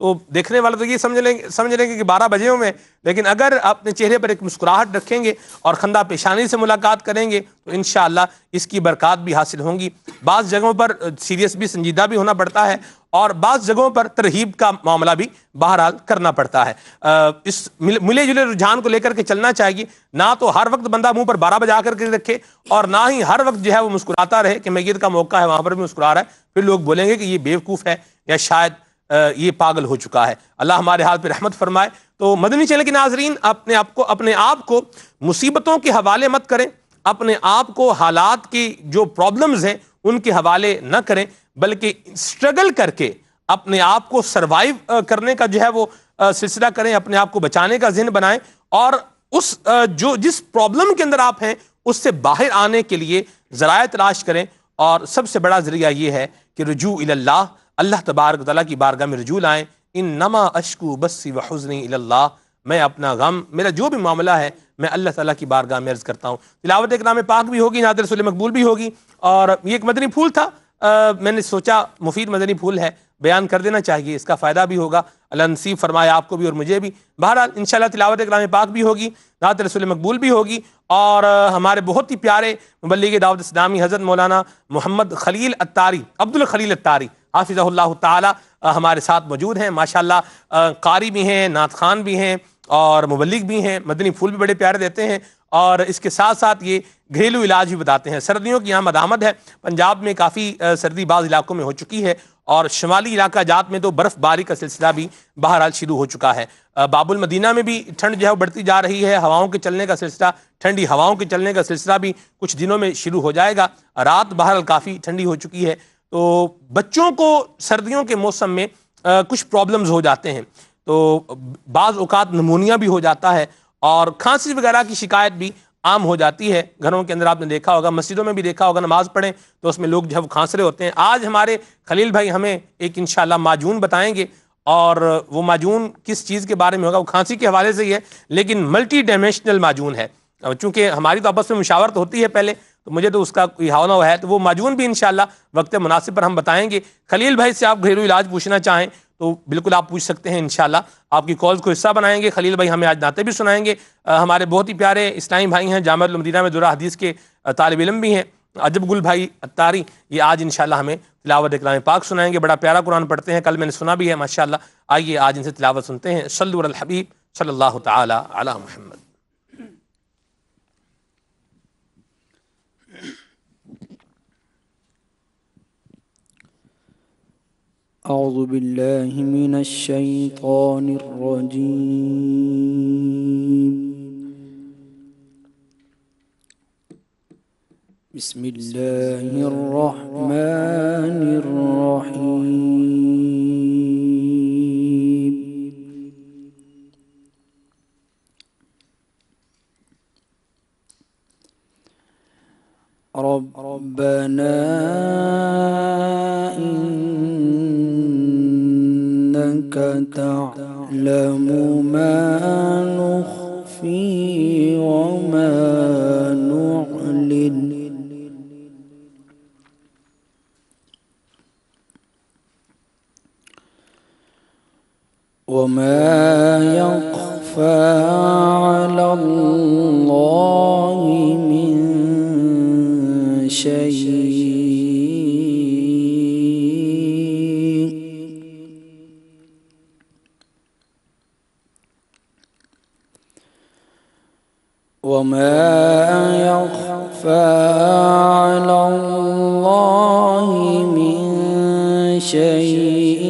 تو دیکھنے والے تو یہ سمجھ لیں گے کہ 12 بجے ہوئے، لیکن اگر اپنے چہرے پر ایک مسکراہٹ رکھیں گے اور خندہ پیشانی سے ملاقات کریں گے تو انشاءاللہ اس کی برکات بھی حاصل ہوں گی۔ بعض جگہوں پر سیریس بھی، سنجیدہ بھی ہونا پڑتا ہے، اور بعض جگہوں پر ترہیب کا معاملہ بھی بہرحال کرنا پڑتا ہے۔ اس ملے جلے رجحان کو لے کر کے چلنا چاہیے، نہ تو ہر وقت بندہ منہ پر 12 بجا کر کے رکھے، اور نہ ہی ہر وقت جو ہے وہ مسکراتا رہے کہ میت کا موقع ہے وہاں پر بھی مسکرا رہا ہے، پھر لوگ بولیں گے کہ یہ بیوقوف ہے یا شاید یہ پاگل ہو چکا ہے۔ اللہ ہمارے حال پہ رحمت فرمائے۔ تو مدنی چینل کے ناظرین، اپنے آپ کو مصیبتوں کے حوالے مت کریں، اپنے آپ کو حالات کی جو پرابلمز ہیں ان کے حوالے نہ کریں، بلکہ اسٹرگل کر کے اپنے آپ کو سروائیو کرنے کا جو ہے وہ سلسلہ کریں، اپنے آپ کو بچانے کا ذہن بنائیں، اور جس پرابلم کے اندر آپ ہیں اس سے باہر آنے کے لیے ذرائع تلاش کریں۔ اور سب سے بڑا ذریعہ یہ ہے کہ رجوع اللہ، اللہ تبارک و تعالیٰ کی بارگاہ میں رجوع لائیں۔ انما اشکو بثی وحزنی الی اللہ، میں اپنا غم، میرا جو بھی معاملہ ہے میں اللہ تعالیٰ کی بارگاہ میں عرض کرتا ہوں۔ تلاوت کلام پاک بھی ہوگی، نعت رسول مقبول بھی ہوگی، اور یہ ایک مدنی پھول تھا، میں نے سوچا مفید مدنی پھول ہے، بیان کر دینا چاہیے، اس کا فائدہ بھی ہوگا، اللہ نصیب فرمائے آپ کو بھی اور مجھے بھی۔ بہرحال انشاءاللہ تلاوت کلام پاک بھی ہوگی، نعت رسول مقبول بھی ہوگی، اور ہمارے بہت ہی پیارے مبلغ دعوت اسلامی حضرت مولانا محمد خلیل اتاری، عبد الخلیل اتاری حافظہ اللہ تعالی ہمارے ساتھ موجود ہیں۔ ماشاءاللہ قاری بھی ہیں، نعت خوان بھی ہیں، اور مبلغ بھی ہیں، مدنی پھول بھی بڑے پیارے دیتے ہیں، اور اس کے ساتھ ساتھ یہ گھریلو علاج بھی بتاتے ہیں۔ سردیوں کی آمد آمد ہے، پنجاب میں کافی سردی بعض علاقوں میں ہو چکی ہے، اور شمالی علاقہ جات میں تو برف باری کا سلسلہ بھی بہرحال شروع ہو چکا ہے۔ باب المدینہ میں بھی ٹھنڈ جو ہے بڑھتی جا رہی ہے، ہواؤں کے چلنے کا سلسلہ، ٹھنڈی ہواؤں کے چلنے کا سلسلہ بھی کچھ دنوں میں شروع ہو جائے گا۔ رات بہرحال کافی ٹھنڈی ہو چکی ہے، تو بچوں کو سردیوں کے موسم میں کچھ پرابلمز ہو جاتے ہیں، تو بعض اوقات نمونیا بھی ہو جاتا ہے، اور کھانسی وغیرہ کی شکایت بھی عام ہو جاتی ہے۔ گھروں کے اندر آپ نے دیکھا ہوگا، مسجدوں میں بھی دیکھا ہوگا، نماز پڑھیں تو اس میں لوگ جو ہے وہ کھانس رہے ہوتے ہیں۔ آج ہمارے خلیل بھائی ہمیں ایک انشاءاللہ معجون بتائیں گے، اور وہ معجون کس چیز کے بارے میں ہوگا، وہ کھانسی کے حوالے سے ہی ہے، لیکن ملٹی ڈائمینشنل معجون ہے۔ چونکہ ہماری تو آپس میں مشاورت ہوتی ہے پہلے، تو مجھے تو اس کا کوئی حوالہ ہے، تو وہ معجون بھی انشاءاللہ وقت مناسب پر ہم بتائیں گے۔ خلیل بھائی سے آپ گھریلو علاج پوچھنا چاہیں تو بالکل آپ پوچھ سکتے ہیں، انشاءاللہ آپ کی کالز کو حصہ بنائیں گے۔ خلیل بھائی ہمیں آج نعتیں بھی سنائیں گے۔ ہمارے بہت ہی پیارے اسلامی بھائی ہیں، جامعہ المدینہ میں دورہ حدیث کے طالب علم بھی ہیں، عجب گل بھائی اتاری، یہ آج انشاءاللہ ہمیں تلاوت کلام پاک سنائیں گے۔ بڑا پیارا قرآن پڑھتے ہیں، کل میں نے سنا بھی ہے ماشاءاللہ۔ آئیے آج ان سے تلاوت سنتے ہیں۔ صلوا علی الحبیب صلی اللہ تعالی علی محمد۔ اعوذ باللہ من الشیطان الرجیم، بسم اللہ الرحمن الرحیم۔ ربنا انك تعلم ما نخفي وما نعلن وما يخفى على الله من شيء وما يخفى على الله من شيء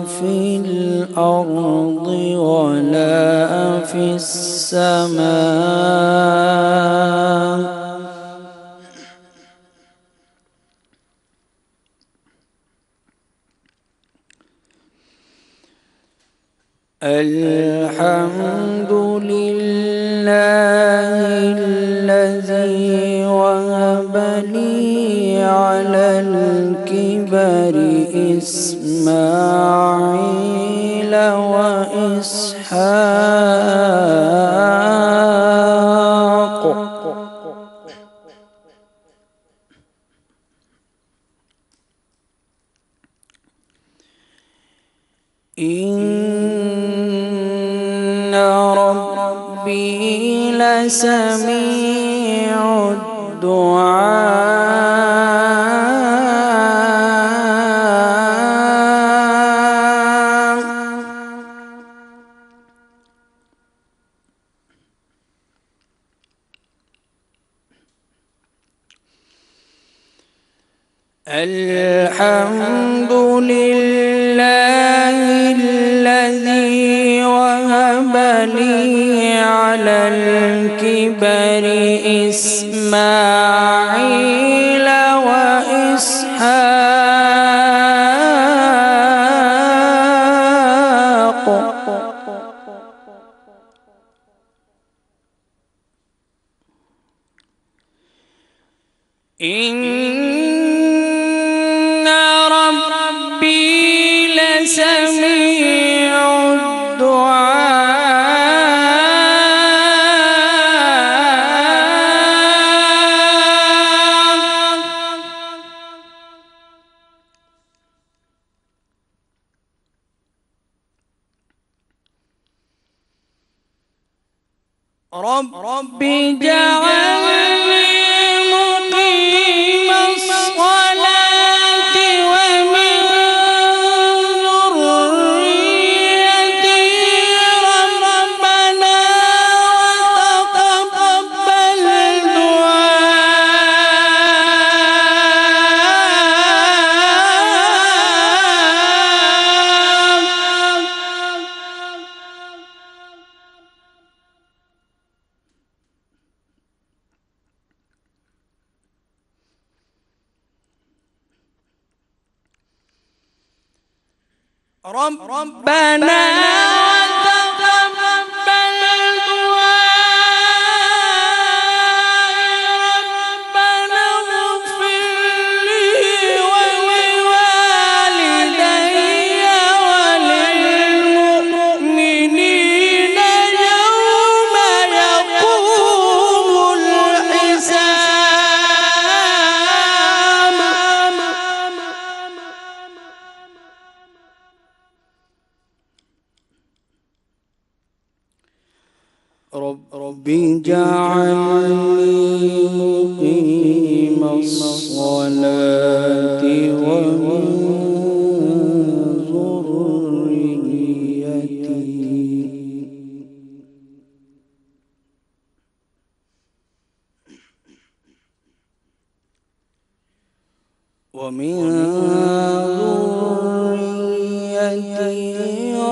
في الأرض ولا في السماء الحمد لله الذي وهب لي على الكبر إسماعيل وإسحاق إن ربي لسميع الدعاء. الحمد لله الذي وهب لي على الكبر إسماعيل وإسحاق. إن ربي لسميع الدعاء. رب اجعلني مقيم الصلاة ومن ذريتي ربنا وتقبل ربنا وتقبل دعاء. ربنا اغفر لي ولوالدي وللمؤمنين يوم يقوم الحساب. رب اجعلني مقيم الصلاة ومن ذريتي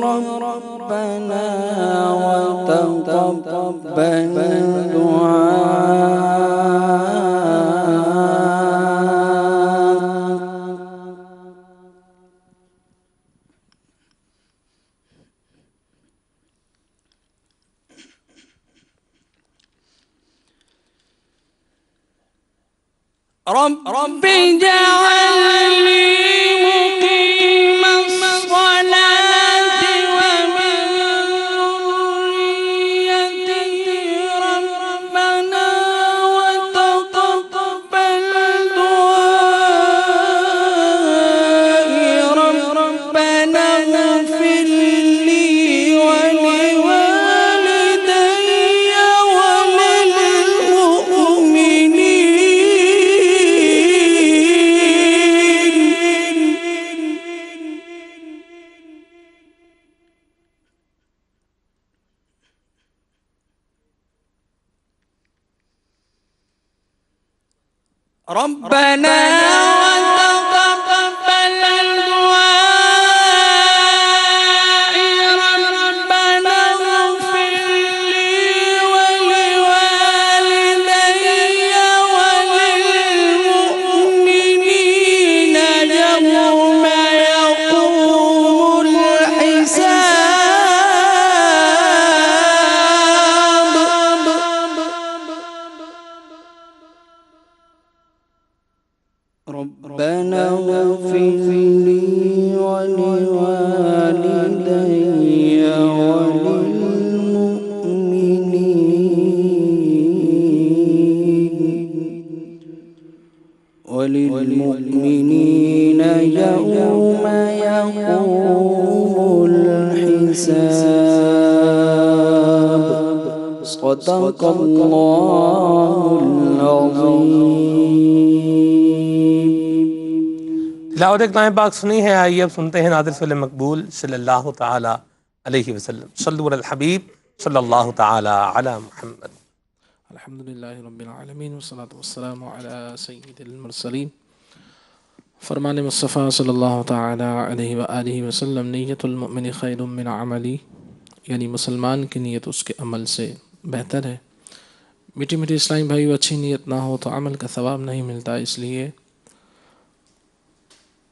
ربنا وتقبل رب اجعلني مقيم الصلاة ومن ذريتي ربنا وتقبل دعائي. ربنا اغفر لي ولوالدي ربنا وتقبل دعاء. ربنا اغفر لي ولوالدي وللمؤمنين يوم يقوم الحساب. ربنا اغفر لي ولوالدي وللمؤمنين يوم يقوم الحساب صدق الله العظيم. تلاوت کلام پاک سنی ہے، آئیے اب سنتے ہیں نادر صلی مقبول صلی اللہ تعالی علیہ وسلم. صلو علی الحبیب صلی اللہ تعالی علی محمد. الحمدللہ رب العالمین والصلاة والسلام علی سید المرسلین. فرمان مصطفیٰ صلی اللہ تعالی علیہ وآلہ وسلم، نیت المؤمن خیر من عملی، یعنی مسلمان کی نیت اس کے عمل سے بہتر ہے. میٹھی میٹھی اسلامی بھائیو، اچھی نیت نہ ہو تو عمل کا ثواب نہیں ملتا. اس لیے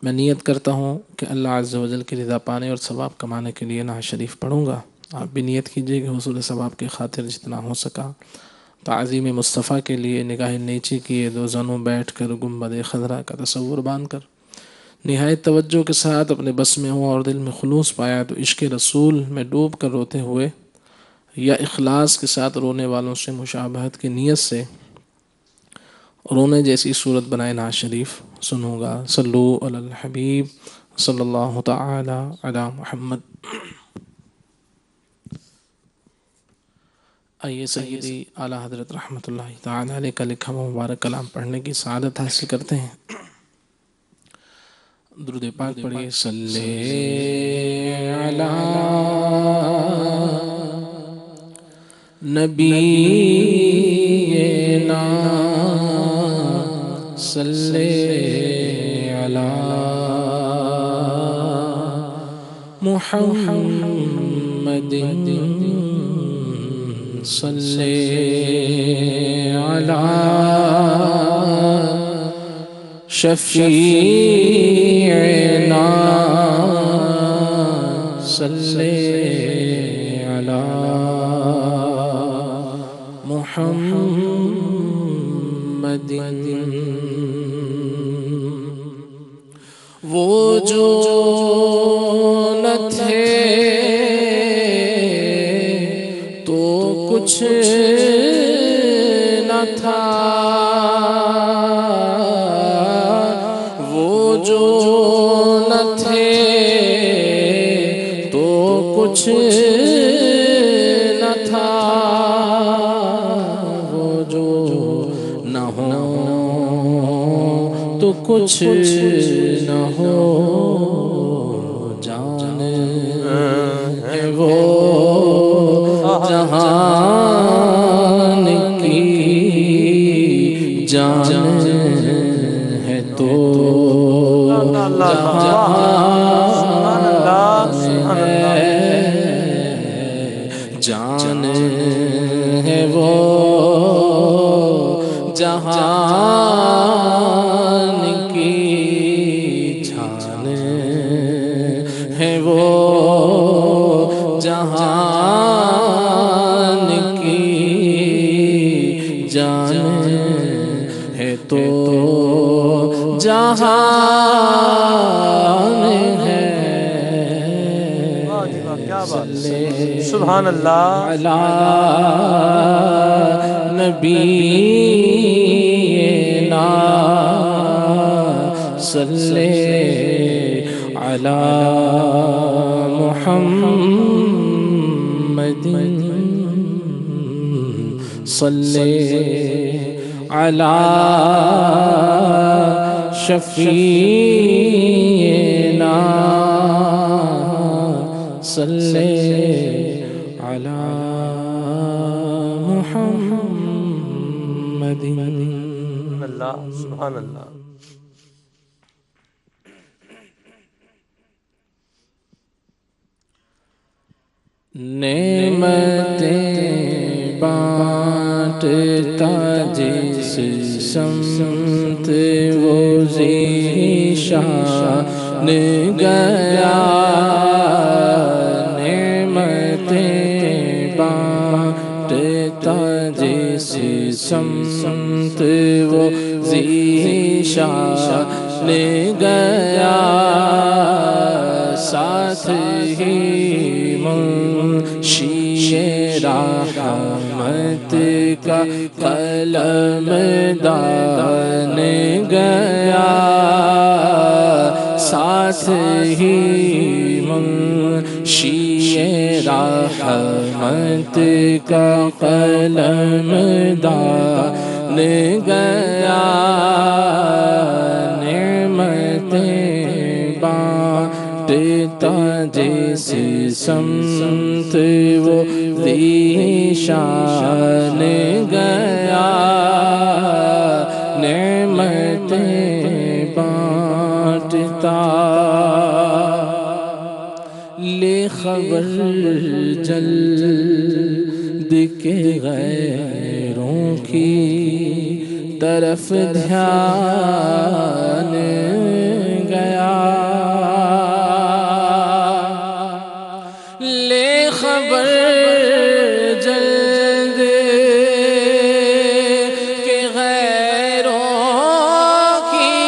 میں نیت کرتا ہوں کہ اللہ عز و جل کی رضا پانے اور ثواب کمانے کے لیے نعت شریف پڑھوں گا. آپ بھی نیت کیجئے کہ حصول ثواب کی خاطر جتنا ہو سکا تعظیم مصطفیٰ کے لیے نگاہ نیچی کیے دو زنوں بیٹھ کر گنبد خضرا کا تصور باندھ کر نہایت توجہ کے ساتھ اپنے بس میں ہوا اور دل میں خلوص پایا تو عشق رسول میں ڈوب کر روتے ہوئے یا اخلاص کے ساتھ رونے والوں سے مشابہت کی نیت سے رونے جیسی صورت بنائے نعت شریف سنوں گا. صلو علی الحبیب صلی اللہ تعالی علی محمد. آئیے سیدی اعلیٰ حضرت رحمۃ اللہ تعالی علیہ کا لکھا ہوا مبارک کلام پڑھنے کی سعادت حاصل کرتے ہیں. درود پاک پڑھیے. صلی علی نبینا صلی علی محمد صلی علی شفیعنا صلی علی محمد. وہ جو نہ تھے تو کچھ نہ تھا، وہ جو نہ تھے تو کچھ نہ تھا، وہ جو نہ ہو تو کچھ نہ ہو. جان ہے وہ جہان کی جان ہے تو جان ہے وہ جہان کی جان ہے وہ جہان کی جان ہے تو جہان ہے. سبحان اللہ. علی نبینا صلی علی محمد صلی علی شفیعنا صلی علی محمد. اللہ سبحان اللہ. نعمتیں بانٹتا جس سمت وہ ذیشان گیا، نعمتیں بانٹتا جس سمت وہ ذیشان گیا، ساتھ ہی منشی رحمت کا قلم دان گیا، ساتھ ہی منشی رحمت کا قلم دان گیا، نعمتیں بانٹتا جس سمت وہ ذیشان گیا، نعمتیں بانٹتا۔ لے خبر جلد کے غیروں کی طرف دھیان گیا، لے خبر جلد کے غیروں کی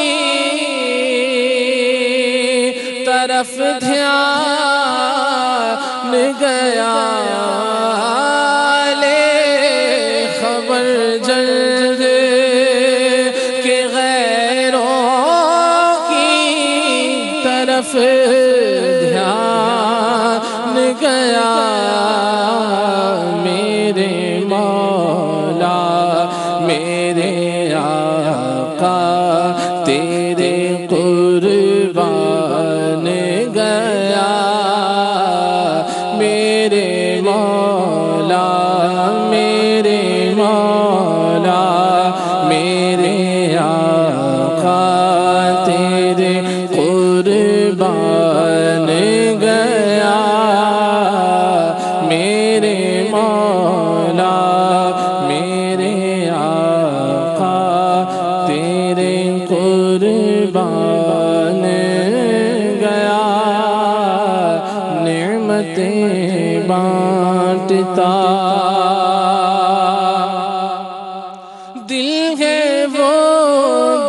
طرف دھیان گیا، لے خبر جلد کے غیروں کی طرف دھیان گیا، میرے مولا میرے آقا تیرے قربان گیا، میرے مولا میرے مولا میرے آقا تیرے قربان گیا، میرے مولا میرے آقا تیرے قربان گیا، نعمتیں بانٹتا۔ دل ہے وہ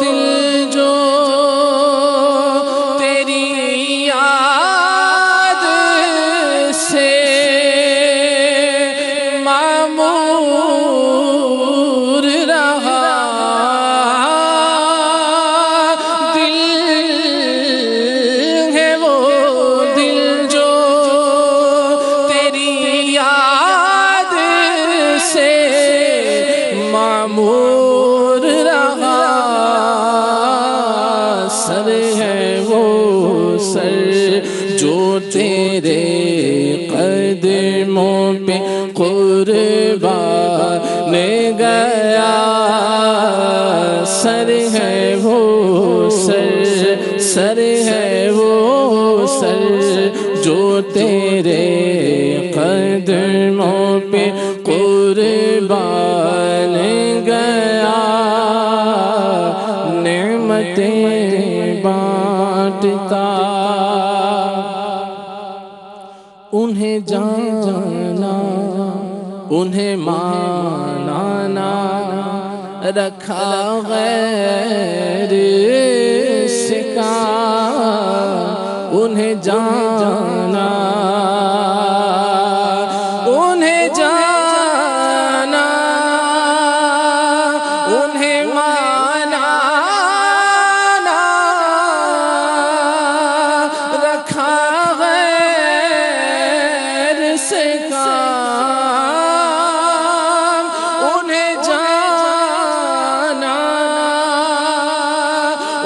دل جو تیری یاد سے معمور رہا، دل ہے وہ دل جو تیری یاد سے معمور رہا، سر ہے وہ سر جو تیرے قدموں پہ قربان گیا، سر ہے وہ سر، سر ہے وہ سر جو تیرے قدموں پہ قربان گیا، نعمتیں بانٹتا۔ انہیں جانا انہیں مانا نہ رکھا غیر سے کام، انہیں جانا انہیں جانا انہیں مانا نہ رکھا غیر سے کام، انہیں جانا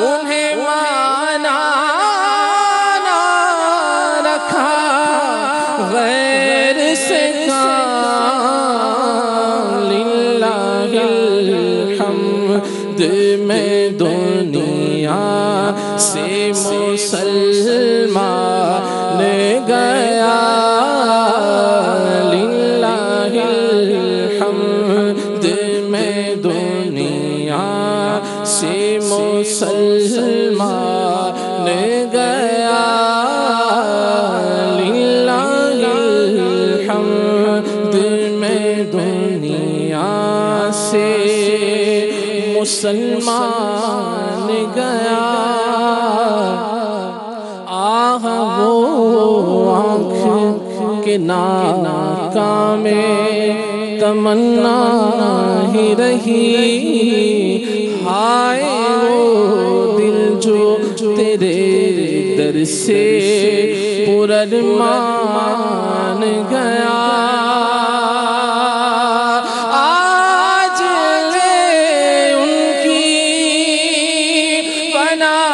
انہیں مانا نہ رکھا غیر سے کام، للہ الحمد میں دنیا سے مسلمان گیا، للہ الحمد میں دنیا سے مسلمان گیا، للہ الحمد میں دنیا سے مسلمان گیا۔ آہ وہ آنکھ کے ناکامے تمنا ہی رہی، آئے وہ دل جو تیرے در سے پرارمان گیا آج لے ان کی پناہ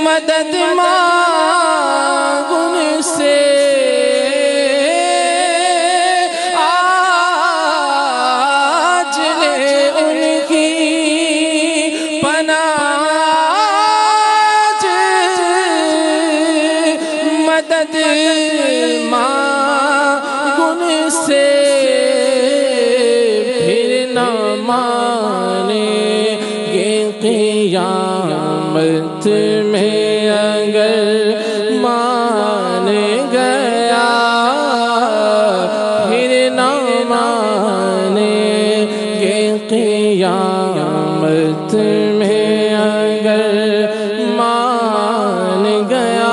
مدد مانگ ان سے آج لے ان کی پناہ مدد مانگ ان سے پھر نہ مانیں گے قیامت میں اگر مان گیا پھر نہ مانیں گے قیامت میں اگر مان گیا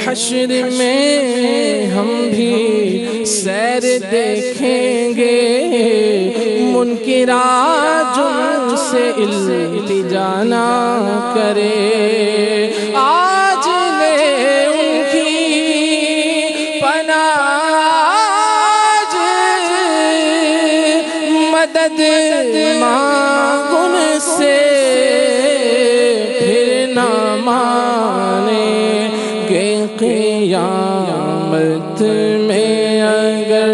حشر میں ہم بھی سیر دیکھیں گے منکرات جن سے التجا نہ کرے آج لے ان کی پناہ مدد مانگ ان سے پھر نہ مانیں گے قیامت میں اگر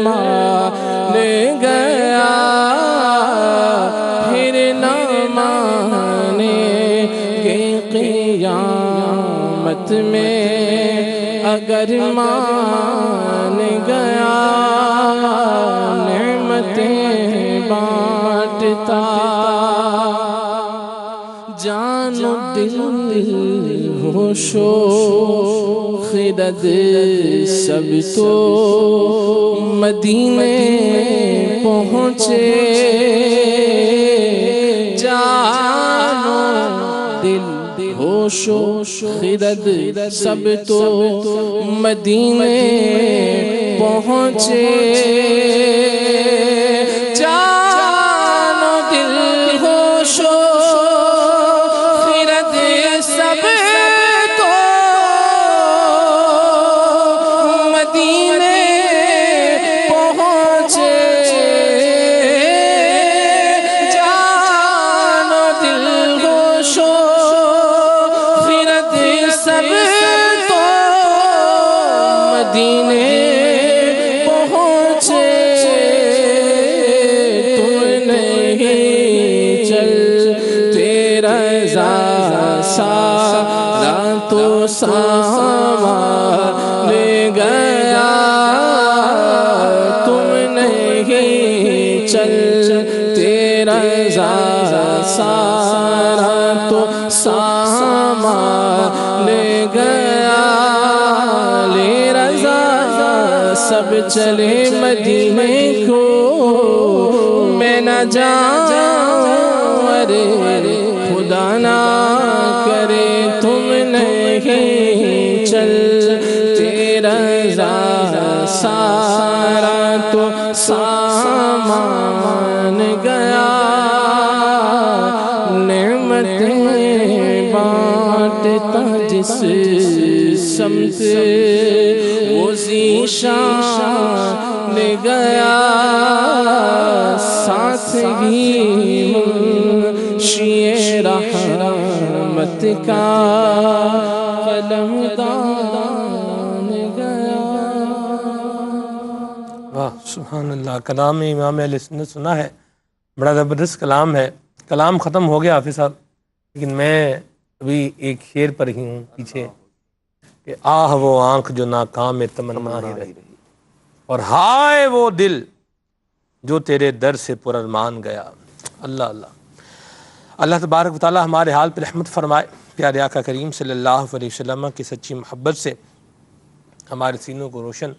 مان گیا پھر نہ مانیں گے قیامت میں اگر مان گیا نعمتیں بانٹتا جان و دل ہوش و خرد سب تو مدینے پہنچے جان و دل ہوش و خرد سب تو مدینے پہنچے جان و دل ہوش و خرد سب تو مدینے پہنچے جان و دل ہوش و خرد سب تو مدینے پہنچے تم نہیں چلتے رضا سارا تو سامان گیا تم نہیں چلتے رضا سارا تو سامان گیا لے رضا سب چلے مدینے کو میں نہ جاؤں ارے خدا نہ کرے تم نہیں چلتے رضا سارا تو سامان گیا نعمتیں بانٹتا جس سمت وہ ذیشان گیا ساتھ ہی منشی رحمت کا قلم دان گیا واہ سبحان اللہ کلام امام اہل سنت سنا ہے بڑا زبردست کلام ہے کلام ختم ہو گیا حافظ صاحب لیکن میں ابھی ایک شعر پر ہی ہوں پیچھے کہ آہ وہ آنکھ جو ناکام تمنا ہی رہی اور ہائے وہ دل جو تیرے در سے پرارمان گیا اللہ اللہ اللہ تبارک و تعالی ہمارے حال پر رحمت فرمائے پیارے آقا کریم صلی اللہ علیہ وسلم کی سچی محبت سے ہمارے سینوں کو روشن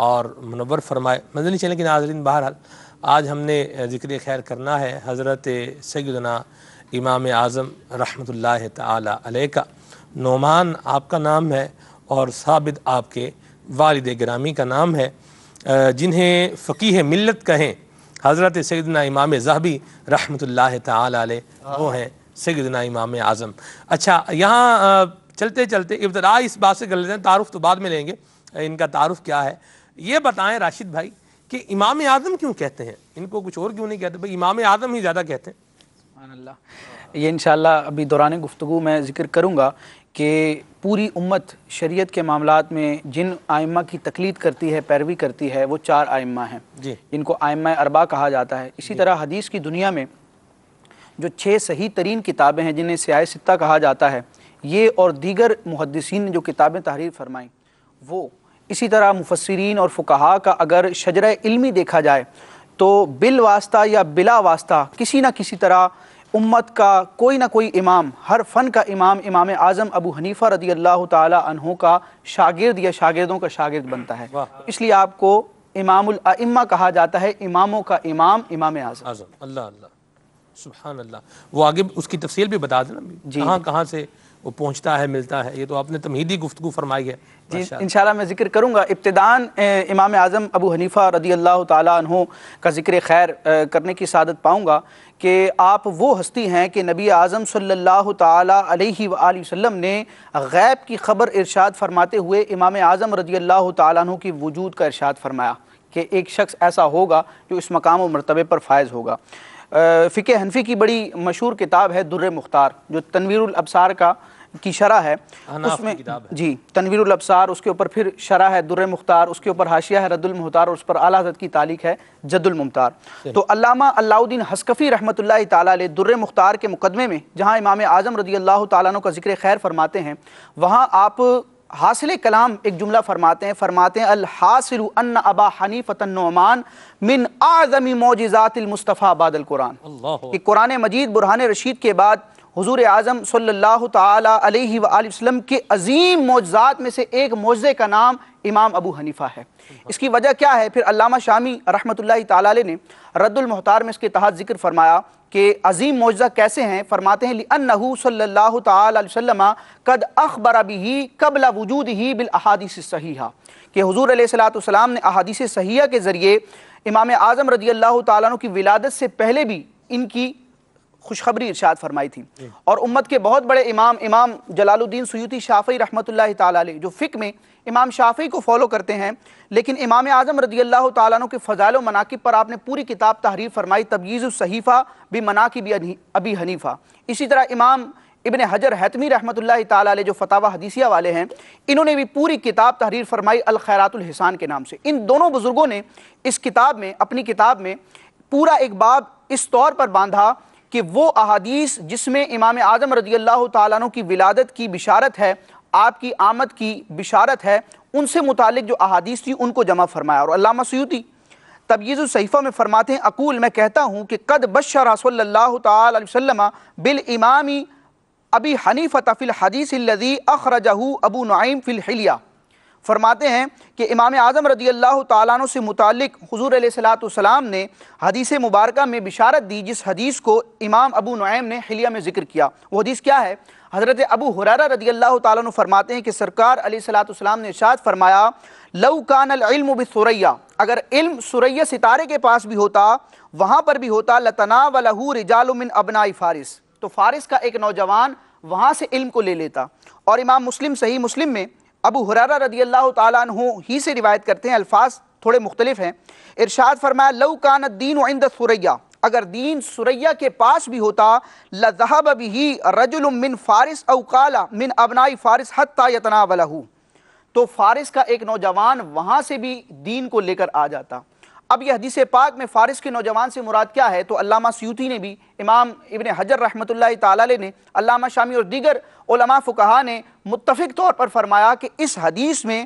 اور منور فرمائے مدنی چینل کے ناظرین بہرحال آج ہم نے ذکر خیر کرنا ہے حضرت سیدنا امام اعظم رحمۃ اللہ تعالی علیہ کا نعمان آپ کا نام ہے اور ثابت آپ کے والد گرامی کا نام ہے، جنہیں فقیہ ملت کہیں حضرت سیدنا امام ذہبی رحمۃ اللہ تعالی علیہ، وہ ہیں سیدنا امام اعظم۔ اچھا، یہاں چلتے چلتے ابتدا اس بات سے کر لیتے ہیں، تعارف تو بعد میں لیں گے، ان کا تعارف کیا ہے یہ بتائیں راشد بھائی کہ امام اعظم کیوں کہتے ہیں؟ ان کو کچھ اور کیوں نہیں کہتے؟ بھائی امام اعظم ہی زیادہ کہتے ہیں۔ سبحان اللہ۔ یہ انشاءاللہ ابھی دوران گفتگو میں ذکر کروں گا کہ پوری امت شریعت کے معاملات میں جن آئمہ کی تقلید کرتی ہے، پیروی کرتی ہے، وہ 4 آئمہ ہیں جی، جن کو آئمہ اربعہ کہا جاتا ہے۔ اسی طرح حدیث کی دنیا میں جو 6 صحیح ترین کتابیں ہیں جنہیں سیاہ ستہ کہا جاتا ہے، یہ اور دیگر محدثین نے جو کتابیں تحریر فرمائیں وہ، اسی طرح مفسرین اور فقہاء کا اگر شجرہ علمی دیکھا جائے تو بالواسطہ یا بلا واسطہ کسی نہ کسی طرح امت کا کوئی نہ کوئی امام، ہر فن کا امام، امام اعظم ابو حنیفہ رضی اللہ تعالی عنہ کا شاگرد یا شاگردوں کا شاگرد بنتا ہے۔ اس لیے آپ کو امام الائمہ کہا جاتا ہے، اماموں کا امام، امام اعظم۔ اللہ اللہ، سبحان اللہ۔ وہ آگے اس کی تفصیل بھی بتا دینا، کہاں کہاں سے وہ پہنچتا ہے، ملتا ہے، یہ تو آپ نے تمہیدی گفتگو فرمائی ہے۔ جی انشاءاللہ میں ذکر کروں گا۔ ابتداً امام اعظم ابو حنیفہ رضی اللہ تعالیٰ عنہ کا ذکر خیر کرنے کی سعادت پاؤں گا کہ آپ وہ ہستی ہیں کہ نبی اعظم صلی اللہ تعالیٰ علیہ وآلہ وسلم نے غیب کی خبر ارشاد فرماتے ہوئے امام اعظم رضی اللہ تعالیٰ عنہ کی وجود کا ارشاد فرمایا کہ ایک شخص ایسا ہوگا جو اس مقام و مرتبے پر فائز ہوگا۔ فقہ حنفی کی بڑی مشہور کتاب ہے در مختار، جو تنویر الابصار کی شرح ہے، اس میں جی تنویر الابصار، اس کے اوپر پھر شرح ہے در مختار، اس کے اوپر حاشیہ ہے رد المحتار، اور اس پر اعلیٰ حضرت کی تعلیق ہے جد الممتار۔ تو علامہ علاء الدین حصکفی رحمۃ اللہ تعالیٰ علیہ در مختار کے مقدمے میں جہاں امام اعظم رضی اللہ تعالیٰ عنہ کا ذکر خیر فرماتے ہیں، وہاں آپ حاصل کلام ایک جملہ فرماتے ہیں الحاصل ان ابا حنیفۃ النعمان من اعظم معجزات المصطفیٰ بعد القرآن، کہ قرآن مجید برہان رشید کے بعد حضور اعظم صلی اللہ تعالی علیہ وآلہ وسلم کے عظیم معجزات میں سے ایک معجزے کا نام امام ابو حنیفہ ہے۔ اس کی وجہ کیا ہے؟ پھر علامہ شامی رحمۃ اللہ تعالی علیہ نے رد المحتار میں اس کے تحت ذکر فرمایا کہ عظیم معجزہ کیسے ہیں؟ فرماتے ہیں لِأَنَّهُ صلی اللہ تعالی علیہ وسلم قد اخبر به قبل وجودہ بالاحادیث الصحیحہ، کہ حضور علیہ السلام نے احادیث صحیحہ کے ذریعے امام اعظم رضی اللہ تعالیٰ عنہ کی ولادت سے پہلے بھی ان کی خوشخبری ارشاد فرمائی تھی۔ اور امت کے بہت بڑے امام جلال الدین سیوطی شافعی رحمۃ اللہ تعالی علیہ، جو فقہ میں امام شافعی کو فالو کرتے ہیں، لیکن امام اعظم رضی اللہ تعالیٰ عنہ کے فضائل و مناقب پر آپ نے پوری کتاب تحریر فرمائی، تمییز الصحیفہ بمناقب ابی حنیفہ۔ اسی طرح امام ابن حجر حتمی رحمۃ اللہ تعالی علیہ جو فتاوی حدیثیہ والے ہیں، انہوں نے بھی پوری کتاب تحریر فرمائی الخیرات الحسان کے نام سے۔ ان دونوں بزرگوں نے اس کتاب میں، اپنی کتاب میں پورا ایک باب اس طور پر باندھا کہ وہ احادیث جس میں امام اعظم رضی اللہ تعالیٰ عنہ کی ولادت کی بشارت ہے، آپ کی آمد کی بشارت ہے، ان سے متعلق جو احادیث تھی ان کو جمع فرمایا۔ اور علامہ سیوطی تمییز الصحیفہ میں فرماتے ہیں اقول، میں کہتا ہوں کہ قد بشر صلی اللہ تعالی علیہ وسلم بالامام ابی حنیفہ فی الحدیث الذی اخرجہ ابو نعیم فی الحلیہ۔ فرماتے ہیں کہ امام اعظم رضی اللہ تعالیٰ عنہ سے متعلق حضور علیہ السلام نے حدیث مبارکہ میں بشارت دی، جس حدیث کو امام ابو نعیم نے حلیہ میں ذکر کیا۔ وہ حدیث کیا ہے؟ حضرت ابو ہریرہ رضی اللہ تعالیٰ عنہ فرماتے ہیں کہ سرکار علیہ السلام نے ارشاد فرمایا لو کان العلم بالثریہ، اگر علم ثریہ ستارے کے پاس بھی ہوتا، وہاں پر بھی ہوتا، لتناولہ رجال من ابناء فارس، تو فارس کا ایک نوجوان وہاں سے علم کو لے لیتا۔ اور امام مسلم صحیح مسلم میں ابو ہریرہ رضی اللہ تعالیٰ عنہ ہی سے روایت کرتے ہیں، الفاظ تھوڑے مختلف ہیں، ارشاد فرمایا لو کان الدین عند ثریہ، اگر دین ثریہ کے پاس بھی ہوتا، لذهب به رجل من فارس او قال من ابناء فارس حتى يتناولہ، تو فارس کا ایک نوجوان وہاں سے بھی دین کو لے کر آ جاتا۔ اب یہ حدیث پاک میں فارس کے نوجوان سے مراد کیا ہے؟ تو علامہ سیوطی نے بھی، امام ابن حجر رحمۃ اللہ تعالی علیہ نے، علامہ شامی اور دیگر علماء فقہاء نے متفق طور پر فرمایا کہ اس حدیث میں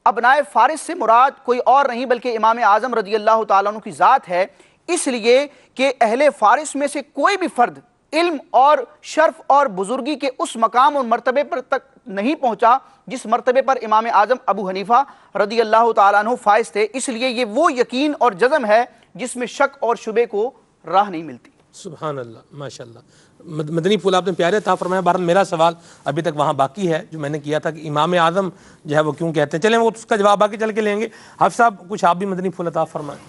ابناء فارس سے مراد کوئی اور نہیں بلکہ امام اعظم رضی اللہ تعالیٰ عنہ کی ذات ہے، اس لیے کہ اہل فارس میں سے کوئی بھی فرد علم اور شرف اور بزرگی کے اس مقام اور مرتبے پر تک نہیں پہنچا جس مرتبے پر امام اعظم ابو حنیفہ رضی اللہ تعالیٰ عنہ فائز تھے۔ اس لیے یہ وہ یقین اور جزم ہے جس میں شک اور شبے کو راہ نہیں ملتی۔ سبحان اللہ، ماشاء اللہ، مدنی پھول آپ نے پیارے عطا فرمایا۔ بہرحال میرا سوال ابھی تک وہاں باقی ہے جو میں نے کیا تھا کہ امام اعظم جو ہے وہ کیوں کہتے ہیں، چلیں وہ اس کا جواب باقی چل کے لیں گے۔ حافظ صاحب کچھ آپ بھی مدنی پھول عطا فرمائیں۔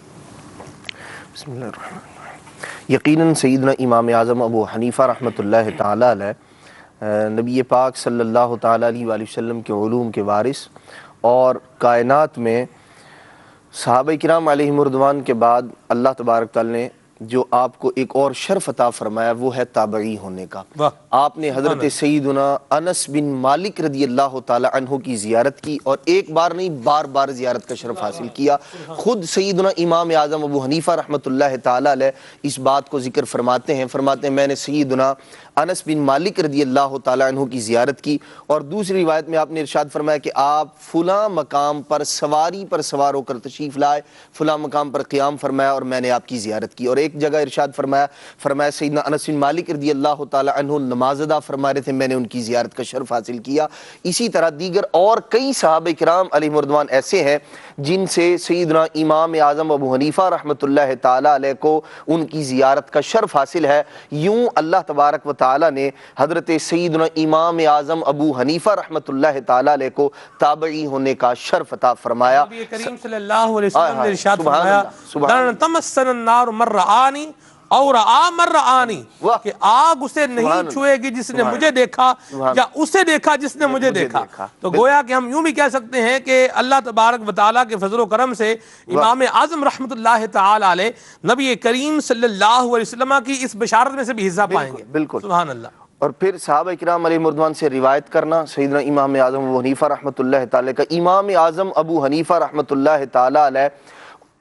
بسم اللہ الرحمن الرحیم۔ یقیناً سیدنا امام اعظم ابو حنیفہ رحمۃ اللہ تعالی علیہ نبی پاک صلی اللہ تعالیٰ علیہ وآلہ وسلم کے علوم کے وارث، اور کائنات میں صحابہ کرام علیہم رضوان کے بعد اللہ تبارک تعالیٰ نے جو آپ کو ایک اور شرف عطا فرمایا وہ ہے تابعی ہونے کا۔ آپ نے حضرت سیدنا انس بن مالک رضی اللہ تعالی عنہ کی زیارت کی، اور ایک بار نہیں بار بار زیارت کا شرف حاصل کیا۔ خود سیدنا امام اعظم ابو حنیفہ رحمۃ اللہ تعالی علیہ اس بات کو ذکر فرماتے ہیں میں نے سیدنا انس بن مالک رضی اللہ تعالی عنہ کی زیارت کی، اور دوسری روایت میں آپ نے ارشاد فرمایا کہ آپ فلاں مقام پر سواری پر سوار ہو کر تشریف لائے، فلاں مقام پر قیام فرمایا اور میں نے آپ کی زیارت کی۔ اور ایک جگہ ارشاد فرمایا سیدنا انس بن مالک رضی اللہ تعالی عنہ نماز ادا فرما رہے تھے، میں نے ان کی زیارت کا شرف حاصل کیا۔ اسی طرح دیگر اور کئی صحابہ کرام علیہم رضوان ایسے ہیں جن سے سیدنا امام اعظم ابو حنیفہ رحمۃ اللہ تعالی علیہ کو ان کی زیارت کا شرف حاصل ہے۔ یوں اللہ تبارک و تعالی نے حضرت سیدنا امام اعظم ابو حنیفہ رحمۃ اللہ تعالی علیہ کو تابعی ہونے کا شرف عطا فرمایا۔ نبی کریم صلی اللہ علیہ وسلم نے ارشاد فرمایا لن تمسن النار من رآنی اور من رآنی، کہ آگ اسے نہیں چھوئے گی جس نے مجھے دیکھا یا اسے دیکھا جس نے مجھے دیکھا۔ تو گویا کہ ہم یوں بھی کہہ سکتے ہیں کہ اللہ تبارک و تعالیٰ کے فضل و کرم سے امام اعظم رحمۃ اللہ تعالی علیہ نبی کریم صلی اللہ علیہ وسلم کی اس بشارت میں سے بھی حصہ پائیں گے۔ بالکل سبحان اللہ۔ اور پھر صحابہ کرام علیہ رضوان سے روایت کرنا سیدنا امام اعظم ابو حنیفہ رحمۃ اللہ تعالی کا۔ امام اعظم ابو حنیفہ رحمۃ اللہ تعالی علیہ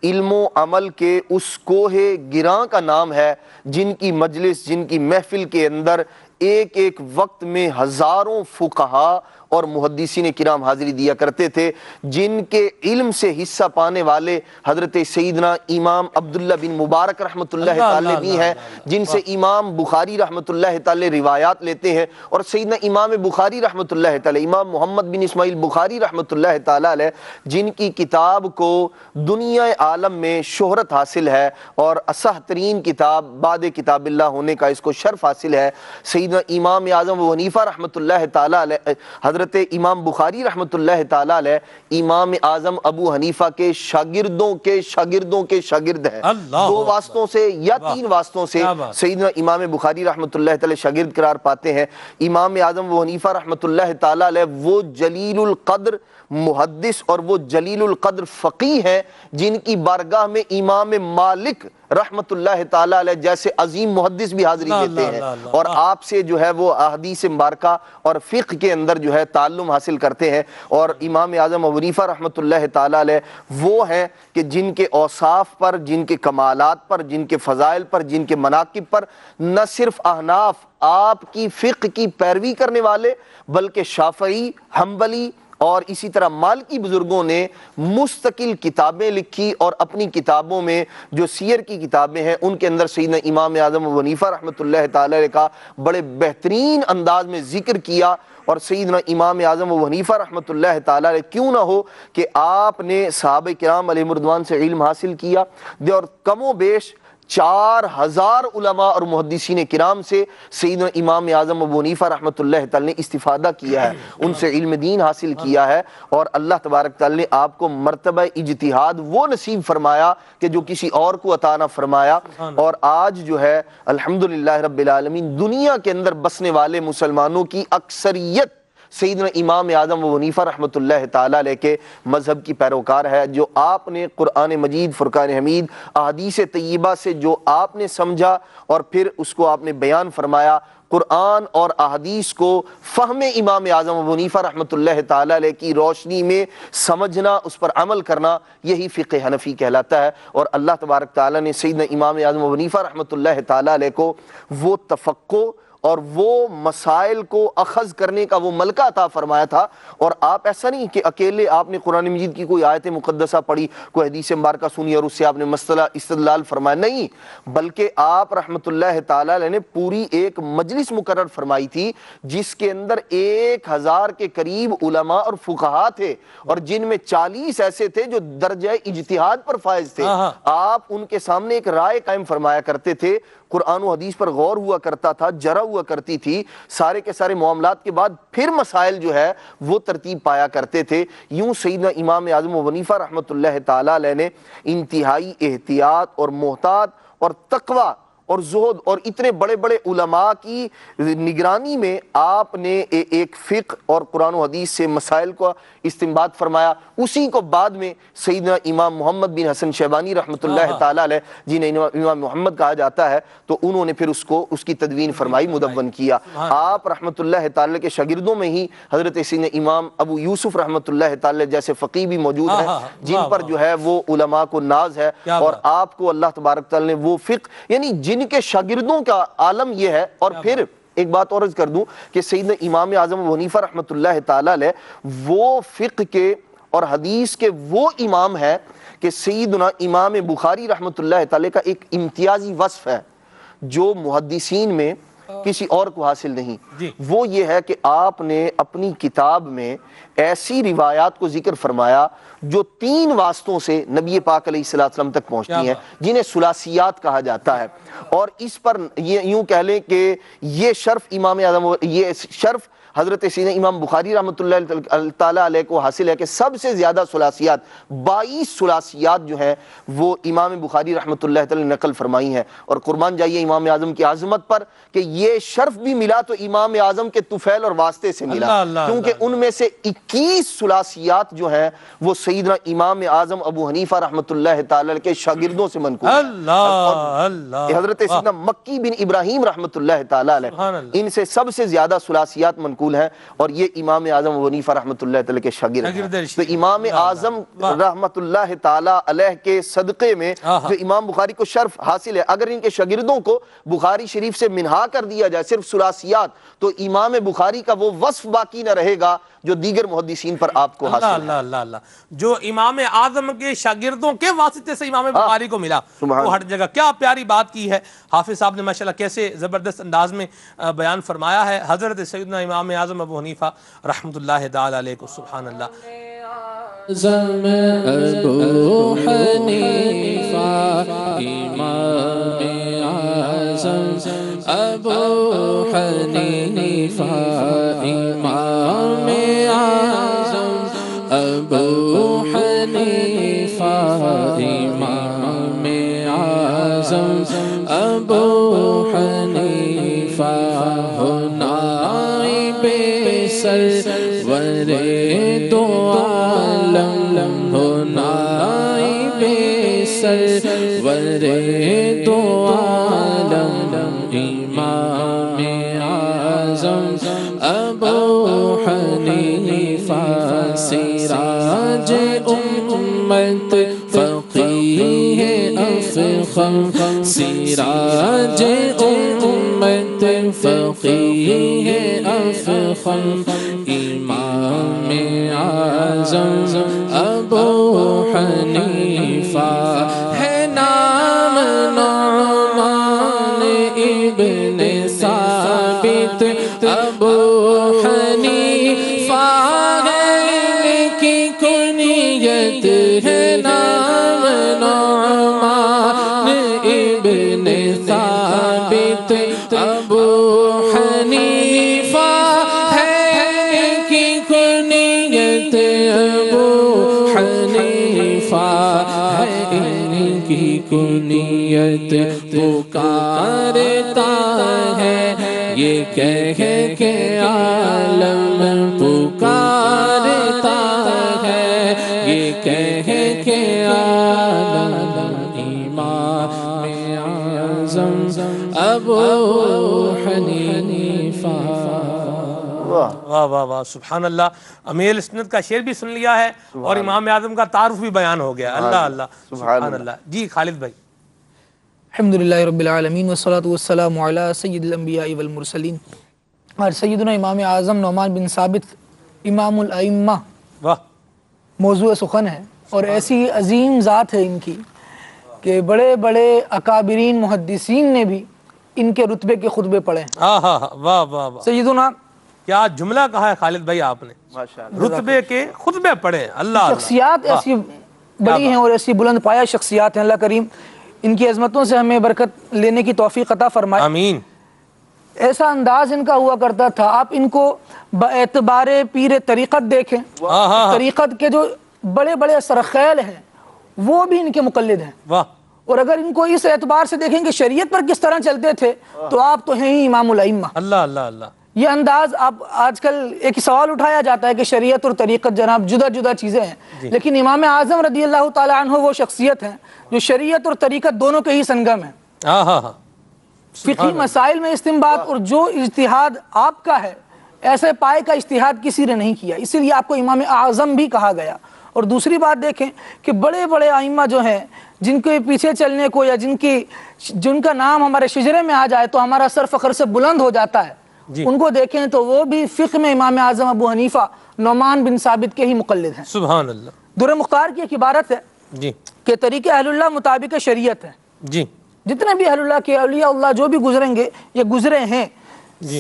علم و عمل کے اس کوہ گراں کا نام ہے جن کی مجلس، جن کی محفل کے اندر ایک ایک وقت میں ہزاروں فقہا اور محدثین کرام حاضری دیا کرتے تھے، جن کے علم سے حصہ پانے والے حضرت سیدنا امام عبداللہ بن مبارک رحمۃ اللہ تعالی بھی ہیں، جن سے امام بخاری رحمۃ اللہ تعالی روایات لیتے ہیں، اور سیدنا امام بخاری رحمۃ اللہ تعالی امام محمد بن اسماعیل بخاری رحمۃ اللہ تعالی علیہ جن کی کتاب کو دنیا عالم میں شہرت حاصل ہے اور اصح ترین کتاب بعد کتاب اللہ ہونے کا اس کو شرف حاصل ہے۔ سیدنا امام اعظم ابو حنیفہ رحمۃ اللہ تعالی علیہ حضرت امام بخاری رحمۃ اللہ تعالی علیہ امام اعظم ابو حنیفہ کے شاگردوں کے شاگرد ہیں، دو واسطوں سے یا تین واسطوں سے سیدنا امام بخاری رحمۃ اللہ تعالی شاگرد قرار پاتے ہیں۔ امام اعظم ابو حنیفہ رحمۃ اللہ تعالی علیہ وہ جلیل القدر محدث اور وہ جلیل القدر فقیہ ہیں جن کی بارگاہ میں امام مالک رحمت اللہ تعالی علیہ جیسے عظیم محدث بھی حاضری دیتے ہیں، اور آپ سے جو ہے وہ احادیث مبارکہ اور فقہ کے اندر جو ہے تعلم حاصل کرتے ہیں۔ اور امام اعظم ابو حنیفہ رحمت اللہ تعالی علیہ وہ ہیں کہ جن کے اوصاف پر، جن کے کمالات پر، جن کے فضائل پر، جن کے مناقب پر نہ صرف احناف آپ کی فقہ کی پیروی کرنے والے بلکہ شافعی، حنبلی اور اسی طرح مالکی بزرگوں نے مستقل کتابیں لکھی، اور اپنی کتابوں میں جو سیر کی کتابیں ہیں ان کے اندر سیدنا امام اعظم ابو حنیفہ رحمۃ اللہ تعالی علیہ کا بڑے بہترین انداز میں ذکر کیا۔ اور سیدنا امام اعظم ابو حنیفہ رحمۃ اللہ تعالی علیہ کیوں نہ ہو کہ آپ نے صحابہ کرام علیہ رضوان سے علم حاصل کیا، اور کم و بیش 4000 علماء اور محدثین کرام سے سیدنا امام اعظم ابو حنیفہ رحمۃ اللہ تعالی نے استفادہ کیا ہے، ان سے علم دین حاصل کیا ہے، اور اللہ تبارک تعالی نے آپ کو مرتبہ اجتہاد وہ نصیب فرمایا کہ جو کسی اور کو عطا نہ فرمایا۔ اور آج جو ہے الحمدللہ رب العالمین دنیا کے اندر بسنے والے مسلمانوں کی اکثریت سیدنا امام اعظم ابو حنیفہ رحمۃ اللہ تعالی علیہ کے مذہب کی پیروکار ہے۔ جو آپ نے قرآن مجید، فرقان حمید، احادیث طیبہ سے جو آپ نے سمجھا اور پھر اس کو آپ نے بیان فرمایا، قرآن اور احادیث کو فہم امام اعظم ابو حنیفہ رحمۃ اللہ تعالی علیہ کی روشنی میں سمجھنا، اس پر عمل کرنا، یہی فقہ حنفی کہلاتا ہے۔ اور اللہ تبارک تعالی نے سیدنا امام اعظم ابو حنیفہ رحمۃ اللہ تعالی علیہ کو وہ تفقہ اور وہ مسائل کو اخذ کرنے کا وہ ملکہ عطا فرمایا تھا۔ اور آپ ایسا نہیں کہ اکیلے آپ نے قرآن مجید کی کوئی آیت مقدسہ پڑھی، کوئی حدیث مبارکہ سنی اور اس سے آپ نے مسئلہ استدلال فرمایا، نہیں، بلکہ آپ رحمت اللہ تعالی علیہ نے پوری ایک مجلس مقرر فرمائی تھی جس کے اندر 1000 کے قریب علماء اور فقہاء تھے، اور جن میں 40 ایسے تھے جو درجہ اجتہاد پر فائز تھے۔ آپ ان کے سامنے ایک رائے قائم فرمایا کرتے تھے، قرآن و حدیث پر غور ہوا کرتا تھا، جرا ہوا کرتی تھی، سارے کے سارے معاملات کے بعد پھر مسائل جو ہے وہ ترتیب پایا کرتے تھے۔ یوں سیدنا امام اعظم ابو حنیفہ رحمۃ اللہ تعالیٰ علیہ نے انتہائی احتیاط اور محتاط اور تقوی اور زہد اور اتنے بڑے بڑے علماء کی نگرانی میں آپ نے ایک فقہ اور قرآن و حدیث سے مسائل کو استنباط فرمایا۔ اسی کو بعد میں سیدنا امام محمد بن حسن شیبانی رحمۃ اللہ تعالیٰ علیہ، جنہیں امام محمد کہا جاتا ہے، تو انہوں نے پھر اس کی تدوین فرمائی، مدون کیا۔ آپ رحمۃ اللہ تعالیٰ کے شاگردوں میں ہی حضرت سیدنا امام ابو یوسف رحمۃ اللہ تعالیٰ جیسے فقیہ بھی موجود ہیں، جن پر جو ہے وہ علماء کو ناز ہے، اور آپ کو اللہ تبارک تعالیٰ نے وہ فقہ، یعنی جن کے شاگردوں کا عالم یہ ہے۔ اور پھر ایک بات اور عرض کر دوں کہ سیدنا امام اعظم ابو حنیفہ رحمۃ اللہ تعالیٰ علیہ وہ فقہ کے اور حدیث کے وہ امام ہے کہ سیدنا امام بخاری رحمۃ اللہ تعالیٰ کا ایک امتیازی وصف ہے جو محدثین میں کسی اور کو حاصل نہیں، وہ یہ ہے کہ آپ نے اپنی کتاب میں ایسی روایات کو ذکر فرمایا جو 3 واسطوں سے نبی پاک علیہ السلام تک پہنچتی ہیں، جنہیں ثلاثیات کہا جاتا ہے۔ اور اس پر یوں کہہ لیں کہ یہ شرف امام اعظم، یہ شرف حضرت سیدنا امام بخاری رحمۃ اللہ تعالیٰ علیہ کو حاصل ہے کہ سب سے زیادہ ثلاثیات 22 ثلاثیات جو ہیں وہ امام بخاری رحمۃ اللہ تعالیٰ نے نقل فرمائی ہیں۔ اور قربان جائیے امام اعظم کی عظمت پر کہ یہ شرف بھی ملا تو امام اعظم کے طفیل اور واسطے سے ملا، کیونکہ ان میں سے 21 ثلاثیات جو ہیں وہ سیدنا امام اعظم ابو حنیفہ رحمۃ اللہ تعالیٰ کے شاگردوں سے منقول ہیں۔ حضرت سیدنا مکی بن ابراہیم رحمۃ اللہ تعالیٰ علیہ ان سے سب سے زیادہ ثلاثیات منقول ہیں، اور یہ امام اعظم ابو حنیفہ رحمۃ اللہ تعالیٰ کے شاگرد ہیں۔ تو امام اعظم رحمۃ اللہ تعالیٰ علیہ کے صدقے میں جو امام بخاری کو شرف حاصل ہے، اگر ان کے شاگردوں کو بخاری شریف سے منہا کر دیا جائے صرف ثلاثیات، تو امام بخاری کا وہ وصف باقی نہ رہے گا جو دیگر محدثین پر آپ کو حاصل ہے۔ اللہ اللہ اللہ، جو امام اعظم کے شاگردوں کے واسطے سے امام بخاری کو ملا وہ ہر جگہ۔ کیا پیاری بات کی ہے حافظ صاحب نے، ماشاءاللہ کیسے زبردست انداز میں بیان فرمایا ہے حضرت سیدنا امام اعظم ابو حنیفہ رحمۃ اللہ تعالی علیہ کو۔ سبحان اللہ۔ ابو حنیفہ امام اعظم، ابو حنیفہ امام اعظم، ابو حنیفہ امام اعظم، ابو حنیفہ نائب سرور دو عالم، نائب سرور دو عالم، امام اعظم ابو حنیفہ سراج امت فقیہ افخم، سراج امت فقیہ افخم، امام اعظم ابو حنیفہ ہے نام نعمان ابن ثابت، ابو حنیفہ ہے ان کی کنیت، ہے نام نعمان ابن ثابت، ابو حنیفہ ہے ان کی کنیت، ابو حنیفہ ہے ان کی کنیت، پکارتا ہے یہ کہہ کے عالم، پکارتا ہے یہ کہہ کے عالم، امام اعظم ابو حنیفہ۔ واہ واہ واہ، سبحان اللہ۔ امیر سنت کا شعر بھی سن لیا ہے اور امام اعظم کا تعارف بھی بیان ہو گیا۔ اللہ اللہ، سبحان اللہ۔ جی خالد بھائی۔ الحمدللہ رب العالمین والصلاة والسلام علی سید الانبیاء والمرسلین، اور سیدنا امام اعظم نعمان بن ثابت امام الائمہ واہ، موضوع سخن ہے، اور ایسی عظیم ذات ہے ان کی کہ بڑے بڑے اکابرین محدثین نے بھی ان کے رتبے کے خطبے پڑھے ہیں۔ ہاں ہاں واہ واہ واہ، سیدنا کیا جملہ کہا ہے خالد بھائی آپ نے، رتبے کے خطبے پڑھے۔ اللہ شخصیات ایسی بڑی ہیں اور ایسی بلند پایہ شخصیات ہیں۔ اللہ کریم ان کی عظمتوں سے ہمیں برکت لینے کی توفیق عطا فرمائے. آمین. ایسا انداز ان کا ہوا کرتا تھا، آپ ان کو باعتبار پیر طریقت دیکھیں، طریقت کے جو بڑے بڑے سرخیل ہیں وہ بھی ان کے مقلد ہیں. واہ. اور اگر ان کو اس اعتبار سے دیکھیں کہ شریعت پر کس طرح چلتے تھے تو آپ تو ہیں ہی امام الائمہ. اللہ اللہ اللہ. یہ انداز آپ آج کل ایک سوال اٹھایا جاتا ہے کہ شریعت اور طریقت جناب جدا جدا چیزیں ہیں، لیکن امام اعظم رضی اللہ تعالیٰ عنہ وہ شخصیت ہیں جو شریعت اور طریقت دونوں کے ہی سنگم ہیں. ہاں ہاں ہاں. فقہی مسائل میں استنباط اور جو اجتہاد آپ کا ہے، ایسے پائے کا اجتہاد کسی نے نہیں کیا، اسی لیے آپ کو امام اعظم بھی کہا گیا. اور دوسری بات دیکھیں کہ بڑے بڑے ائمہ جو ہیں جن کے پیچھے چلنے کو یا جن کا نام ہمارے شجرے میں آ جائے تو ہمارا سر فخر سے بلند ہو جاتا ہے، ان کو دیکھیں تو وہ بھی فقہ میں امام اعظم ابو حنیفہ نعمان بن ثابت کے ہی مقلد ہیں. سبحان اللہ. در مختار کی ایک عبارت ہے جی کہ طریق اہل اللہ مطابق شریعت ہے. جی. جتنے بھی اہل اللہ کے اولیاء اللہ جو بھی گزریں گے یا گزرے ہیں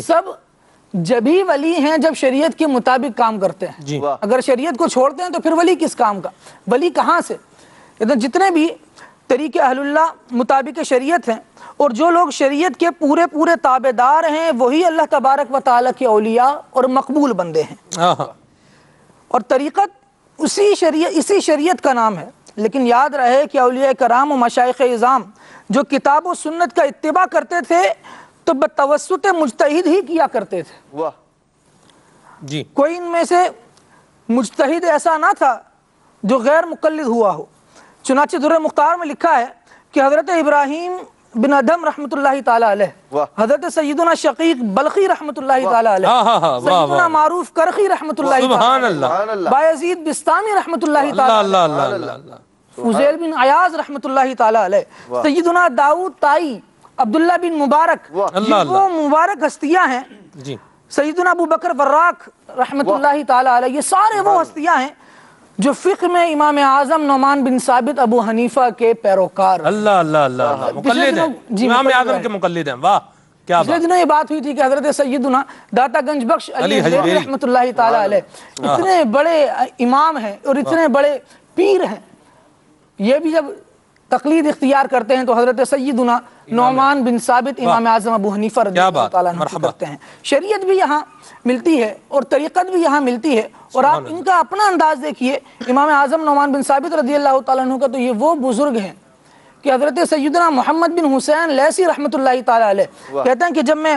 سب جبھی ولی ہیں جب شریعت کے مطابق کام کرتے ہیں. جی. اگر شریعت کو چھوڑتے ہیں تو پھر ولی کس کام کا؟ ولی کہاں سے؟ جتنے بھی طریق اہل اللہ مطابق شریعت ہیں اور جو لوگ شریعت کے پورے تابع دار ہیں وہی اللہ تبارک و تعالیٰ کے اولیاء اور مقبول بندے ہیں. اور طریقت اسی شریعت کا نام ہے. لیکن یاد رہے کہ اولیاء کرام و مشائخ اعظام جو کتاب و سنت کا اتباع کرتے تھے تو بتوسط مجتہد ہی کیا کرتے تھے. واہ. جی. کوئی ان میں سے مجتہد ایسا نہ تھا جو غیر مقلد ہوا ہو. چنانچہ در مختار میں لکھا ہے کہ حضرت ابراہیم بن ادھم رحمۃ اللہ تعالیٰ علیہ، حضرت سیدنا شقیق بلخی رحمۃ اللہ تعالیٰ علیہ، سیدنا معروف کرخی رحمۃ اللہ تعالیٰ علیہ، بایزید بستامی رحمۃ اللہ تعالیٰ علیہ، فضیل بن عیاض رحمۃ اللہ تعالیٰ علیہ، سیدنا داؤد طائی، عبداللہ بن مبارک، وہ مبارک ہستیاں ہیں. سیدنا ابو بکر وراق رحمۃ اللہ تعالیٰ علیہ، یہ سارے وہ ہستیاں ہیں جو فقہ میں امام اعظم نعمان بن ثابت ابو حنیفہ کے پیروکار. اللہ اللہ اللہ. مقلد ہیں، امام اعظم کے مقلد ہیں. واہ کیا بات. پچھلے دنوں یہ بات ہوئی تھی کہ حضرت سیدنا داتا گنج بخش علی حجویری رحمۃ اللہ تعالیٰ علیہ اتنے بڑے امام ہیں اور اتنے بڑے پیر ہیں، یہ بھی جب تقلید اختیار کرتے ہیں تو حضرت سیدنا نعمان بن ثابت امام اعظم ابو حنیفہ رضی اللہ تعالیٰ عنہ کرتے ہیں. شریعت بھی یہاں ملتی ہے اور طریقت بھی یہاں ملتی ہے. اور آپ ان کا اپنا انداز دیکھیے، امام اعظم نعمان بن ثابت رضی اللہ تعالیٰ عنہ کا تو یہ وہ بزرگ ہیں کہ حضرت سیدنا محمد بن حسین لیثی رحمۃ اللہ تعالیٰ علیہ کہتے ہیں کہ جب میں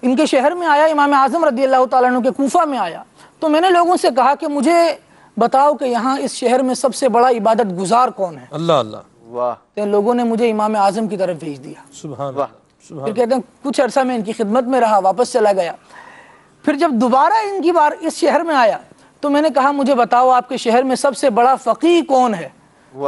ان کے شہر میں آیا، امام اعظم رضی اللہ تعالیٰ عنہ کے کوفہ میں آیا، تو میں نے لوگوں سے کہا کہ مجھے بتاؤ کہ یہاں اس شہر میں سب سے بڑا عبادت گزار کون ہے؟ اللہ اللہ. واہ. تو لوگوں نے مجھے امام اعظم کی طرف بھیج دیا. سبحان اللہ. پھر کہتے ہیں کچھ عرصہ میں ان کی خدمت میں رہا، واپس چلا گیا. پھر جب دوبارہ ان کی بار اس شہر میں آیا تو میں نے کہا مجھے بتاؤ آپ کے شہر میں سب سے بڑا فقیہ کون ہے؟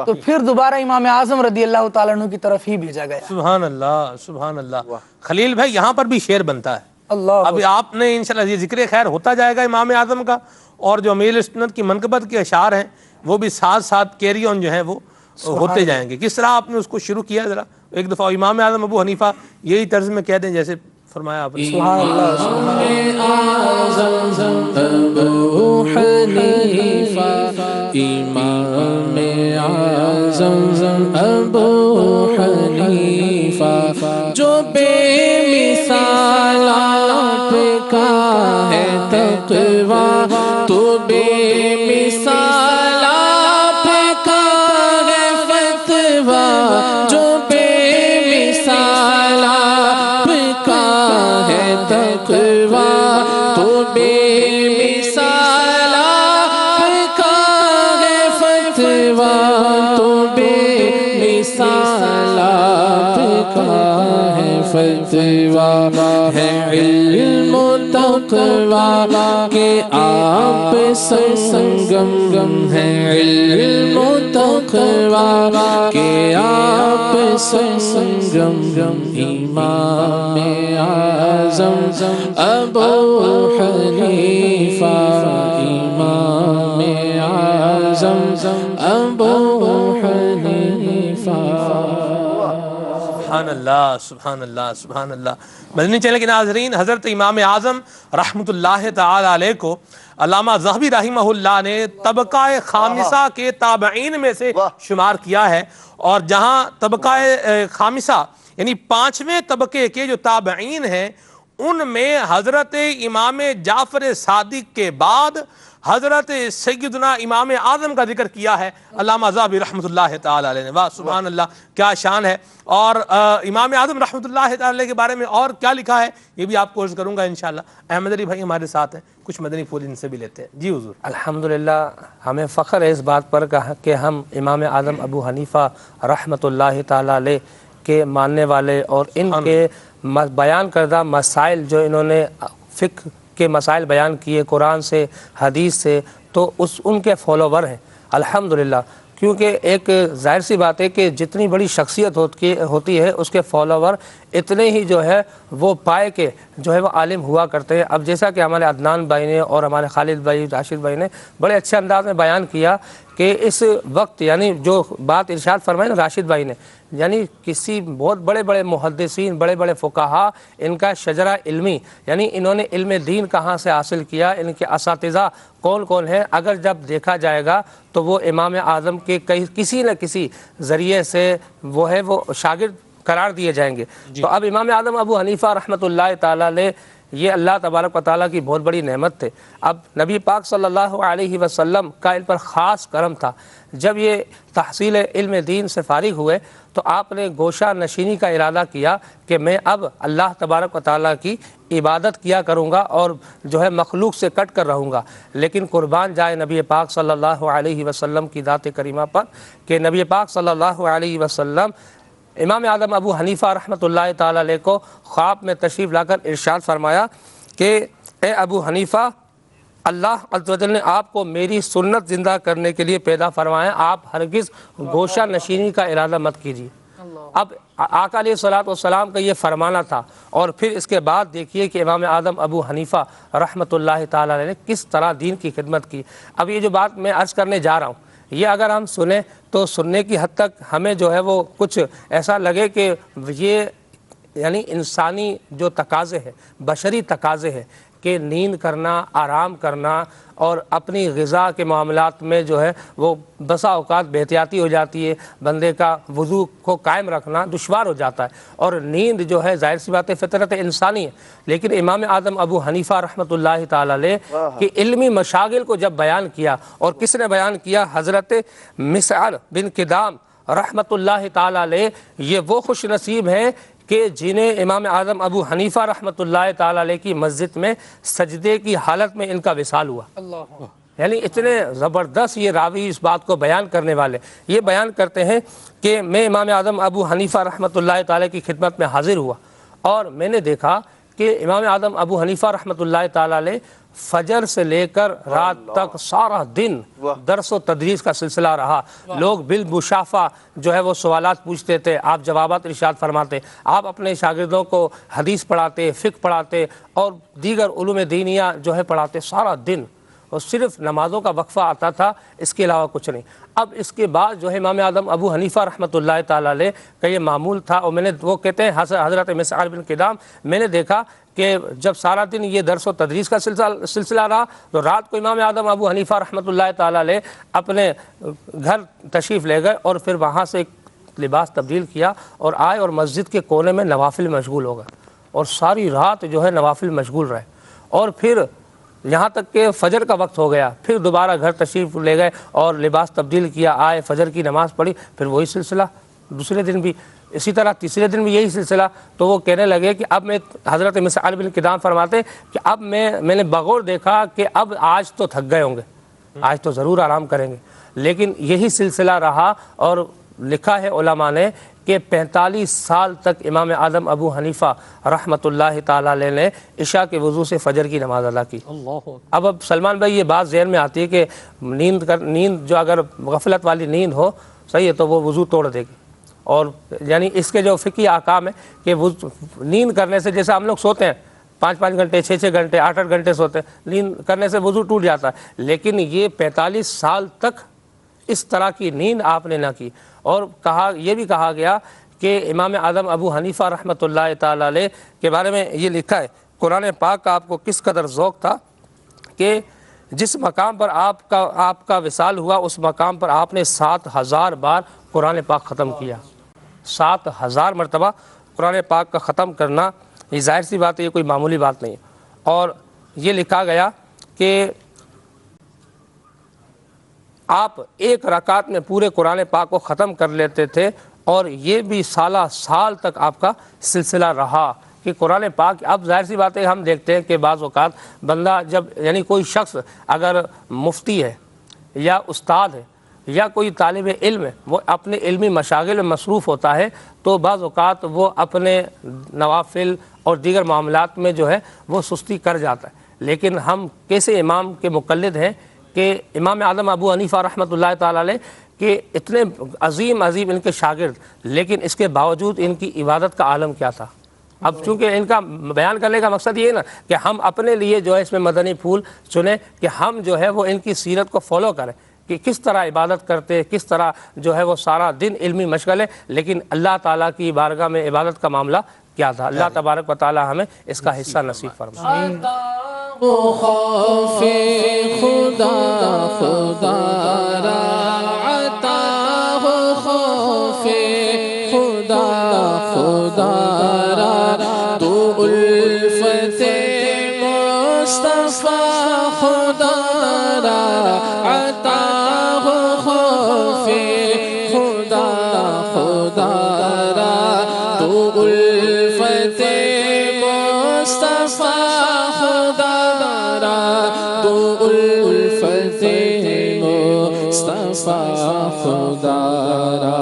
تو پھر دوبارہ امام اعظم رضی اللہ تعالیٰ عنہ کی طرف ہی بھیجا گیا. سبحان اللہ سبحان اللہ. خلیل بھائی یہاں پر بھی شعر بنتا ہے. اللہ. ابھی آپ نے انشاءاللہ یہ ذکر خیر ہوتا جائے گا امام اعظم کا، اور جو امیر سنت کی منقبت کے اشعار ہیں وہ بھی ساتھ ساتھ کیری آن جو ہیں وہ ہوتے جائیں گے. کس طرح آپ نے اس کو شروع کیا؟ ذرا ایک دفعہ امام اعظم ابو حنیفہ یہی طرز میں کہہ دیں جیسے فرمایا آپ نے. سبحان اللہ. ابو حنیفہ امام اعظم ابو حنیفہ جو بے مثال آپ کا ہے تقویٰ، تو بے مثال آپ کا ہے فتویٰ، جو بے مثال آپ کا ہے تقویٰ، تو بے مثال آپ کا ہے فتویٰ، تو بے مثال آپ کا ہے فتویٰ، ہے علم و تقویٰ کہ آپ سنگم ہے، علم و تقویٰ کہ آپ سنگم. امام اعظم ابو حنیفہ، امام اعظم ابو حنیفہ. سبحان اللہ سبحان اللہ سبحان اللہ۔ مدنی چینل کے ناظرین، حضرت امام اعظم رحمۃ اللہ تعالی علیہ کو علامہ ذہبی رحمہ اللہ نے طبقہ خامسہ کے تابعین میں سے شمار کیا ہے، اور جہاں طبقہ خامسہ یعنی پانچویں طبقے کے جو تابعین ہیں ان میں حضرت امام جعفر صادق کے بعد حضرت سیدنا امام اعظم کا ذکر کیا ہے علامہ ذہبی رحمۃ اللہ تعالی علیہ نے۔ واہ سبحان اللہ، کیا شان ہے۔ اور امام اعظم رحمۃ اللہ تعالی علیہ کے بارے میں اور کیا لکھا ہے یہ بھی آپ کو عرض کروں گا انشاءاللہ۔ احمد علی بھائی ہمارے ساتھ ہیں، کچھ مدنی پھول ان سے بھی لیتے ہیں۔ جی حضور۔ الحمدللہ، ہمیں فخر ہے اس بات پر کہ ہم امام اعظم ابو حنیفہ رحمۃ اللہ تعالی علیہ کے ماننے والے اور ان کے بیان کردہ مسائل جو انہوں نے فقہ کے مسائل بیان کیے قرآن سے حدیث سے، تو ان کے فالوور ہیں الحمدللہ۔ کیونکہ ایک ظاہر سی بات ہے کہ جتنی بڑی شخصیت ہوتی ہے اس کے فالوور اتنے ہی جو ہے وہ پائے کے جو ہے وہ عالم ہوا کرتے ہیں۔ اب جیسا کہ ہمارے عدنان بھائی نے اور ہمارے خالد بھائی راشد بھائی نے بڑے اچھے انداز میں بیان کیا کہ اس وقت یعنی جو بات ارشاد فرمائی نا راشد بھائی نے، یعنی کسی بہت بڑے بڑے محدثین بڑے بڑے فقہا ان کا شجرہ علمی یعنی انہوں نے علم دین کہاں سے حاصل کیا، ان کے اساتذہ کون کون ہیں، اگر جب دیکھا جائے گا تو وہ امام اعظم کے کسی نہ کسی ذریعے سے وہ شاگرد قرار دیے جائیں گے۔ تو اب امام اعظم ابو حنیفہ رحمۃ اللہ تعالی علیہ یہ اللہ تبارک و تعالیٰ کی بہت بڑی نعمت تھے۔ اب نبی پاک صلی اللہ علیہ وسلم کا ان پر خاص کرم تھا، جب یہ تحصیل علم دین سے فارغ ہوئے تو آپ نے گوشہ نشینی کا ارادہ کیا کہ میں اب اللہ تبارک و تعالیٰ کی عبادت کیا کروں گا اور جو ہے مخلوق سے کٹ کر رہوں گا۔ لیکن قربان جائے نبی پاک صلی اللہ علیہ وسلم کی ذات کریمہ پر کہ نبی پاک صلی اللہ علیہ وسلم امام اعظم ابو حنیفہ رحمۃ اللہ تعالی علیہ کو خواب میں تشریف لا کر ارشاد فرمایا کہ اے ابو حنیفہ، اللہ عز و جل نے آپ کو میری سنت زندہ کرنے کے لیے پیدا فرمایا، آپ ہرگز گوشہ نشینی کا ارادہ مت کیجیے۔ اب آقا علیہ الصلوۃ والسلام کا یہ فرمانا تھا، اور پھر اس کے بعد دیکھیے کہ امام اعظم ابو حنیفہ رحمۃ اللہ تعالی علیہ نے کس طرح دین کی خدمت کی۔ اب یہ جو بات میں عرض کرنے جا رہا ہوں یہ اگر ہم سنیں تو سننے کی حد تک ہمیں جو ہے وہ کچھ ایسا لگے کہ یہ یعنی انسانی جو تقاضے ہیں، بشری تقاضے ہیں کہ نیند کرنا، آرام کرنا اور اپنی غذا کے معاملات میں جو ہے وہ بسا اوقات بے احتیاطی ہو جاتی ہے، بندے کا وضو کو قائم رکھنا دشوار ہو جاتا ہے، اور نیند جو ہے ظاہر سی بات ہے فطرت انسانی ہے۔ لیکن امام اعظم ابو حنیفہ رحمۃ اللہ تعالی علیہ کی علمی مشاغل کو جب بیان کیا، اور کس نے بیان کیا؟ حضرت مسعر بن کدام رحمۃ اللہ تعالی علیہ۔ یہ وہ خوش نصیب ہیں کہ جنہیں امام اعظم ابو حنیفہ رحمۃ اللہ تعالی علیہ کی مسجد میں سجدے کی حالت میں ان کا وصال ہوا۔ یعنی اتنے زبردست یہ راوی اس بات کو بیان کرنے والے یہ بیان کرتے ہیں کہ میں امام اعظم ابو حنیفہ رحمۃ اللہ تعالی کی خدمت میں حاضر ہوا، اور میں نے دیکھا کہ امام اعظم ابو حنیفہ رحمۃ اللہ تعالی علیہ فجر سے لے کر رات تک سارا دن درس و تدریس کا سلسلہ رہا۔ لوگ بالمشافہ جو ہے وہ سوالات پوچھتے تھے، آپ جوابات ارشاد فرماتے، آپ اپنے شاگردوں کو حدیث پڑھاتے، فقہ پڑھاتے اور دیگر علوم دینیہ جو ہے پڑھاتے سارا دن، اور صرف نمازوں کا وقفہ آتا تھا، اس کے علاوہ کچھ نہیں۔ اب اس کے بعد جو ہے امام اعظم ابو حنیفہ رحمۃ اللہ تعالی علیہ کا یہ معمول تھا، اور وہ کہتے ہیں حضرت مسعر بن کدام، میں نے دیکھا کہ جب سارا دن یہ درس و تدریس کا سلسلہ رہا تو رات کو امام اعظم ابو حنیفہ رحمۃ اللہ تعالی علیہ اپنے گھر تشریف لے گئے، اور پھر وہاں سے ایک لباس تبدیل کیا اور آئے اور مسجد کے کونے میں نوافل مشغول ہو گئے، اور ساری رات جو ہے نوافل مشغول رہے، اور پھر یہاں تک کہ فجر کا وقت ہو گیا، پھر دوبارہ گھر تشریف لے گئے اور لباس تبدیل کیا، آئے فجر کی نماز پڑھی، پھر وہی سلسلہ دوسرے دن بھی اسی طرح، تیسرے دن بھی یہی سلسلہ۔ تو وہ کہنے لگے کہ اب میں حضرت مسعر بن کدام فرماتے کہ اب میں نے بغور دیکھا کہ اب آج تو تھک گئے ہوں گے، آج تو ضرور آرام کریں گے، لیکن یہی سلسلہ رہا، اور لکھا ہے علماء نے کہ 45 سال تک امام اعظم ابو حنیفہ رحمۃ اللہ تعالی علیہ نے عشاء کے وضو سے فجر کی نماز ادا کی۔ اب سلمان بھائی یہ بات ذہن میں آتی ہے کہ نیند جو اگر غفلت والی نیند ہو صحیح ہے تو وہ وضو توڑ دے گی، اور یعنی اس کے جو فقہی احکام ہے کہ نیند کرنے سے جیسے ہم لوگ سوتے ہیں 5 گھنٹے 6 گھنٹے 8 گھنٹے سوتے ہیں، نیند کرنے سے وضو ٹوٹ جاتا ہے، لیکن یہ 45 سال تک اس طرح کی نیند آپ نے نہ کی۔ اور یہ بھی کہا گیا کہ امام اعظم ابو حنیفہ رحمۃ اللہ تعالی علیہ کے بارے میں یہ لکھا ہے، قرآن پاک کا آپ کو کس قدر ذوق تھا کہ جس مقام پر آپ کا وصال ہوا اس مقام پر آپ نے 7000 بار قرآن پاک ختم کیا۔ 7000 مرتبہ قرآن پاک کا ختم کرنا، یہ ظاہر سی بات ہے، یہ کوئی معمولی بات نہیں ہے۔ اور یہ لکھا گیا کہ آپ ایک رکعت میں پورے قرآن پاک کو ختم کر لیتے تھے، اور یہ بھی سالہ سال تک آپ کا سلسلہ رہا کہ قرآن پاک۔ اب ظاہر سی بات ہے، ہم دیکھتے ہیں کہ بعض اوقات بندہ جب یعنی کوئی شخص اگر مفتی ہے یا استاد ہے یا کوئی طالب علم ہے، وہ اپنے علمی مشاغل میں مصروف ہوتا ہے، تو بعض اوقات وہ اپنے نوافل اور دیگر معاملات میں جو ہے وہ سستی کر جاتا ہے۔ لیکن ہم کیسے امام کے مقلد ہیں کہ امام اعظم ابو حنیفہ رحمۃ اللہ تعالی علیہ کہ اتنے عظیم ان کے شاگرد، لیکن اس کے باوجود ان کی عبادت کا عالم کیا تھا۔ اب چونکہ ان کا بیان کرنے کا مقصد یہ ہے نا کہ ہم اپنے لیے جو ہے اس میں مدنی پھول چنیں کہ ہم جو ہے وہ ان کی سیرت کو فالو کریں کہ کس طرح عبادت کرتے، کس طرح جو ہے وہ سارا دن علمی مشغل ہے، لیکن اللہ تعالیٰ کی بارگاہ میں عبادت کا معاملہ کیا تھا۔ اللہ تبارک و تعالیٰ ہمیں اس کا حصہ نصیب فرمائے۔ خوف خدا خدا را عطا ہو، خوف خدا خدا را تو الفت مصطفیٰ خدا را عطا ہو، خوف خدا خدا را تو الفت مصطفیٰ خدا را تو الفت مصطفیٰ خدا را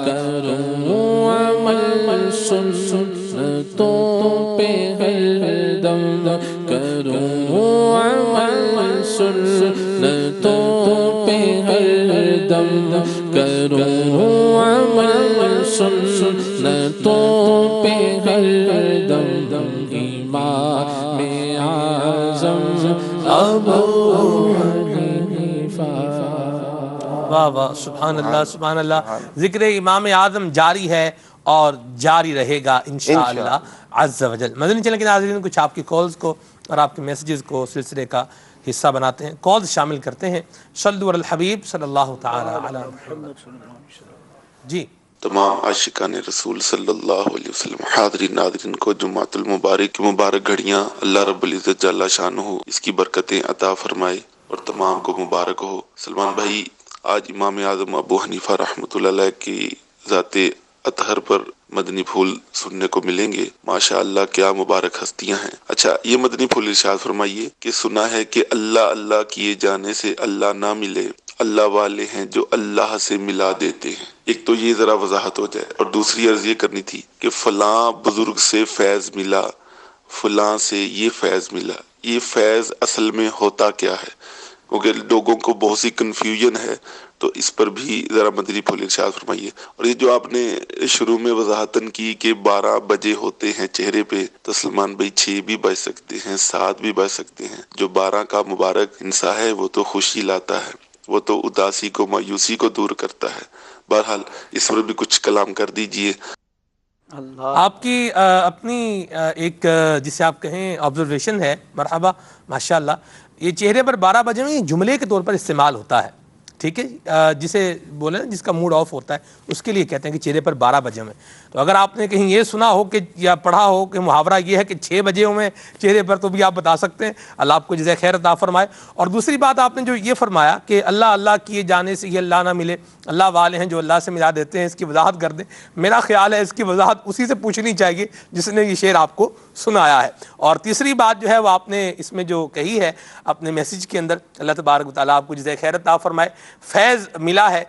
کروں عمل سنتوں پہ ہر دم، کروں عمل سنتوں پہ ہر دم، کروں عمل سنتوں پہ ہر دم، امام اعظم ابو حنیفہ۔ واہ واہ، سبحان اللہ سبحان اللہ۔ ذکر امام اعظم جاری ہے اور جاری رہے گا انشاءاللہ عز و جل۔ مدنی چینل کے ناظرین، کچھ آپ کی کالز کو اور آپ کے میسیجز کو سلسلے کا حصہ بناتے ہیں، کالز شامل کرتے ہیں۔ صلو علی الحبیب صلی اللہ تعالی علی محمد۔ جی تمام عاشقان رسول صلی اللہ علیہ وسلم، حاضرین ناظرین کو جمعۃ المبارک کی مبارک گھڑیاں اللہ رب العزت جل شانہ اس کی برکتیں عطا فرمائے اور تمام کو مبارک ہو۔ سلمان بھائی، آج امام اعظم ابو حنیفہ رحمۃ اللہ علیہ کی ذات اطہر پر مدنی پھول سننے کو ملیں گے۔ ماشاءاللہ کیا مبارک ہستیاں ہیں۔ اچھا، یہ مدنی پھول ارشاد فرمائیے کہ سنا ہے کہ اللہ اللہ کیے جانے سے اللہ نہ ملے، اللہ والے ہیں جو اللہ سے ملا دیتے ہیں۔ ایک تو یہ ذرا وضاحت ہو جائے، اور دوسری عرض یہ کرنی تھی کہ فلاں بزرگ سے فیض ملا، فلاں سے یہ فیض ملا، یہ فیض اصل میں ہوتا کیا ہے؟ کیونکہ لوگوں کو بہت سی کنفیوژن ہے، تو اس پر بھی ذرا مدنی پھول ارشاد فرمائیے۔ اور یہ جو آپ نے شروع میں وضاحتن کی کہ 12 بجے ہوتے ہیں چہرے پہ، تو سلمان بھائی 6 بھی بج سکتے ہیں، 7 بھی بج سکتے ہیں۔ جو 12 کا مبارک ہنسا ہے وہ تو خوشی لاتا ہے، وہ تو اداسی کو، مایوسی کو دور کرتا ہے۔ بہرحال اس پر بھی کچھ کلام کر دیجئے۔ آپ کی اپنی ایک جسے آپ کہیں آبزرویشن ہے، مرحبا، ماشاءاللہ۔ یہ چہرے پر 12 بجے میں جملے کے طور پر استعمال ہوتا ہے، ٹھیک ہے، جسے بولے نا جس کا موڈ آف ہوتا ہے اس کے لیے کہتے ہیں کہ چہرے پر 12 بجے میں۔ تو اگر آپ نے کہیں یہ سنا ہو کہ یا پڑھا ہو کہ محاورہ یہ ہے کہ 6 بجے میں چہرے پر، تو بھی آپ بتا سکتے ہیں، اللہ آپ کو جزائے خیر عطا فرمائے۔ اور دوسری بات آپ نے جو یہ فرمایا کہ اللہ اللہ کیے جانے سے یہ اللہ نہ ملے، اللہ والے ہیں جو اللہ سے ملا دیتے ہیں، اس کی وضاحت کر دیں۔ میرا خیال ہے اس کی وضاحت اسی سے پوچھنی چاہیے جس نے یہ شعر آپ کو سنایا ہے۔ اور تیسری بات جو ہے وہ آپ نے اس میں جو کہی ہے اپنے میسیج کے اندر، اللہ تبارک و تعالیٰ آپ کو جزائے خیر عطا فرمائے۔ فیض ملا ہے،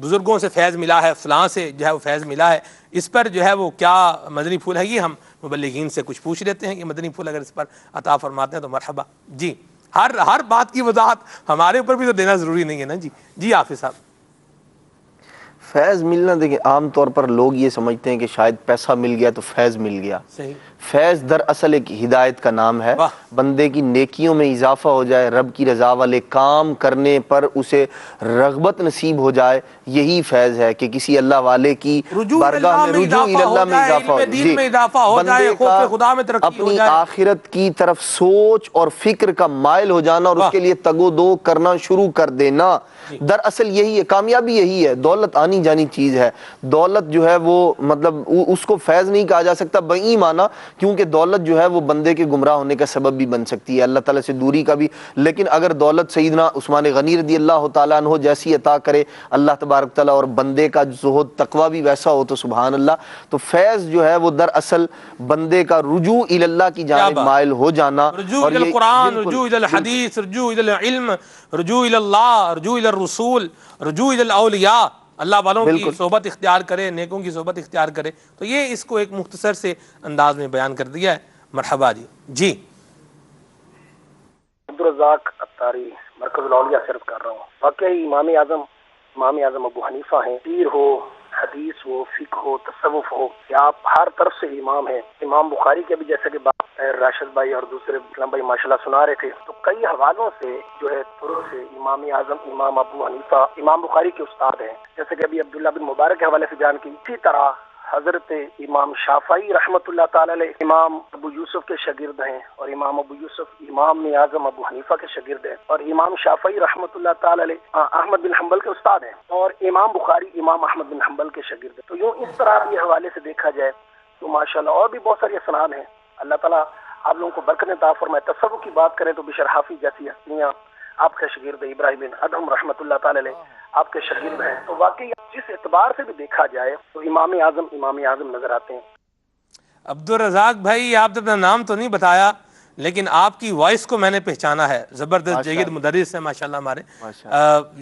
بزرگوں سے فیض ملا ہے، فلاں سے جو ہے وہ فیض ملا ہے، اس پر جو ہے وہ کیا مدنی پھول ہے، یہ ہم مبلغین سے کچھ پوچھ لیتے ہیں کہ مدنی پھول اگر اس پر عطا فرماتے ہیں تو مرحبا۔ جی، ہر بات کی وضاحت ہمارے اوپر بھی تو دینا ضروری نہیں ہے نا۔ جی حافظ صاحب۔ فیض ملنا، دیکھیں عام طور پر لوگ یہ سمجھتے ہیں کہ شاید پیسہ مل گیا تو فیض مل گیا. صحیح. فیض دراصل ایک ہدایت کا نام ہے. واہ. بندے کی نیکیوں میں اضافہ ہو جائے، رب کی رضا والے کام کرنے پر اسے رغبت نصیب ہو جائے، یہی فیض ہے کہ کسی اللہ والے کی بارگاہ میں رجوع اللہ میں اضافہ ہو دین میں اضافہ ہو جائے، خوف خدا میں ترقی ہو اپنی جائے، آخرت کی طرف سوچ اور فکر کا مائل ہو جانا اور اس کے لیے تگ و دو کرنا شروع کر دینا. دراصل یہی ہے کامیابی، یہی ہے. دولت آنی جانی چیز ہے. دولت جو ہے وہ مطلب اس کو فیض نہیں کہا جا سکتا بئی معنی، کیونکہ دولت جو ہے وہ بندے کے گمراہ ہونے کا سبب بھی بن سکتی ہے، اللہ تعالیٰ سے دوری کا بھی. لیکن اگر دولت سیدنا عثمان غنی رضی اللہ تعالیٰ عنہ جیسی عطا کرے اللہ تبارک تعالیٰ اور بندے کا زہد تقوی بھی ویسا ہو تو سبحان اللہ، تو فیض جو ہے وہ دراصل بندے کا رجوع الی اللہ کی جانب مائل ہو جانا، رجوع الی القرآن، رجوع الی الحدیث، رجوع الی العلم، رجوع الی اللہ، رجوع الی الرسول، رجوع الی الاولیاء. اللہ والوں کی صحبت اختیار کرے، نیکوں کی صحبت اختیار کرے. تو یہ اس کو ایک مختصر سے انداز میں بیان کر دیا ہے. مرحبا جی. جی عبدالرزاق اتاری، مرکز الاولیاء صرف کر رہا ہوں. واقعی امام اعظم ابو حنیفہ ہیں. پیر ہو، حدیث ہو، فقہ ہو، تصوف ہو، کہ آپ ہر طرف سے امام ہیں. امام بخاری کے بھی جیسے کہ راشد بھائی اور دوسرے اسلام بھائی ماشاءاللہ سنا رہے تھے، تو کئی حوالوں سے جو ہے طرق سے امام اعظم امام ابو حنیفہ امام بخاری کے استاد ہیں. جیسے کہ ابھی عبداللہ بن مبارک کے حوالے سے بیان کی. اسی طرح حضرت امام شافعی رحمۃ اللہ تعالی علیہ امام ابو یوسف کے شاگرد ہیں، اور امام ابو یوسف امام اعظم ابو حنیفہ کے شاگرد ہیں، اور امام شافعی رحمۃ اللہ تعالی علیہ احمد بن حنبل کے استاد ہیں، اور امام بخاری امام احمد بن حنبل کے شاگرد ہیں. تو یوں اس طرح یہ حوالے سے دیکھا جائے تو ماشاءاللہ اور بھی بہت ساری اسناد ہیں. اللہ تعالیٰ آپ لوگوں کو برکت عطا فرمائے. تصوف کی بات کریں تو بشر حافظ جیسی ہستیاں آپ کے شاگرد ہیں، ابراہیم بن ادہم رحمۃ اللہ تعالی علیہ آپ کے شاگرد ہیں. تو واقعی جس اعتبار سے بھی دیکھا جائے تو امام اعظم نظر آتے ہیں. عبدالرزاق بھائی، آپ نے اپنا نام تو نہیں بتایا لیکن آپ کی وائس کو میں نے پہچانا ہے. زبردست جید مدرس ہے ماشاءاللہ ہمارے.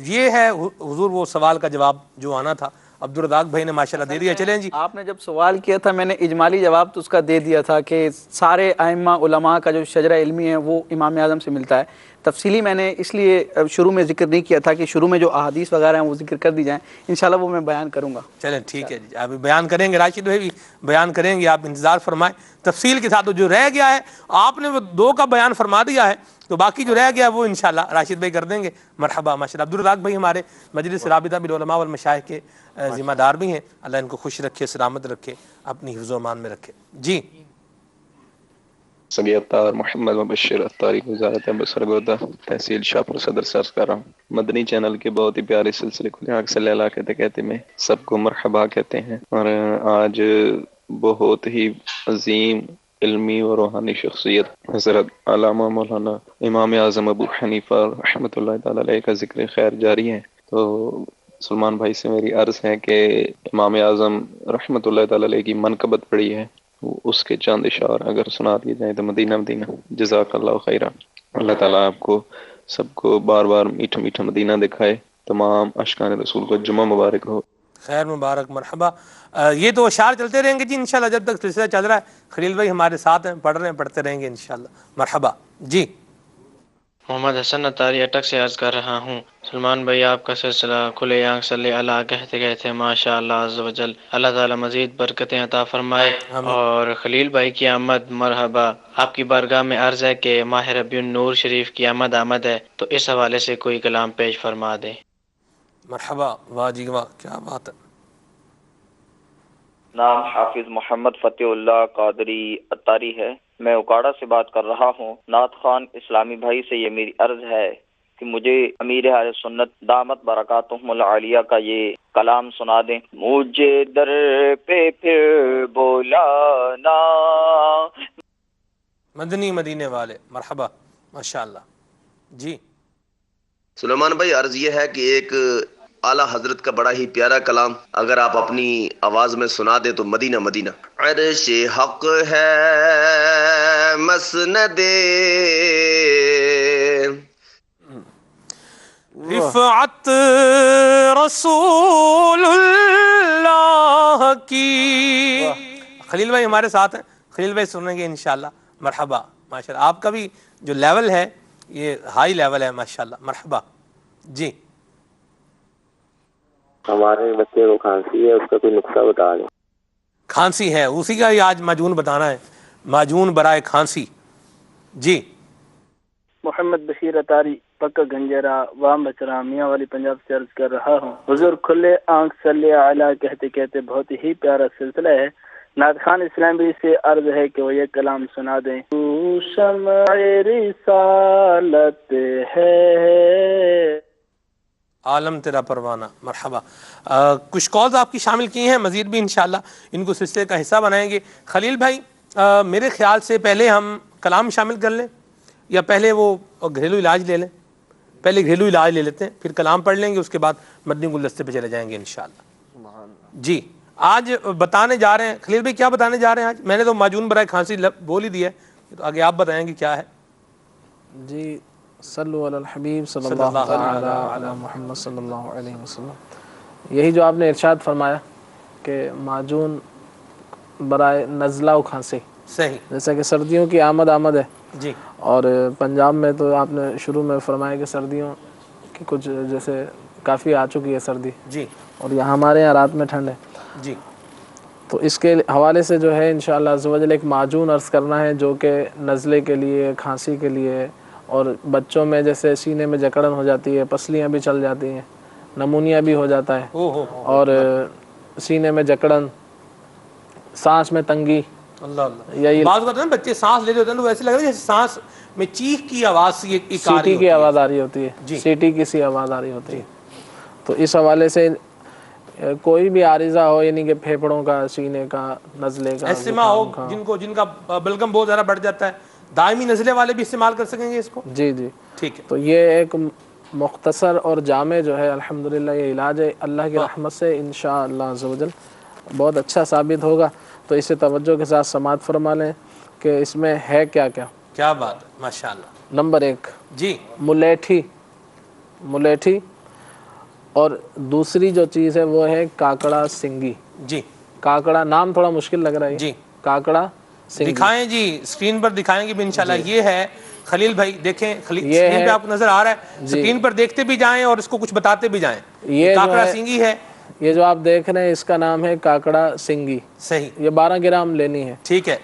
یہ ہے حضور وہ سوال کا جواب جو آنا تھا، عبدالرزاق بھائی نے ماشاءاللہ دے دیا. چلیں جی. آپ نے جب سوال کیا تھا میں نے اجمالی جواب تو اس کا دے دیا تھا کہ سارے ائمہ علماء کا جو شجرہ علمی ہے وہ امام اعظم سے ملتا ہے. تفصیلی میں نے اس لیے شروع میں ذکر نہیں کیا تھا کہ شروع میں جو احادیث وغیرہ ہیں وہ ذکر کر دی جائیں، انشاءاللہ وہ میں بیان کروں گا. چلیں ٹھیک ہے جی، آپ بیان کریں گے، راشد بھائی بھی بیان کریں گے، آپ انتظار فرمائیں تفصیل کے ساتھ. جو رہ گیا ہے آپ نے وہ 2 کا بیان فرما دیا ہے، تو باقی جو رہ گیا وہ انشاءاللہ راشد بھائی کر دیں گے. مرحبا ماشاءاللہ. عبدالرزاق بھائی ہمارے مجلس رابطہ بالعلماء والمشائخ کے ذمہ دار بھی ہیں. اللہ ان کو خوش رکھے، سلامت رکھے، اپنی حفظ و امان میں رکھے. جی. سبی اتار محمد مبشر اتاری وزارت بسرگودہ تحصیل شاہپور صدر سرز کر رہا ہوں. مدنی چینل کے بہت ہی پیارے سلسلے کھلے آگ صلی اللہ کہتے کہتے میں سب کو مرحبا کہتے ہیں. اور آج بہت ہی عظیم علمی و روحانی شخصیت حضرت علامہ مولانا امام اعظم ابو حنیفہ رحمۃ اللہ تعالی علیہ کا ذکر خیر جاری ہے. تو سلمان بھائی سے میری عرض ہے کہ امام اعظم رحمۃ اللہ تعالی علیہ کی منقبت پڑی ہے، اس کے چاند اشعار اگر سنا دیے جائیں تو مدینہ مدینہ. جزاک اللہ خیرہ. اللہ تعالیٰ آپ کو سب کو بار بار میٹھا میٹھا مدینہ دکھائے. تمام عاشقان رسول کو جمعہ مبارک ہو. خیر مبارک. مرحبا. یہ تو اشعار چلتے رہیں گے جی انشاءاللہ جب تک سلسلہ چل رہا ہے. خلیل بھائی ہمارے ساتھ ہیں، پڑھ رہے ہیں، پڑھتے رہیں گے انشاءاللہ. مرحبا. جی. محمد حسن اتاری اٹک سے عرض کر رہا ہوں. سلمان بھائی آپ کا سلسلہ کھلے آنکھ صلی اللہ کہتے کہتے ماشاء اللہ عز و جل اللہ تعالیٰ مزید برکتیں عطا فرمائے. اور خلیل بھائی کی آمد مرحبا. آپ کی بارگاہ میں عرض ہے کہ ماہ ربیع النور شریف کی آمد ہے، تو اس حوالے سے کوئی کلام پیش فرما دیں. مرحبا. واہ جی واہ، کیا بات ہے. نام حافظ محمد فتح اللہ قادری اتاری ہے. میں اکاڑا سے بات کر رہا ہوں. نعت خوان اسلامی بھائی سے یہ میری عرض ہے کہ مجھے امیر اہل سنت دامت برکاتہم العالیہ کا یہ کلام سنا دیں. مجھے در پہ پھر بولانا. مدنی مدینے والے. مرحبا ماشاءاللہ. جی. سلیمان بھائی عرض یہ ہے کہ ایک اعلیٰ حضرت کا بڑا ہی پیارا کلام اگر آپ اپنی آواز میں سنا دیں تو مدینہ مدینہ. عرش حق ہے مسند رفعت رسول اللہ کی. خلیل بھائی ہمارے ساتھ ہیں، خلیل بھائی سنیں گے انشاءاللہ. مرحبا ماشاءاللہ. آپ کا بھی جو لیول ہے یہ ہائی لیول ہے ماشاءاللہ. مرحبا. جی. ہمارے بچے کو کھانسی ہے، اس کا کوئی نسخہ بتا دیں۔ کھانسی ہے، اسی کا ہی آج معجون بتانا ہے، معجون برائے کھانسی۔ جی محمد بشیر اطاری، پکا گنجرا، وام بچرا، میاں والی پنجاب سے عرض کر رہا ہوں۔ حضور کھلے آنکھ صلی اعلیٰ کہتے کہتے بہت ہی پیارا سلسلہ ہے۔ نعت خان اسلامی سے عرض ہے کہ وہ یہ کلام سنا دیں۔ تو شمع رسالت ہے، عالم تیرا پروانہ۔ مرحبا۔ کچھ کالز آپ کی شامل کی ہیں، مزید بھی انشاءاللہ ان کو سلسلے کا حصہ بنائیں گے۔ خلیل بھائی میرے خیال سے پہلے ہم کلام شامل کر لیں یا پہلے وہ گھریلو علاج لے لیں؟ پہلے گھریلو علاج لے لیتے ہیں، پھر کلام پڑھ لیں گے، اس کے بعد مدنی گلدستے پہ چلے جائیں گے انشاءاللہ۔ جی آج بتانے جا رہے ہیں خلیل بھائی، کیا بتانے جا رہے ہیں آج؟ میں نے تو معجون برائے کھانسی بول ہی دیا ہے، تو آگے آپ بتائیں گے کیا ہے۔ جی صلو علی الحبیب صلی اللہ تعالی علی محمد صلی اللہ علیہ وسلم۔ یہی جو آپ نے ارشاد فرمایا کہ معجون برائے نزلہ و کھانسی، صحیح، جیسا کہ سردیوں کی آمد ہے جی، اور پنجاب میں تو آپ نے شروع میں فرمایا کہ سردیوں کی کچھ جیسے کافی آ چکی ہے سردی، جی، اور یہاں ہمارے یہاں رات میں ٹھنڈ ہے، جی، تو اس کے حوالے سے جو ہے انشاءاللہ عز و جل ایک معجون عرض کرنا ہے جو کہ نزلے کے لیے، کھانسی کے لیے، اور بچوں میں جیسے سینے میں جکڑن ہو جاتی ہے، پسلیاں بھی چل جاتی ہیں، نمونیا بھی ہو جاتا ہے، اور سینے میں جکڑن، سانس میں تنگی، اللہ اللہ، بعض اوقات نا بچے سانس لیتے ہوتے ہیں تو ویسے لگ رہا ہے جیسے سانس میں چیخ کی آواز سی ایک سیٹی کی آواز آ رہی ہوتی ہے، سیٹی کی سی آواز آ رہی ہوتی ہے۔ تو اس حوالے سے کوئی بھی عارضہ ہو، یعنی کہ پھیپھڑوں کا، سینے کا، نزلے کا، ایسما ہو، جن کا بلغم بہت زیادہ بڑھ جاتا ہے، دائمی نزلے والے بھی استعمال کر سکیں گے اس کو؟ جی جی ٹھیک ہے۔ تو یہ ایک مختصر اور جامع جو ہے الحمدللہ یہ علاج ہے، اللہ کی رحمت سے انشاءاللہ عز و جل بہت اچھا ثابت ہوگا۔ تو اسے توجہ کے ساتھ سماعت فرما لیں کہ اس میں ہے کیا کیا۔ کیا بات ہے، ماشاءاللہ۔ نمبر 1 جی ملیٹھی، اور دوسری جو چیز ہے وہ ہے کاکڑا سنگی۔ جی کاکڑا نام تھوڑا مشکل لگ رہا ہے، جی، کاکڑا سنگی دکھائیں جی، اسکرین پر دکھائیں گے بھی انشاءاللہ۔ یہ ہے خلیل بھائی، دیکھیں اسکرین پہ آپ کو نظر آ رہا ہے، اسکرین پر دیکھتے بھی جائیں اور اس کو کچھ بتاتے بھی جائیں۔ یہ کاکڑا سنگی ہے، یہ جو آپ دیکھ رہے ہیں اس کا نام ہے کاکڑا سنگی۔ صحیح، یہ 12 گرام لینی ہے۔ ٹھیک ہے۔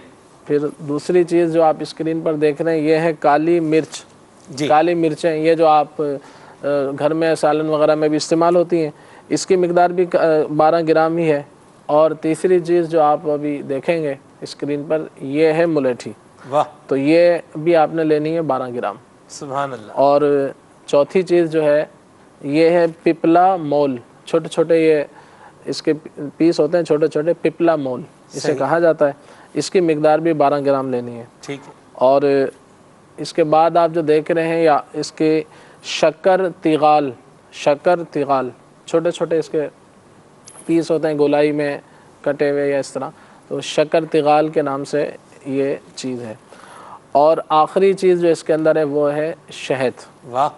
پھر دوسری چیز جو آپ اسکرین پر دیکھ رہے ہیں یہ ہے کالی مرچ۔ کالی مرچیں یہ جو آپ گھر میں سالن وغیرہ میں بھی استعمال ہوتی ہیں، اس کی مقدار بھی 12 گرام ہی ہے۔ اور تیسری چیز جو آپ ابھی دیکھیں گے اسکرین پر یہ ہے ملیٹھی، واہ، تو یہ بھی آپ نے لینی ہے 12 گرام۔ سبحان اللہ۔ اور چوتھی چیز جو ہے یہ ہے پپلا مول، چھوٹے چھوٹے یہ اس کے پیس ہوتے ہیں، چھوٹے چھوٹے پپلا مول اسے کہا جاتا ہے، اس کی مقدار بھی 12 گرام لینی ہے۔ ٹھیک ہے۔ اور اس کے بعد آپ جو دیکھ رہے ہیں یا اس کے شکر تیغال، چھوٹے چھوٹے اس کے پیس ہوتے ہیں گولائی میں کٹے ہوئے یا اس طرح، تو شکر تیغال کے نام سے یہ چیز ہے۔ اور آخری چیز جو اس کے اندر ہے وہ ہے شہد۔ واہ،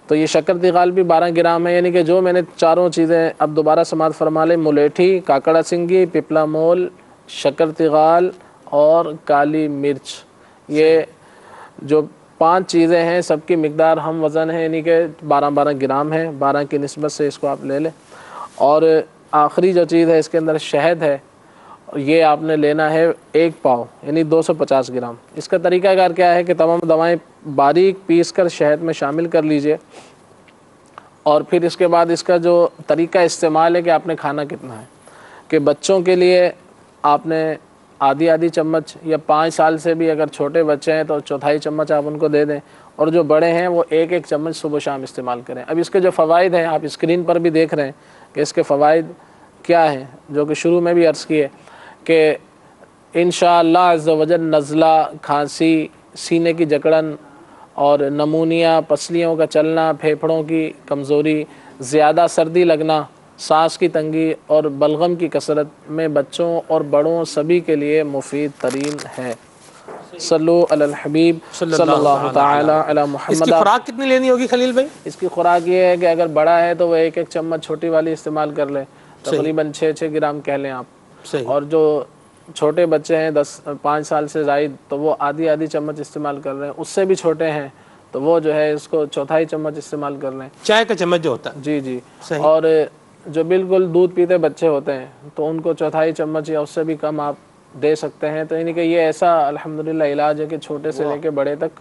تو یہ شکر تیغال بھی 12 گرام ہے، یعنی کہ جو میں نے چاروں چیزیں اب دوبارہ سماعت فرما لیں، ملیٹھی، کاکڑا سنگی، پپلا مول، شکر تیغال اور کالی مرچ، یہ جو 5 چیزیں ہیں سب کی مقدار ہم وزن ہے، یعنی کہ 12 گرام ہے، 12 کی نسبت سے اس کو آپ لے لیں۔ اور آخری جو چیز ہے اس کے اندر شہد ہے، یہ آپ نے لینا ہے 1 پاؤ، یعنی 250 گرام۔ اس کا طریقہ کار کیا ہے کہ تمام دوائیں باریک پیس کر شہد میں شامل کر لیجئے، اور پھر اس کے بعد اس کا جو طریقہ استعمال ہے کہ آپ نے کھانا کتنا ہے، کہ بچوں کے لیے آپ نے آدھی چمچ، یا 5 سال سے بھی اگر چھوٹے بچے ہیں تو 1/4 چمچ آپ ان کو دے دیں، اور جو بڑے ہیں وہ 1 چمچ صبح و شام استعمال کریں۔ اب اس کے جو فوائد ہیں آپ اسکرین پر بھی دیکھ رہے ہیں کہ اس کے فوائد کیا ہیں، جو کہ شروع میں بھی عرض کیے کہ انشاءاللہ عز و جل نزلہ، کھانسی، سینے کی جکڑن اور نمونیا، پسلیوں کا چلنا، پھیپھڑوں کی کمزوری، زیادہ سردی لگنا، سانس کی تنگی اور بلغم کی کثرت میں بچوں اور بڑوں سبھی کے لیے مفید ترین ہے۔ صلو علی الحبیب صلی اللہ تعالی علی محمد۔ اس کی خوراک کتنی لینی ہوگی خلیل بھائی؟ اس کی خوراک یہ ہے کہ اگر بڑا ہے تو وہ 1 چمچ چھوٹی والی استعمال کر لیں، تقریباً 6 گرام کہہ لیں آپ۔ اور جو چھوٹے بچے ہیں 5 سال سے زائد تو وہ آدھی چمچ استعمال کر رہے ہیں، اس سے بھی چھوٹے ہیں تو وہ جو ہے اس کو 1/4 چمچ استعمال کر لیں، چائے کا چمچ جو ہوتا ہے۔ جی جی۔ اور جو بالکل دودھ پیتے بچے ہوتے ہیں تو ان کو 1/4 چمچ یا اس سے بھی کم آپ دے سکتے ہیں. تو یعنی کہ یہ ایسا الحمدللہ علاج ہے کہ چھوٹے سے لے کے بڑے تک،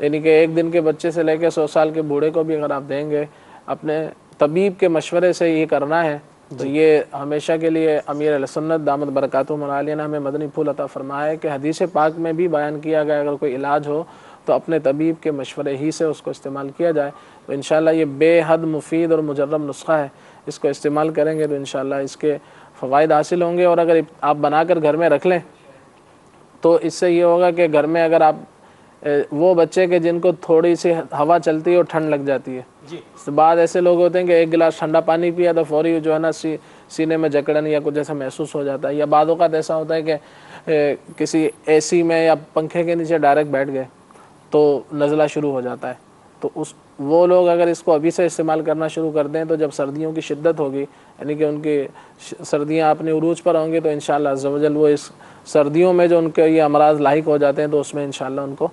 یعنی کہ 1 دن کے بچے سے لے کے 100 سال کے بوڑھے کو بھی اگر آپ دیں گے، اپنے طبیب کے مشورے سے یہ کرنا ہے تو یہ ہمیشہ کے لیے امیر اہل سنت دامت برکاتہم العالیہ نے ہمیں مدنی پھول عطا فرمایا ہے کہ حدیث پاک میں بھی بیان کیا گیا اگر کوئی علاج ہو تو اپنے طبیب کے مشورے ہی سے اس کو استعمال کیا جائے. تو انشاءاللہ یہ بے حد مفید اور مجرب نسخہ ہے، اس کو استعمال کریں گے تو انشاءاللہ اس کے فوائد حاصل ہوں گے. اور اگر آپ بنا کر گھر میں رکھ لیں تو اس سے یہ ہوگا کہ گھر میں اگر آپ وہ بچے کے جن کو تھوڑی سی ہوا چلتی ہے اور ٹھنڈ لگ جاتی ہے، بعد ایسے لوگ ہوتے ہیں کہ 1 گلاس ٹھنڈا پانی پیا تو فوری جو ہے نا سینے میں جکڑن یا کچھ ایسا محسوس ہو جاتا ہے. یا بعض اوقات ایسا ہوتا ہے کہ کسی اے سی میں یا پنکھے کے نیچے ڈائریکٹ بیٹھ گئے تو نزلہ شروع ہو جاتا ہے. تو وہ لوگ اگر اس کو ابھی سے استعمال کرنا شروع کر دیں تو جب سردیوں کی شدت ہوگی، یعنی کہ ان کی سردیاں اپنے عروج پر ہوں گی، تو انشاءاللہ عز و جل وہ اس سردیوں میں جو ان کے یہ امراض لاحق ہو جاتے ہیں تو اس میں انشاءاللہ ان کو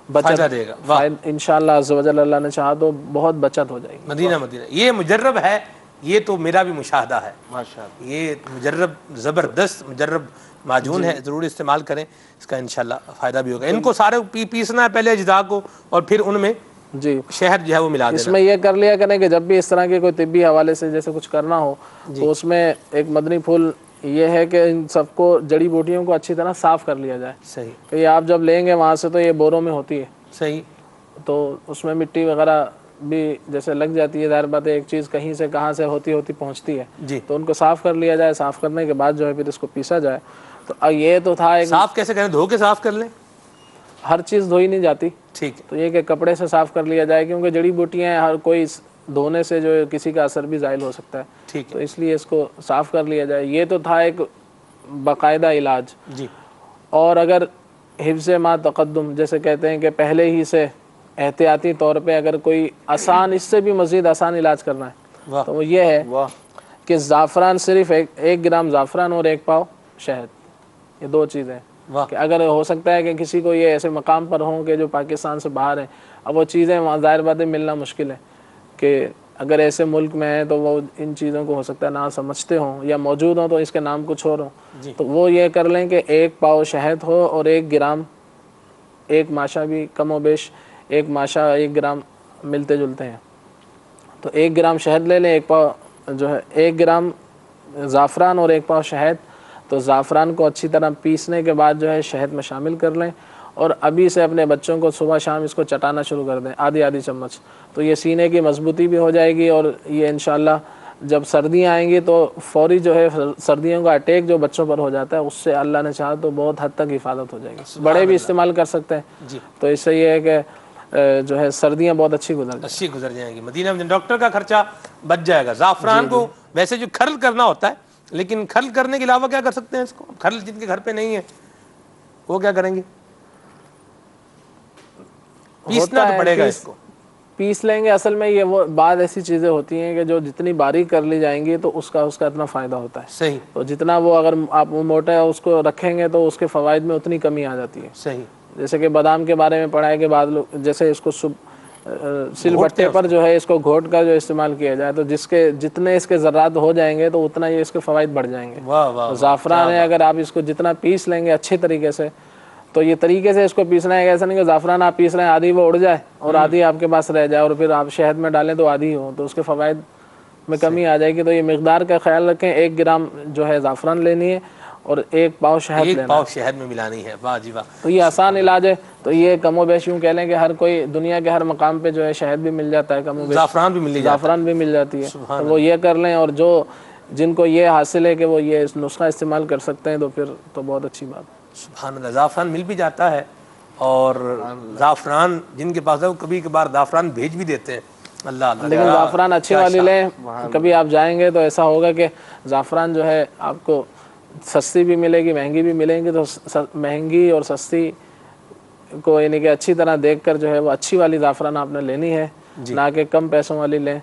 بچت دے گا. انشاءاللہ عز و جل اللہ نے چاہا تو بہت بچت ہو جائے گی. مدینہ یہ مجرب ہے، یہ تو میرا بھی مشاہدہ ہے ماشاءاللہ. یہ مجرب زبردست مجرب معجون ہے، ضرور استعمال کریں، اس کا انشاءاللہ فائدہ بھی ہوگا. ان کو سارے پیسنا ہے پہلے اجزاء کو اور پھر ان میں شہد جو ہے وہ ملا دینا. اس میں یہ کر لیا کریں کہ جب بھی اس طرح کے کوئی طبی حوالے سے جیسے کچھ کرنا ہو تو اس میں ایک مدنی پھول یہ ہے کہ ان سب کو جڑی بوٹیوں کو اچھی طرح صاف کر لیا جائے. صحیح. کہ یہ آپ جب لیں گے وہاں سے تو یہ بوروں میں ہوتی ہے. صحیح. تو اس میں مٹی وغیرہ بھی جیسے لگ جاتی ہے، ظاہر بات ہے ایک چیز کہیں سے کہاں سے ہوتی پہنچتی ہے. تو ان کو صاف کر لیا جائے، صاف کرنے کے بعد جو ہے پھر اس کو پیسا جائے. تو یہ تو تھا ایک صاف کیسے کریں؟ دھو کے صاف کر لیں؟ ہر چیز دھوئی نہیں جاتی. ٹھیک. تو یہ کہ کپڑے سے صاف کر لیا جائے کیونکہ جڑی بوٹیاں ہیں، ہر کوئی دھونے سے جو کسی کا اثر بھی زائل ہو سکتا ہے. ٹھیک. تو اس لیے اس کو صاف کر لیا جائے. یہ تو تھا ایک باقاعدہ علاج. جی. اور اگر حفظ ما تقدم جیسے کہتے ہیں کہ پہلے ہی سے احتیاطی طور پہ اگر کوئی آسان، اس سے بھی مزید آسان علاج کرنا ہے تو وہ یہ ہے کہ زعفران، صرف 1 گرام زعفران اور 1 پاؤ شہد، یہ 2 چیزیں. کہ اگر ہو سکتا ہے کہ کسی کو یہ ایسے مقام پر ہوں کہ جو پاکستان سے باہر ہیں، اب وہ چیزیں ظاہر بات ہے ملنا مشکل ہے، کہ اگر ایسے ملک میں ہیں تو وہ ان چیزوں کو ہو سکتا ہے نہ سمجھتے ہوں یا موجود ہوں تو اس کے نام کچھ اور ہوں. تو وہ یہ کر لیں کہ 1 پاؤ شہد ہو اور 1 گرام، 1 ماشا بھی کم و بیش 1 ماشا 1 گرام ملتے جلتے ہیں. تو 1 گرام شہد لے لیں، 1 پاؤ جو ہے 1 گرام زعفران اور 1 پاؤ شہد. تو زعفران کو اچھی طرح پیسنے کے بعد جو ہے شہد میں شامل کر لیں اور ابھی سے اپنے بچوں کو صبح شام اس کو چٹانا شروع کر دیں، آدھی چمچ. تو یہ سینے کی مضبوطی بھی ہو جائے گی اور یہ انشاءاللہ جب سردیاں آئیں گی تو فوری جو ہے سردیوں کا اٹیک جو بچوں پر ہو جاتا ہے اس سے اللہ نے چاہا تو بہت حد تک حفاظت ہو جائے گی. بڑے بھی استعمال کر سکتے ہیں. تو اس سے یہ ہے کہ جو ہے سردیاں بہت اچھی گزر جائیں گی. مدینہ میں ڈاکٹر کا خرچہ بچ جائے گا. زعفران کو ویسے جو کھرل کرنا ہوتا ہے، لیکن کھرل کرنے کے علاوہ کیا کر سکتے ہیں اس کو؟ کھرل جن کے گھر پہ نہیں ہے وہ کیا کریں گے؟ پیسنا تو پڑے گا، اس کو پیس لیں گے. اصل میں یہ وہ بعض ایسی چیزیں ہوتی ہیں کہ جو جتنی باریک کر لی جائیں گی تو اس کا اتنا فائدہ ہوتا ہے. صحیح. تو جتنا وہ اگر آپ موٹا اس کو رکھیں گے تو اس کے فوائد میں اتنی کمی آ جاتی ہے. صحیح. جیسے کہ بادام کے بارے میں پڑھا ہے کہ بعض لوگ جیسے اس کو سل بٹے پر جو ہے اس کو گھوٹ کا جو استعمال کیا جائے تو جتنے اس کے ذرات ہو جائیں گے تو اتنا یہ اس کے فوائد بڑھ جائیں گے. زعفران ہے، اگر آپ اس کو جتنا پیس لیں گے اچھے طریقے سے تو یہ طریقے سے اس کو پیسنا ہے. ایسا نہیں کہ زعفران آپ پیس رہے ہیں آدھی وہ اڑ جائے اور آدھی آپ کے پاس رہ جائے اور پھر آپ شہد میں ڈالیں تو آدھی ہو، تو اس کے فوائد میں کمی آ جائے گی. تو یہ مقدار کا خیال رکھیں. 1 گرام جو ہے زعفران لینی ہے اور 1 پاؤ شہد لینا ہے. 1 پاؤ شہد میں ملانی ہے. واہ جی واہ. تو یہ آسان علاج ہے. تو یہ کم و بیش یوں کہہ لیں کہ ہر کوئی دنیا کے ہر مقام پہ جو ہے شہد بھی مل جاتا ہے، کم و بیش زعفران بھی مل جاتی ہے. تو وہ یہ کر لیں اور جن کو یہ حاصل ہے کہ وہ یہ نسخہ استعمال کر سکتے ہیں تو پھر تو بہت اچھی بات. سبحان اللہ. زعفران مل بھی جاتا ہے اور زعفران جن کے پاس ہے وہ کبھی کبھار زعفران بھیج بھی دیتے ہیں. اللہ اللہ. لیکن زعفران اچھی والی لیں. کبھی آپ جائیں گے تو ایسا ہوگا کہ زعفران جو ہے آپ کو سستی بھی ملے گی، مہنگی بھی ملیں گی. تو مہنگی اور سستی کو یعنی کہ اچھی طرح دیکھ کر جو ہے وہ اچھی والی زعفران آپ نے لینی ہے، نہ کہ کم پیسوں والی لیں.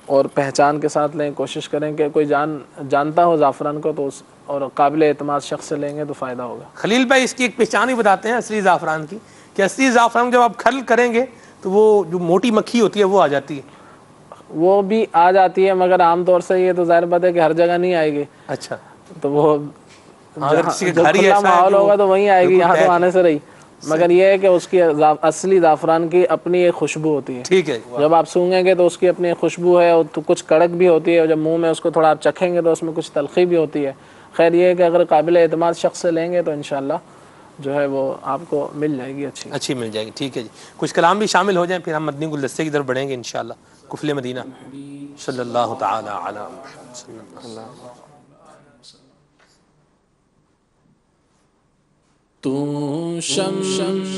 اور پہچان کے ساتھ لیں. کوشش کریں کہ کوئی جانتا ہو زعفران کو تو اور قابل اعتماد شخص سے لیں گے تو فائدہ ہوگا. خلیل بھائی اس کی ایک پہچان ہی بتاتے ہیں اصلی زعفران کی، کہ اصلی زعفران جب آپ کھرل کریں گے تو وہ جو موٹی مکھی ہوتی ہے وہ آ جاتی ہے. وہ بھی آ جاتی ہے، مگر عام طور سے یہ تو ظاہر بات ہے کہ ہر جگہ نہیں آئے گی. اچھا تو وہ جو کھلا ماحول ہوگا تو وہیں آئے گی، یہاں تو آنے سے رہی. مگر یہ ہے کہ اس کی اصلی زعفران کی اپنی ایک خوشبو ہوتی ہے. ٹھیک ہے. جب آپ سونگیں گے تو اس کی اپنی خوشبو ہے، تو کچھ کڑک بھی ہوتی ہے، اور جب منہ میں اس کو تھوڑا آپ چکھیں گے تو اس میں کچھ تلخی بھی ہوتی ہے. خیر یہ ہے کہ اگر قابل اعتماد شخص سے لیں گے تو انشاءاللہ جو ہے وہ آپ کو مل جائے گی، اچھی مل جائے گی. ٹھیک ہے جی، کچھ کلام بھی شامل ہو جائیں پھر ہم مدنی گلدستے کی طرف بڑھیں گے انشاءاللہ. کفل مدینہ صلی اللہ تعالی علی محمد صلی اللہ علیہ وسلم. تو شم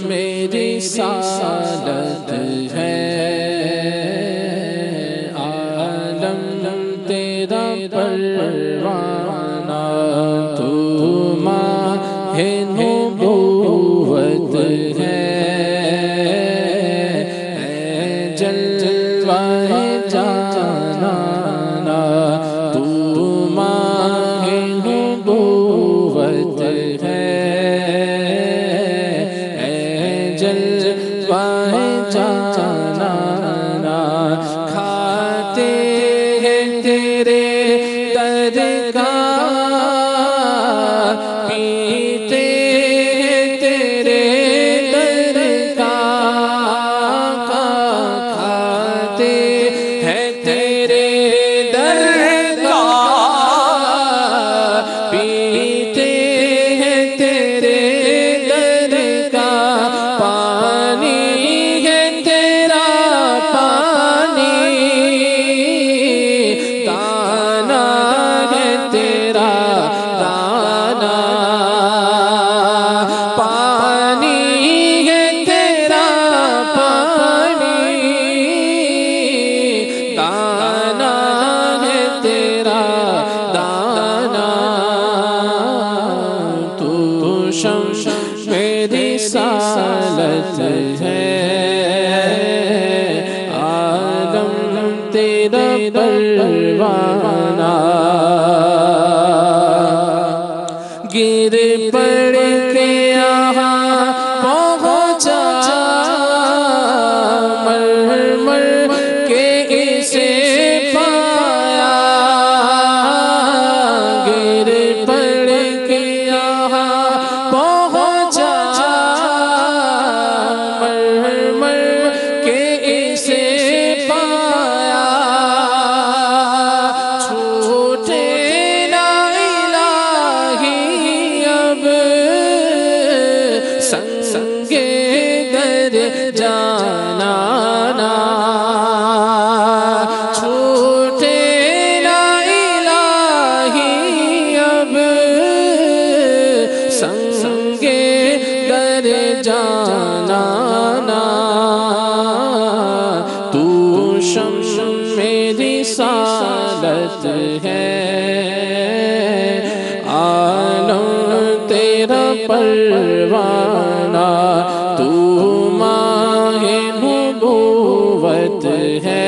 میری رسالت ہے، عالم تیرا پروانہ، تو ماہ نبوت ہے، اے جلوہ جانانا، تو ماہ نبوت ہے، کھاتے ہیں تیرے در کا، پیتے ہیں تیرے در کا، کھاتے ہیں تیرے در کا، پیتے ہیں تیرے در کا، پانی میری رسالت ہے، عالم تیرا پروانہ، گر پڑ کے یہاں پہنچا، مر مر کے اسے پایا، گر پڑ کے یہاں پہنچا، مر مر کے اسے پایا، چھوٹے نا الہی اب سنگے در جانا نا، چھوٹے نا الہی اب سنگے در جانا نا، تو شم میری رسالت ہے، عالم تیرا پروانہ، تو ماہ نبوت ہے،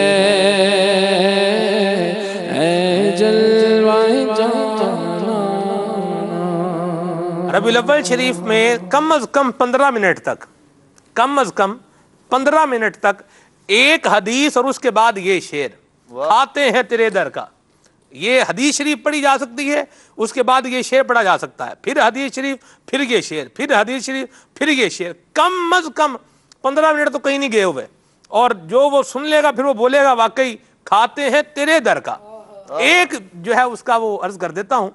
اے جلوہ جانانا. ربیع الاول شریف میں کم از کم 15 منٹ تک، کم از کم 15 منٹ تک ایک حدیث اور اس کے بعد یہ شعر، کھاتے ہیں تیرے در کا. یہ حدیث شریف پڑھی جا سکتی ہے، اس کے بعد یہ شعر پڑھا جا سکتا ہے، پھر حدیث شریف، پھر یہ شعر، پھر حدیث شریف، پھر یہ شعر. کم از کم 15 منٹ تو کہیں نہیں گئے ہوئے. اور جو وہ سن لے گا پھر وہ بولے گا واقعی کھاتے ہیں تیرے در کا. ایک جو ہے اس کا وہ عرض کر دیتا ہوں.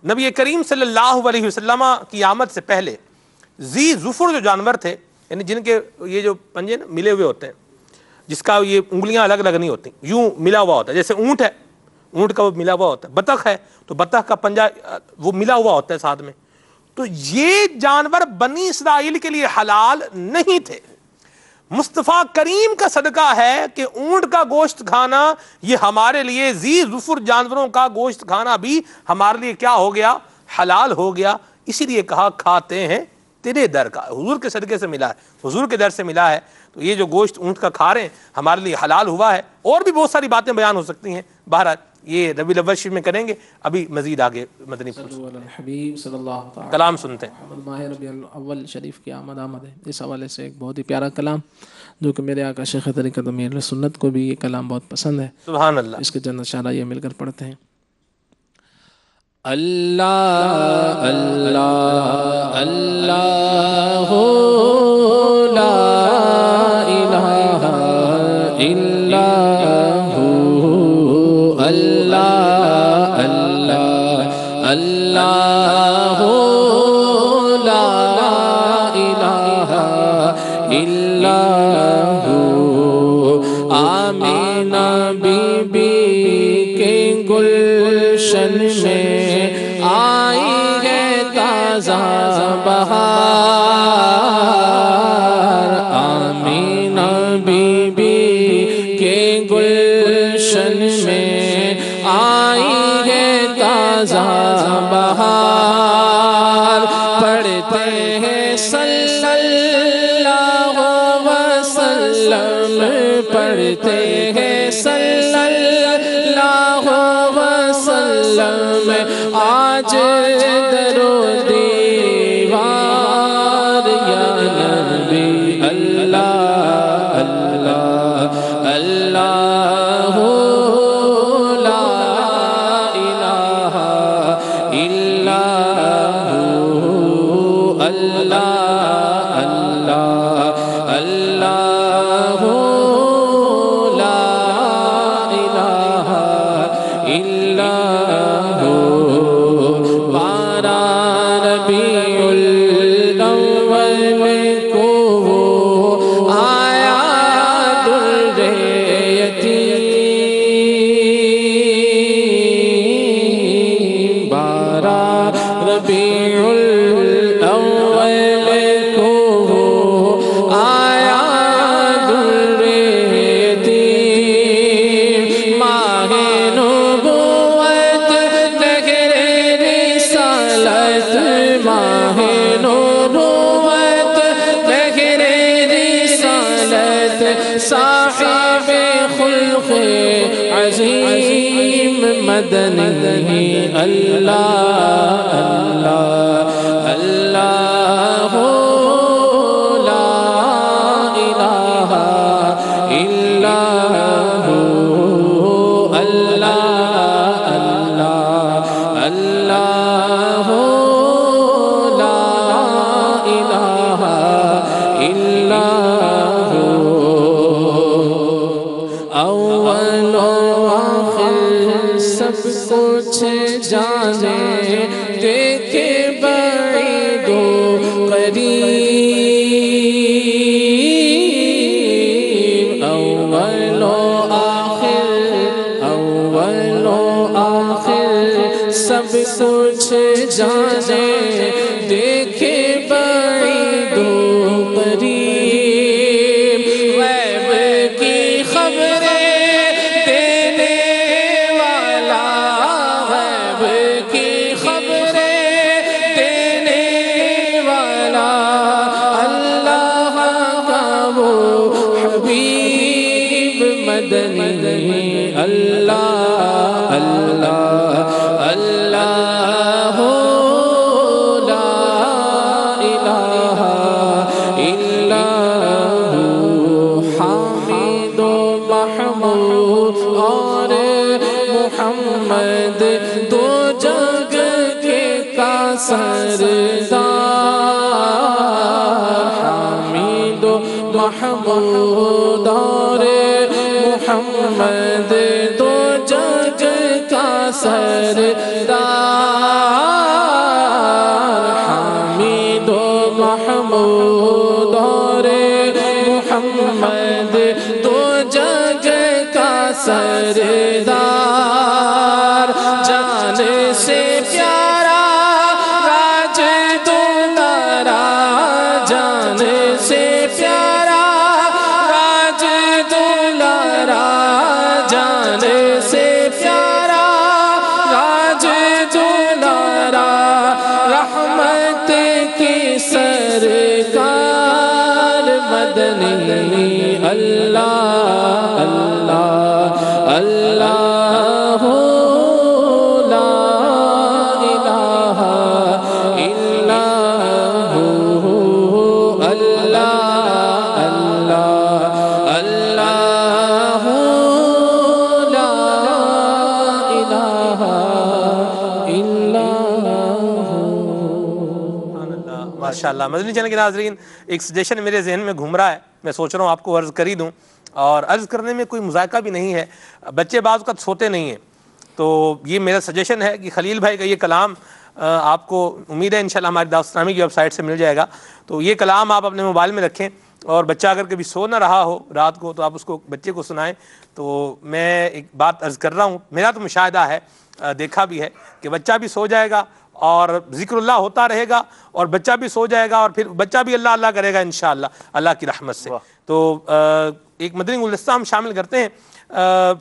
نبی کریم صلی اللہ علیہ وسلم کی آمد سے پہلے ذی ظفر جو جانور تھے، یعنی جن کے یہ جو پنجے ملے ہوئے ہوتے ہیں، جس کا یہ انگلیاں الگ الگ نہیں ہوتی، یوں ملا ہوا ہوتا ہے، جیسے اونٹ ہے، اونٹ کا وہ ملا ہوا ہوتا ہے، بطخ ہے تو بطخ کا پنجہ وہ ملا ہوا ہوتا ہے ساتھ میں. تو یہ جانور بنی اسرائیل کے لیے حلال نہیں تھے. مصطفیٰ کریم کا صدقہ ہے کہ اونٹ کا گوشت کھانا یہ ہمارے لیے، ذی ظفر جانوروں کا گوشت کھانا بھی ہمارے لیے کیا ہو گیا؟ حلال ہو گیا. اسی لیے کہا کھاتے ہیں تیرے در کا. حضور کے صدقے سے ملا ہے، حضور کے در سے ملا ہے. تو یہ جو گوشت اونٹ کا کھا رہے ہیں ہمارے لیے حلال ہوا ہے. اور بھی بہت ساری باتیں بیان ہو سکتی ہیں. بہرحال یہ ربیع الاول شریف میں کریں گے. ابھی مزید آگے مدنی حبیب صلی اللہ تعالی کلام سنتے ہیں. ماہ ربیع الاول شریف کی آمد ہے. اس حوالے سے ایک بہت ہی پیارا کلام جو کہ میرے آقا شیخ طریقت امیر سنت کو بھی یہ کلام بہت پسند ہے. سبحان اللہ. اس کے چند اشارہ یہ مل کر پڑھتے ہیں. اللہ اللہ اللہ لا الہ الا ہو اللہ اللہ اللہ لا الہ الا ہو. آمینہ بی بی کے گلشن میں آئی ہے تازہ بہار. آمینہ بی بی کے گلشن میں آئی ہے تازہ بہار. پڑھتے ہیں صلی اللہ وسلم پڑھتے ہیں صلی اللہ وسلم آج درود دیوار یا نبی اللہ اللہ اللہ لا الہ الا ہو اللہ اللہ اللہ لا الہ الا ہو. ربیع الاول کو آیا در یتیم. ربیع الاول کو آیا در یتیم. ماہ نبوت دہر رسالت ماہ نبوت دہر رسالت صاحب خلق عظیم مدنی اللہ اللہ اللہ لا الہ الا ہو اللہ اللہ اللہ لا الہ الا ہو. اول و آخر سب کچھ جانے دیکھے بعید و قریب. اول و آخر سب کچھ جانے دیکھے بعید و قریب. غیب کی خبریں دینے والا غیب کی خبریں دینے والا اللہ کا وہ حبیب مدنی اللہ اللہ اللہ لا الہ الا ہو. حامد و محمود اور محمد دو جگ کے کا سردار. حامد و محمود اور محمد دو جگ کا سردار. حامد و محمود اور محمد دو جگ کا سردار. جان سے پیارا راج دلارا جان سے پیارا راج دلارا جان سے پیارا راج دلارا. رحمت کی سرکار مدنی اللہ اللہ اللہ ماشاءاللہ. مدنی چینل کے ناظرین، ایک سجیشن میرے ذہن میں گھوم رہا ہے، میں سوچ رہا ہوں آپ کو عرض کر ہی دوں، اور عرض کرنے میں کوئی مذائقہ بھی نہیں ہے. بچے بعض اوقات سوتے نہیں ہیں، تو یہ میرا سجیشن ہے کہ خلیل بھائی کا یہ کلام آپ کو امید ہے انشاءاللہ ہماری دعوت اسلامی کی ویب سائٹ سے مل جائے گا، تو یہ کلام آپ اپنے موبائل میں رکھیں، اور بچہ اگر کبھی سو نہ رہا ہو رات کو تو آپ اس کو بچے کو سنائیں. تو میں ایک بات عرض کر رہا ہوں، میرا تو مشاہدہ ہے، دیکھا بھی ہے کہ بچہ بھی سو جائے گا اور ذکر اللہ ہوتا رہے گا، اور بچہ بھی سو جائے گا، اور پھر بچہ بھی اللہ اللہ کرے گا انشاءاللہ اللہ کی رحمت سے. تو ایک مدنی گلدستہ ہم شامل کرتے ہیں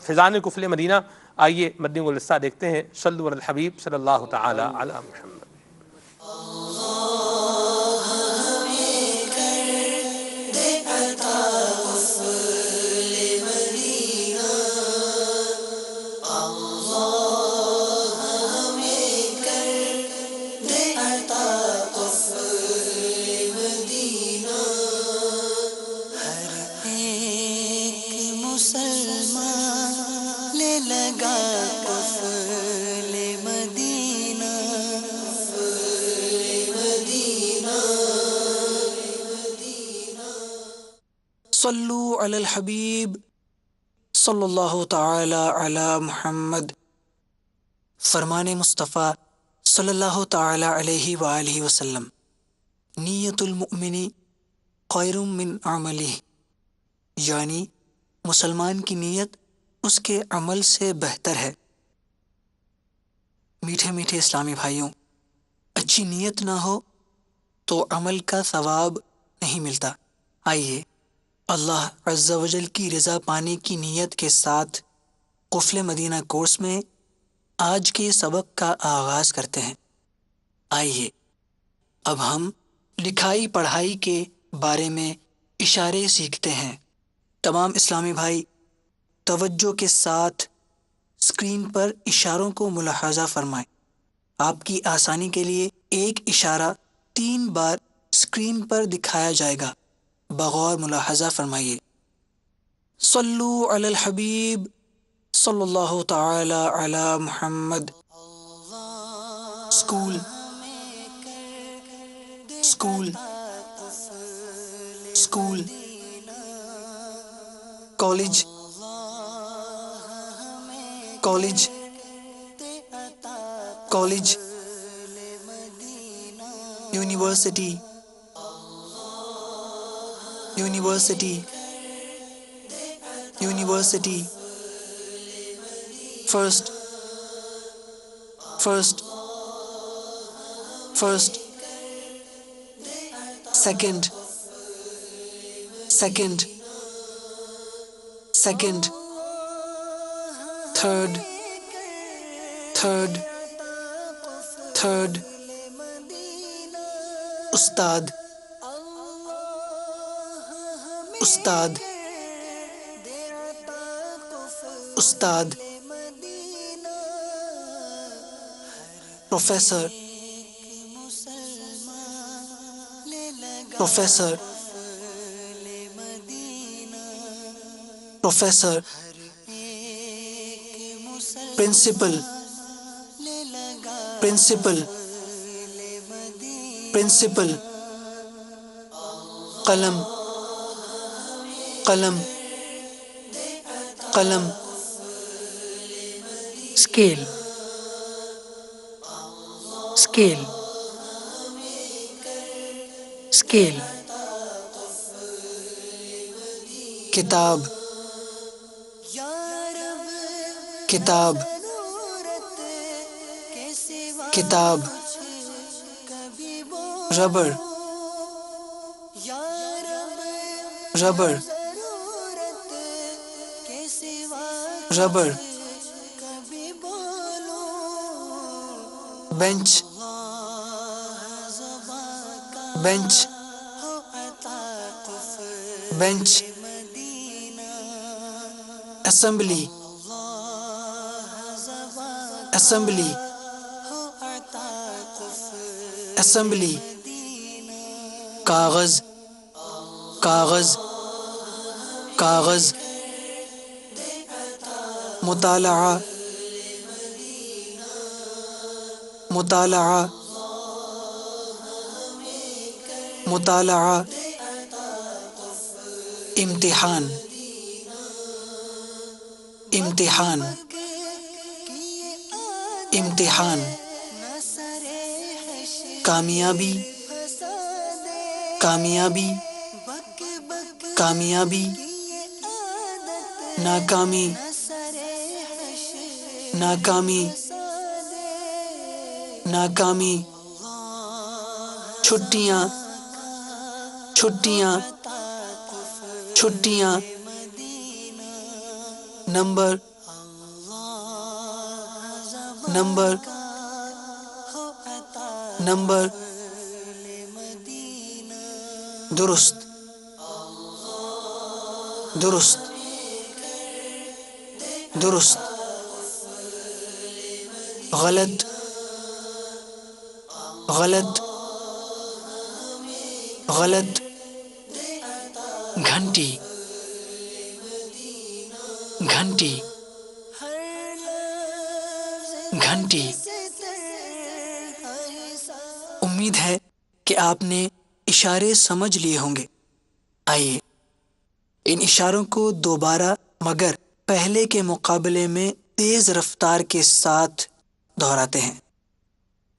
فیضان کفل مدینہ. آئیے مدنی گلدستہ دیکھتے ہیں. صلو علی الحبیب صلی اللہ تعالی علی محمد. صلو علی الحبیب صلی اللہ تعالی علی محمد. فرمان مصطفیٰ صلی اللہ تعالی علیہ وآلہ وسلم: نیت المؤمن خیر من عملہ، یعنی مسلمان کی نیت اس کے عمل سے بہتر ہے. میٹھے میٹھے اسلامی بھائیوں، اچھی نیت نہ ہو تو عمل کا ثواب نہیں ملتا. آئیے اللہ عز و جل کی رضا پانے کی نیت کے ساتھ قفل مدینہ کورس میں آج کے سبق کا آغاز کرتے ہیں. آئیے اب ہم لکھائی پڑھائی کے بارے میں اشارے سیکھتے ہیں. تمام اسلامی بھائی توجہ کے ساتھ اسکرین پر اشاروں کو ملاحظہ فرمائیں. آپ کی آسانی کے لیے ایک اشارہ 3 بار اسکرین پر دکھایا جائے گا، بغور ملاحظہ فرمائیے. صلو علی الحبیب صلی اللہ تعالی علی Muhammad. School school school, college college college, university university university, first first first, second second second, third third third, استاد استاد استاد، professor professor professor, principal principal principal, قلم قلم قلم، اسکیل اسکیل اسکیل، کتاب کتاب کتاب، rubber rubber rubber, bench bench bench, assembly assembly assembly, کاغذ کاغذ کاغذ، مطالعہ مطالعہ مطالعہ، امتحان، امتحان، امتحان، کامیابی، کامیابی، کامیابی، ناکامی، ناکامی، ناکامی، چھٹیاں، چھٹیاں، چھٹیاں، نمبر، نمبر، نمبر، درست، درست، درست، غلط، غلط، غلط، گھنٹی، گھنٹی، گھنٹی۔ امید ہے کہ آپ نے اشارے سمجھ لیے ہوں گے۔ آئیے ان اشاروں کو دوبارہ مگر پہلے کے مقابلے میں تیز رفتار کے ساتھ دہراتے ہیں۔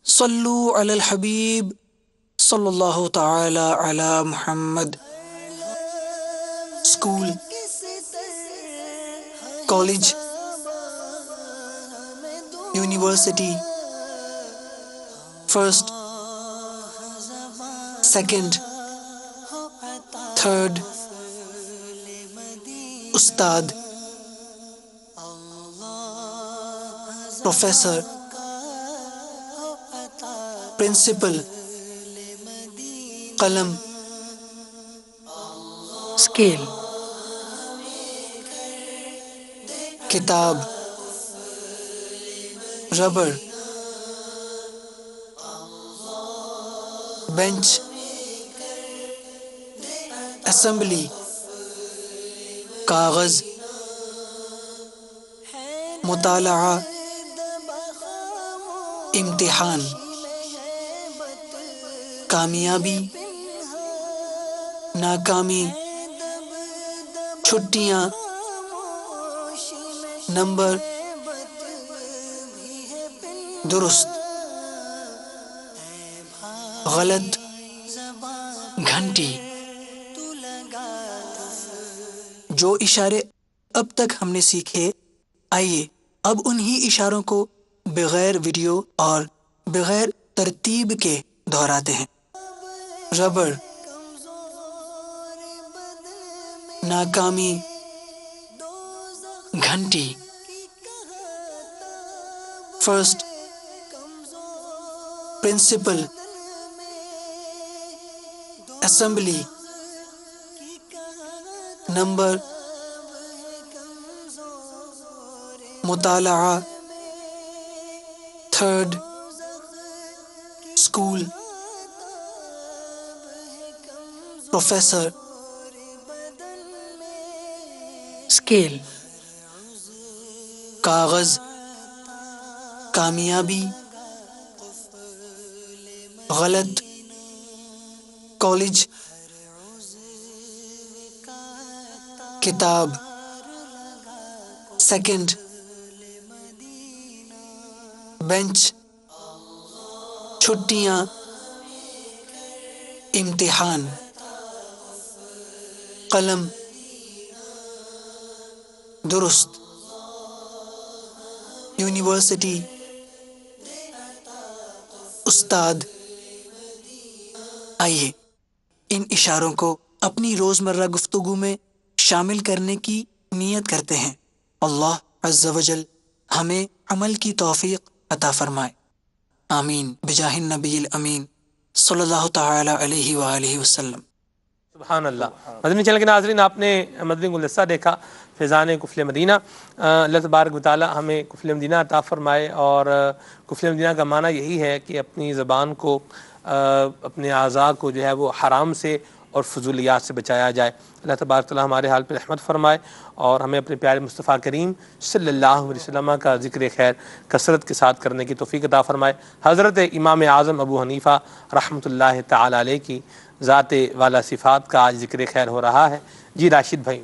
صلو علی الحبیب صلی اللہ تعالی علی Muhammad. School, college, university, first, second, third, استاد، پروفیسر، پرنسپل، قلم، اسکیل، کتاب، ربڑ، بینچ، اسمبلی، کاغذ، مطالعہ، امتحان، کامیابی، ناکامی، چھٹیاں، نمبر، درست، غلط، گھنٹی۔ جو اشارے اب تک ہم نے سیکھے، آئیے اب انہی اشاروں کو بغیر ویڈیو اور بغیر ترتیب کے دہراتے ہیں۔ ربڑ، ناکامی، گھنٹی، فرسٹ، پرنسپل، اسمبلی، نمبر، مطالعہ، تھرڈ، اسکول، پروفیسر، اسکیل، کاغذ، کامیابی، غلط، کالج، کتاب، سیکنڈ، بینچ، چھٹیاں، امتحان، قلم، درست، یونیورسٹی، استاد۔ آئیے ان اشاروں کو اپنی روزمرہ گفتگو میں شامل کرنے کی نیت کرتے ہیں۔ اللہ عز و جل ہمیں عمل کی توفیق عطا فرمائے، آمین بجاہ النبی الامین صلی اللہ تعالی علیہ وآلہ وسلم۔ سبحان اللہ۔ مدنی چینل کے ناظرین، آپ نے مدنی گلدستہ دیکھا، فیضان کفل مدینہ۔ اللہ تبارک و تعالی ہمیں کفل مدینہ عطا فرمائے، اور کفل مدینہ کا معنی یہی ہے کہ اپنی زبان کو، اپنے اعضاء کو جو ہے وہ حرام سے اور فضولیات سے بچایا جائے۔ اللہ تبارک و تعالی ہمارے حال پہ رحمت فرمائے، اور ہمیں اپنے پیارے مصطفیٰ کریم صلی اللہ علیہ وسلم کا ذکر خیر کثرت کے ساتھ کرنے کی توفیق عطا فرمائے۔ حضرت امام اعظم ابو حنیفہ رحمۃ اللہ تعالی علیہ کی ذات والا صفات کا آج ذکر خیر ہو رہا ہے۔ جی راشد بھائی۔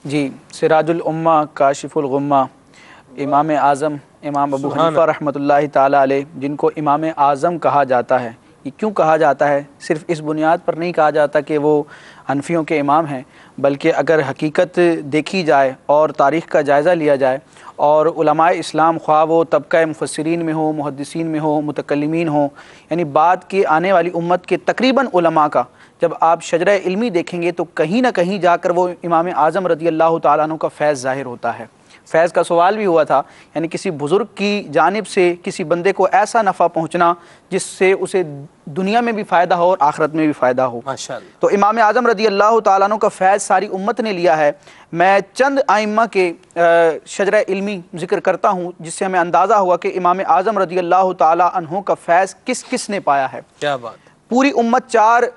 جی سراج الامہ کاشف الغمہ امام اعظم امام ابو حنیفہ رحمۃ اللہ تعالیٰ علیہ، جن کو امام اعظم کہا جاتا ہے، یہ کیوں کہا جاتا ہے؟ صرف اس بنیاد پر نہیں کہا جاتا کہ وہ حنفیوں کے امام ہیں، بلکہ اگر حقیقت دیکھی جائے اور تاریخ کا جائزہ لیا جائے اور علماء اسلام خواہ وہ طبقہ مفسرین میں ہو، محدثین میں ہو، متکلمین ہوں، یعنی بعد کی آنے والی امت کے تقریباً علماء کا جب آپ شجرہ علمی دیکھیں گے تو کہیں نہ کہیں جا کر وہ امام اعظم رضی اللہ تعالیٰ عنہ کا فیض ظاہر ہوتا ہے۔ فیض کا سوال بھی ہوا تھا، یعنی کسی بزرگ کی جانب سے کسی بندے کو ایسا نفع پہنچنا جس سے اسے دنیا میں بھی فائدہ ہو اور آخرت میں بھی فائدہ ہو۔ ماشاءاللہ۔ تو امام اعظم رضی اللہ تعالیٰ عنہ کا فیض ساری امت نے لیا ہے۔ میں چند ائمہ کے شجرہ علمی ذکر کرتا ہوں جس سے ہمیں اندازہ ہوا کہ امام اعظم رضی اللہ تعالیٰ عنہ کا فیض کس کس نے پایا ہے۔ کیا بات۔ پوری امت 4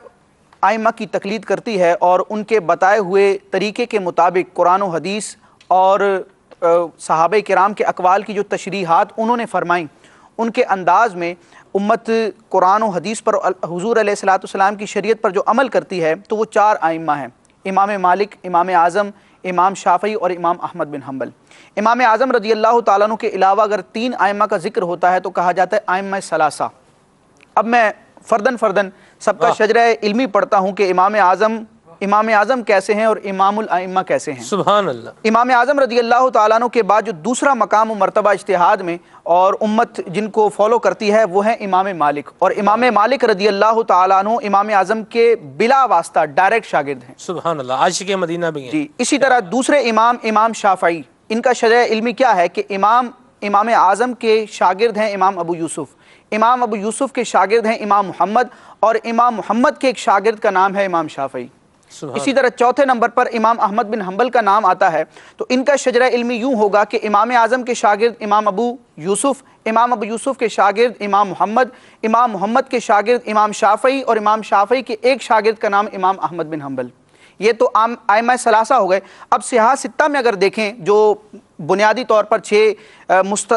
ائمہ کی تقلید کرتی ہے اور ان کے بتائے ہوئے طریقے کے مطابق قرآن و حدیث اور صحابہ کرام کے اقوال کی جو تشریحات انہوں نے فرمائیں، ان کے انداز میں امت قرآن و حدیث پر حضور علیہ الصلوۃ والسلام کی شریعت پر جو عمل کرتی ہے تو وہ 4 ائمہ ہیں، امام مالک، امام اعظم، امام شافعی اور امام احمد بن حنبل۔ امام اعظم رضی اللہ تعالیٰ عنہ کے علاوہ اگر 3 ائمہ کا ذکر ہوتا ہے تو کہا جاتا ہے ائمہ ثلاثہ۔ اب میں فردن سب کا شجرہ علمی پڑھتا ہوں کہ امام اعظم کیسے ہیں اور امام الائمہ کیسے ہیں۔ سبحان اللہ۔ امام اعظم رضی اللہ تعالیٰ عنہ کے بعد جو دوسرا مقام و مرتبہ اجتہاد میں اور امت جن کو فالو کرتی ہے وہ ہیں امام مالک، اور امام مالک رضی اللہ تعالیٰ عنہ امام اعظم کے بلا واسطہ ڈائریکٹ شاگرد ہیں۔ سبحان اللہ، عاشق مدینہ بھی ہیں۔ جی اسی طرح دوسرے امام شافعی، ان کا شجرہ علمی کیا ہے کہ امام اعظم کے شاگرد ہیں امام ابو یوسف کے شاگرد ہیں امام محمد، اور امام محمد کے ایک شاگرد کا نام ہے امام شافعی۔ اسی طرح چوتھے نمبر پر امام احمد بن حنبل کا نام آتا ہے، تو ان کا شجرہ علمی یوں ہوگا کہ امام اعظم کے شاگرد امام ابو یوسف کے شاگرد امام محمد کے شاگرد امام شافعی، اور امام شافعی کے ایک شاگرد کا نام امام احمد بن حنبل۔ یہ تو ائمہ ثلاثہ ہو گئے۔ اب سیاہ ستہ میں اگر دیکھیں جو بنیادی طور پر 6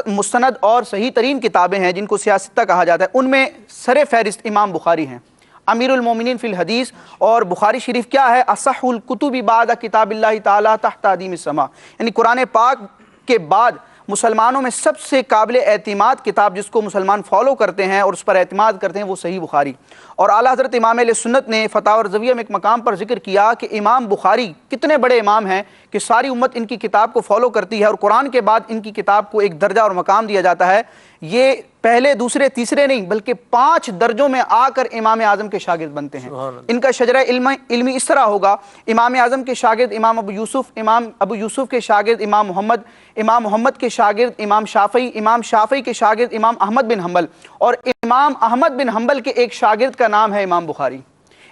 مستند اور صحیح ترین کتابیں ہیں جن کو سیاہ ستہ کہا جاتا ہے، ان میں سر فہرست امام بخاری ہیں، امیر المومنین فی الحدیث، اور بخاری شریف کیا ہے؟ اصح الکتب بعد کتاب اللہ تعالیٰ تحت ادیم السماء، یعنی قرآن پاک کے بعد مسلمانوں میں سب سے قابل اعتماد کتاب جس کو مسلمان فالو کرتے ہیں اور اس پر اعتماد کرتے ہیں وہ صحیح بخاری۔ اور اعلیٰ حضرت امام اہل سنت نے فتاوی الرضویہ میں ایک مقام پر ذکر کیا کہ امام بخاری کتنے بڑے امام ہیں کہ ساری امت ان کی کتاب کو فالو کرتی ہے، اور قرآن کے بعد ان کی کتاب کو ایک درجہ اور مقام دیا جاتا ہے۔ یہ پہلے دوسرے تیسرے نہیں بلکہ 5 درجوں میں آ کر امام اعظم کے شاگرد بنتے ہیں۔ ان کا شجرہ علمی اس طرح ہوگا، امام اعظم کے شاگرد امام ابو یوسف کے شاگرد امام محمد کے شاگرد امام شافعی کے شاگرد امام احمد بن حنبل، اور امام احمد بن حنبل کے ایک شاگرد کا نام ہے امام بخاری۔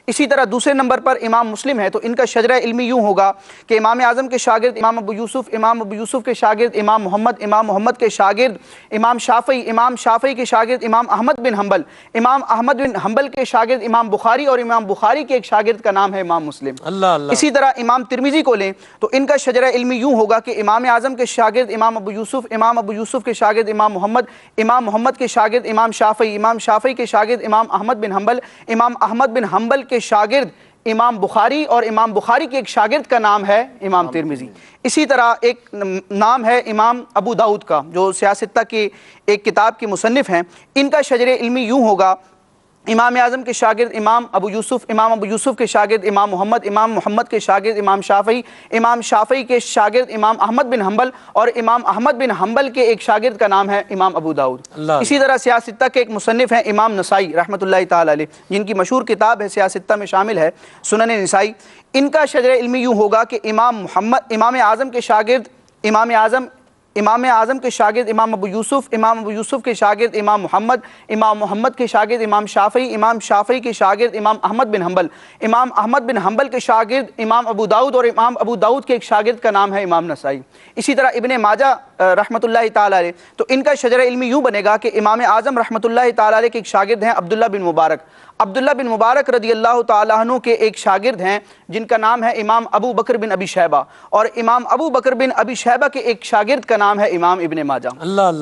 اسی طرح دوسرے نمبر پر امام مسلم ہے، تو ان کا شجرہ علمی یوں ہوگا کہ امام اعظم کے شاگرد امام ابو یوسف کے شاگرد امام محمد کے شاگرد امام شافعی کے شاگرد امام احمد بن حنبل کے شاگرد امام بخاری، اور امام بخاری کے ایک شاگرد کا نام ہے امام مسلم۔ اسی طرح امام ترمذی کو لیں تو ان کا شجرہ علمی یوں ہوگا کہ امام اعظم کے شاگرد امام ابو یوسف کے شاگرد امام محمد کے شاگرد امام شافعی کے شاگرد امام احمد بن حنبل کے شاگرد امام بخاری، اور امام بخاری کے ایک شاگرد کا نام ہے امام ترمذی۔ اسی طرح ایک نام ہے امام ابو داؤد کا جو سیاہ ستہ کی ایک کتاب کے مصنف ہیں۔ ان کا شجرہ علمی یوں ہوگا، امام اعظم کے شاگرد امام ابو یوسف کے شاگرد امام محمد کے شاگرد امام شافعی کے شاگرد امام احمد بن حنبل، اور امام احمد بن حنبل کے ایک شاگرد کا نام ہے امام ابو داؤد۔ اسی طرح سیاہ ستہ کے ایک مصنف ہیں امام نسائی رحمۃ اللہ تعالی علیہ، جن کی مشہور کتاب ہے سیاہ ستہ میں شامل ہے سنن نسائی۔ ان کا شجرہ علمی یوں ہوگا کہ امام اعظم کے شاگرد امام ابو یوسف کے شاگرد امام محمد کے شاگرد امام شافعی کے شاگرد امام احمد بن حنبل کے شاگرد امام ابو داؤد، اور امام ابو داؤد کے ایک شاگرد کا نام ہے امام نسائی۔ اسی طرح ابن ماجہ رحمۃ اللہ تعالی علیہ، تو ان کا شجرہ علمی یوں بنے گا کہ امام اعظم رحمۃ اللہ تعالی علیہ کے ایک شاگرد ہیں عبداللہ بن مبارک رضی اللہ تعالیٰ عنہ کے ایک شاگرد ہیں جن کا نام ہے امام ابو بکر بن ابی شیبہ، اور امام ابو بکر بن ابی شیبہ کے ایک شاگرد کا نام ہے امام ابن ماجہ۔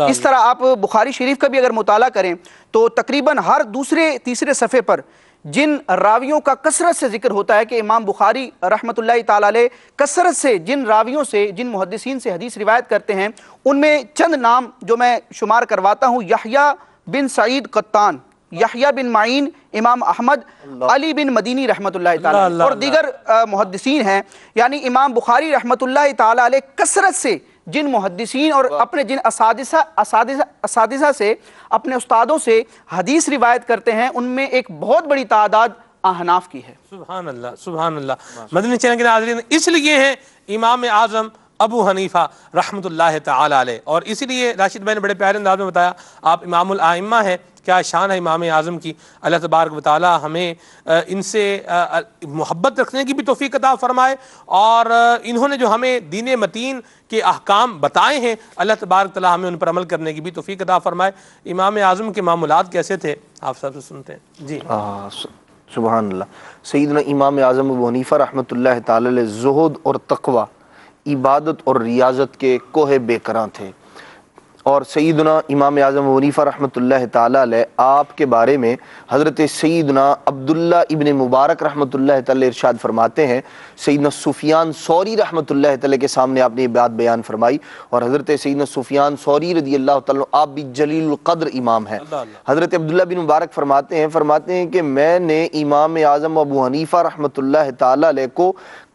اس طرح آپ بخاری شریف کا بھی اگر مطالعہ کریں تو تقریباً ہر دوسرے تیسرے صفحے پر جن راویوں کا کثرت سے ذکر ہوتا ہے کہ امام بخاری رحمۃ اللہ تعالی علیہ کثرت سے جن راویوں سے جن محدثین سے حدیث روایت کرتے ہیں، ان میں چند نام جو میں شمار کرواتا ہوں: یحییٰ بن سعید قطان، یحییٰ بن معین، امام احمد، علی بن مدینی رحمۃ اللہ تعالی علیہ، اور دیگر محدثین ہیں۔ یعنی امام بخاری رحمۃ اللہ تعالی علیہ کثرت سے جن محدثین اور اپنے جن اساتذہ سے، اپنے استادوں سے حدیث روایت کرتے ہیں، ان میں ایک بہت بڑی تعداد احناف کی ہے۔ سبحان اللہ، سبحان اللہ۔ مدنی چینل کے ناظرین، اس لیے ہیں امام اعظم ابو حنیفہ رحمۃ اللہ تعالی علیہ، اور اسی لیے راشد بھائی نے بڑے پیارے انداز میں بتایا آپ امام الائمہ ہیں، کیا شان ہے امام اعظم کی۔ اللہ تبارک و تعالی ہمیں ان سے محبت رکھنے کی بھی توفیق عطا فرمائے، اور انہوں نے جو ہمیں دین متین کے احکام بتائے ہیں، اللہ تبارک تعالی ہمیں ان پر عمل کرنے کی بھی توفیق عطا فرمائے۔ امام اعظم کے معمولات کیسے تھے آپ سب سے سنتے ہیں جی۔ سبحان اللہ۔ سیدنا امام اعظم ابو حنیفہ رحمۃ اللہ تعالی علیہ زہد اور تقوی، عبادت اور ریاضت کے کوہ بے کراں تھے، اور سیدنا امام اعظم ابو حنیفہ رحمۃ اللہ تعالی علیہ آپ کے بارے میں حضرت سیدنا عبداللہ ابن مبارک رحمۃ اللہ تعالی ارشاد فرماتے ہیں، سیدنا سفیان ثوری رحمۃ اللہ تعالی کے سامنے آپ نے یہ بات بیان فرمائی، اور حضرت سیدنا سفیان ثوری رضی اللہ تعالیٰ آپ بھی جلیل القدر امام ہیں۔ حضرت عبداللہ بن مبارک فرماتے ہیں کہ میں نے امام اعظم ابو حنیفہ رحمۃ اللہ تعالی علیہ کو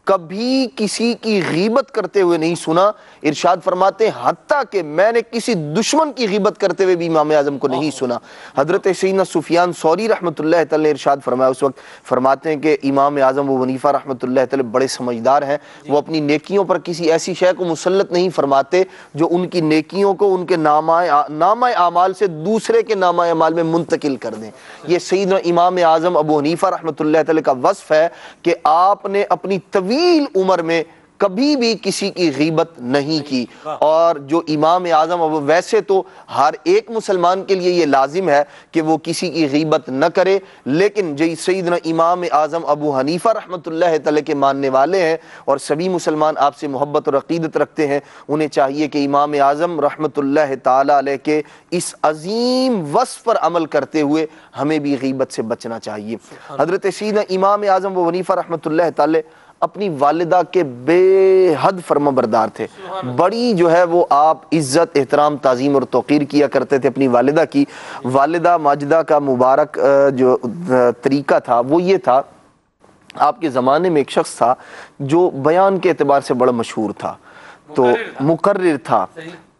کبھی کسی کی غیبت کرتے ہوئے نہیں سنا۔ ارشاد فرماتے ہیں حتیٰ کہ میں نے کسی دشمن کی غیبت کرتے ہوئے بھی امام اعظم کو نہیں سنا۔ حضرت سیدنا سفیان ثوری رحمۃ اللہ تعالی ارشاد فرمایا اس وقت، فرماتے ہیں کہ امام اعظم ابو حنیفہ رحمۃ اللہ تعالی بڑے سمجھدار ہیں، وہ اپنی نیکیوں پر کسی ایسی شے کو مسلط نہیں فرماتے جو ان کی نیکیوں کو ان کے نامہ اعمال سے دوسرے کے نامہ اعمال میں منتقل کر دیں۔ یہ سیدنا امام اعظم ابو حنیفہ رحمۃ اللہ تعالی کا وصف ہے کہ آپ نے اپنی طویل عمر میں کبھی بھی کسی کی غیبت نہیں کی۔ اور جو امام اعظم، ویسے تو ہر ایک مسلمان کے لیے یہ لازم ہے کہ وہ کسی کی غیبت نہ کرے، لیکن جو سیدنا امام اعظم ابو حنیفہ رحمۃ اللہ تعالی کے ماننے والے ہیں اور سبھی مسلمان آپ سے محبت اور عقیدت رکھتے ہیں، انہیں چاہیے کہ امام اعظم رحمۃ اللہ تعالی علیہ کے اس عظیم وصف پر عمل کرتے ہوئے ہمیں بھی غیبت سے بچنا چاہیے۔ حضرت سیدنا امام اعظم ابو حنیفہ رحمۃ اللہ تعالی اپنی والدہ کے بے حد فرما بردار تھے، بڑی جو ہے وہ آپ عزت، احترام، تعظیم اور توقیر کیا کرتے تھے اپنی والدہ کی۔ والدہ ماجدہ کا مبارک جو طریقہ تھا وہ یہ تھا، آپ کے زمانے میں ایک شخص تھا جو بیان کے اعتبار سے بڑا مشہور تھا، تو مقرر تھا،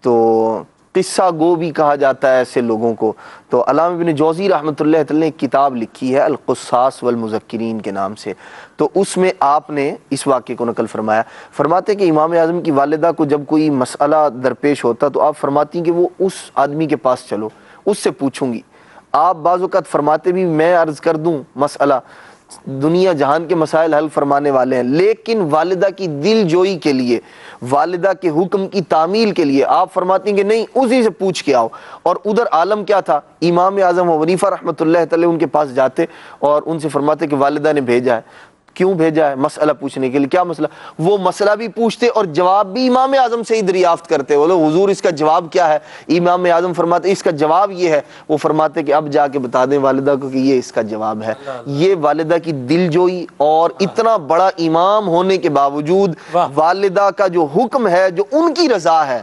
تو قصہ گو بھی کہا جاتا ہے ایسے لوگوں کو۔ تو علامہ ابن جوزی رحمۃ اللہ تعالی نے ایک کتاب لکھی ہے القصاص والمذکرین کے نام سے، تو اس میں آپ نے اس واقعے کو نقل فرمایا۔ فرماتے کہ امام اعظم کی والدہ کو جب کوئی مسئلہ درپیش ہوتا تو آپ فرماتی کہ وہ اس آدمی کے پاس چلو، اس سے پوچھوں گی۔ آپ بعض اوقات فرماتے بھی میں عرض کر دوں مسئلہ، دنیا جہان کے مسائل حل فرمانے والے ہیں، لیکن والدہ کی دل جوئی کے لیے، والدہ کے حکم کی تعمیل کے لیے آپ فرماتی ہیں کہ نہیں اسی سے پوچھ کے آؤ۔ اور ادھر عالم کیا تھا، امام اعظم ابو حنیفہ رحمۃ اللہ تعالی ان کے پاس جاتے اور ان سے فرماتے کہ والدہ نے بھیجا ہے۔ کیوں بھیجا ہے؟ مسئلہ پوچھنے کے لیے۔ کیا مسئلہ؟ وہ مسئلہ بھی پوچھتے اور جواب بھی امام اعظم سے ہی دریافت کرتے۔ بولو حضور اس کا جواب کیا ہے؟ امام اعظم فرماتے اس کا جواب یہ ہے۔ وہ فرماتے کہ اب جا کے بتا دیں والدہ کو کہ یہ اس کا جواب ہے۔ یہ والدہ کی دل جوئی، اور اتنا بڑا امام ہونے کے باوجود والدہ کا جو حکم ہے، جو ان کی رضا ہے،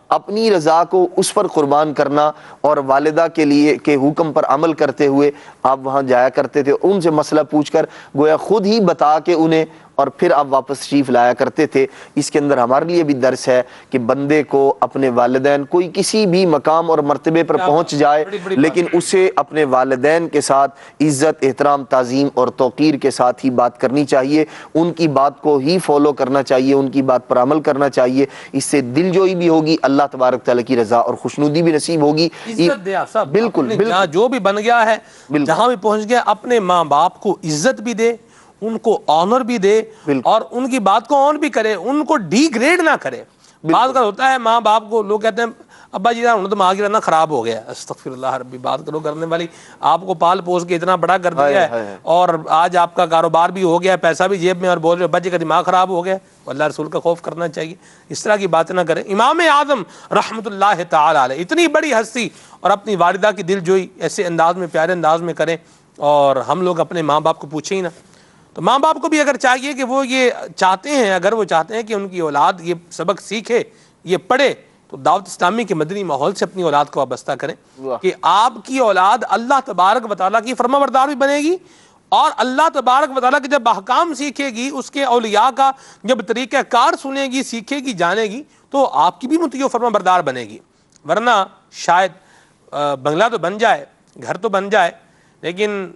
اپنی رضا کو اس پر قربان کرنا، اور والدہ کے لیے کے حکم پر عمل کرتے ہوئے آپ وہاں جایا کرتے تھے، ان سے مسئلہ پوچھ کر گویا خود ہی بتا کے انہیں، اور پھر آپ واپس تشریف لایا کرتے تھے۔ اس کے اندر ہمارے لیے بھی درس ہے کہ بندے کو اپنے والدین، کوئی کسی بھی مقام اور مرتبے پر پہنچ جائے لیکن اسے اپنے والدین کے ساتھ عزت، احترام، تعظیم اور توقیر کے ساتھ ہی بات کرنی چاہیے، ان کی بات کو ہی فالو کرنا چاہیے، ان کی بات پر عمل کرنا چاہیے۔ اس سے دل جوئی بھی ہوگی، اللہ تبارک تعالیٰ کی رضا اور خوشنودی بھی نصیب ہوگی۔ بالکل جو بھی بن گیا ہے، جہاں بھی پہنچ گیا، اپنے ماں باپ کو عزت بھی دے، ان کو آنر بھی دے، اور ان کی بات کو آن بھی کرے، ان کو ڈی گریڈ نہ کرے۔ بعض کا ہوتا ہے ماں باپ کو لوگ کہتے ہیں ابا جی انہوں نے تو ماں کی رہنا خراب ہو گیا، استغفر اللہ ربی، بات کرو کرنے والی، آپ کو پال پوس کے اتنا بڑا کر دیا ہے اور آج آپ کا کاروبار بھی ہو گیا، پیسہ بھی جیب میں، اور بول رہے ابا جی کا دماغ خراب ہو گیا۔ اللہ رسول کا خوف کرنا چاہیے، اس طرح کی باتیں نہ کریں۔ امام اعظم رحمۃ اللہ تعالی علیہ اتنی بڑی ہستی، اور اپنی والدہ کی دل جوئی ایسے انداز میں، پیارے انداز میں کریں اور ہم لوگ اپنے ماں باپ کو پوچھیں ہی نا. تو ماں باپ کو بھی اگر چاہیے کہ وہ یہ چاہتے ہیں، اگر وہ چاہتے ہیں کہ ان کی اولاد یہ سبق سیکھے، یہ پڑھے، تو دعوت اسلامی کے مدنی ماحول سے اپنی اولاد کو وابستہ کریں کہ آپ کی اولاد اللہ تبارک و تعالیٰ کی فرما بردار بھی بنے گی، اور اللہ تبارک و تعالیٰ کے جب احکام سیکھے گی، اس کے اولیاء کا جب طریقہ کار سنے گی، سیکھے گی، جانے گی، تو آپ کی بھی مطیع و فرما بردار بنے گی. ورنہ شاید بنگلہ تو بن جائے، گھر تو بن جائے، لیکن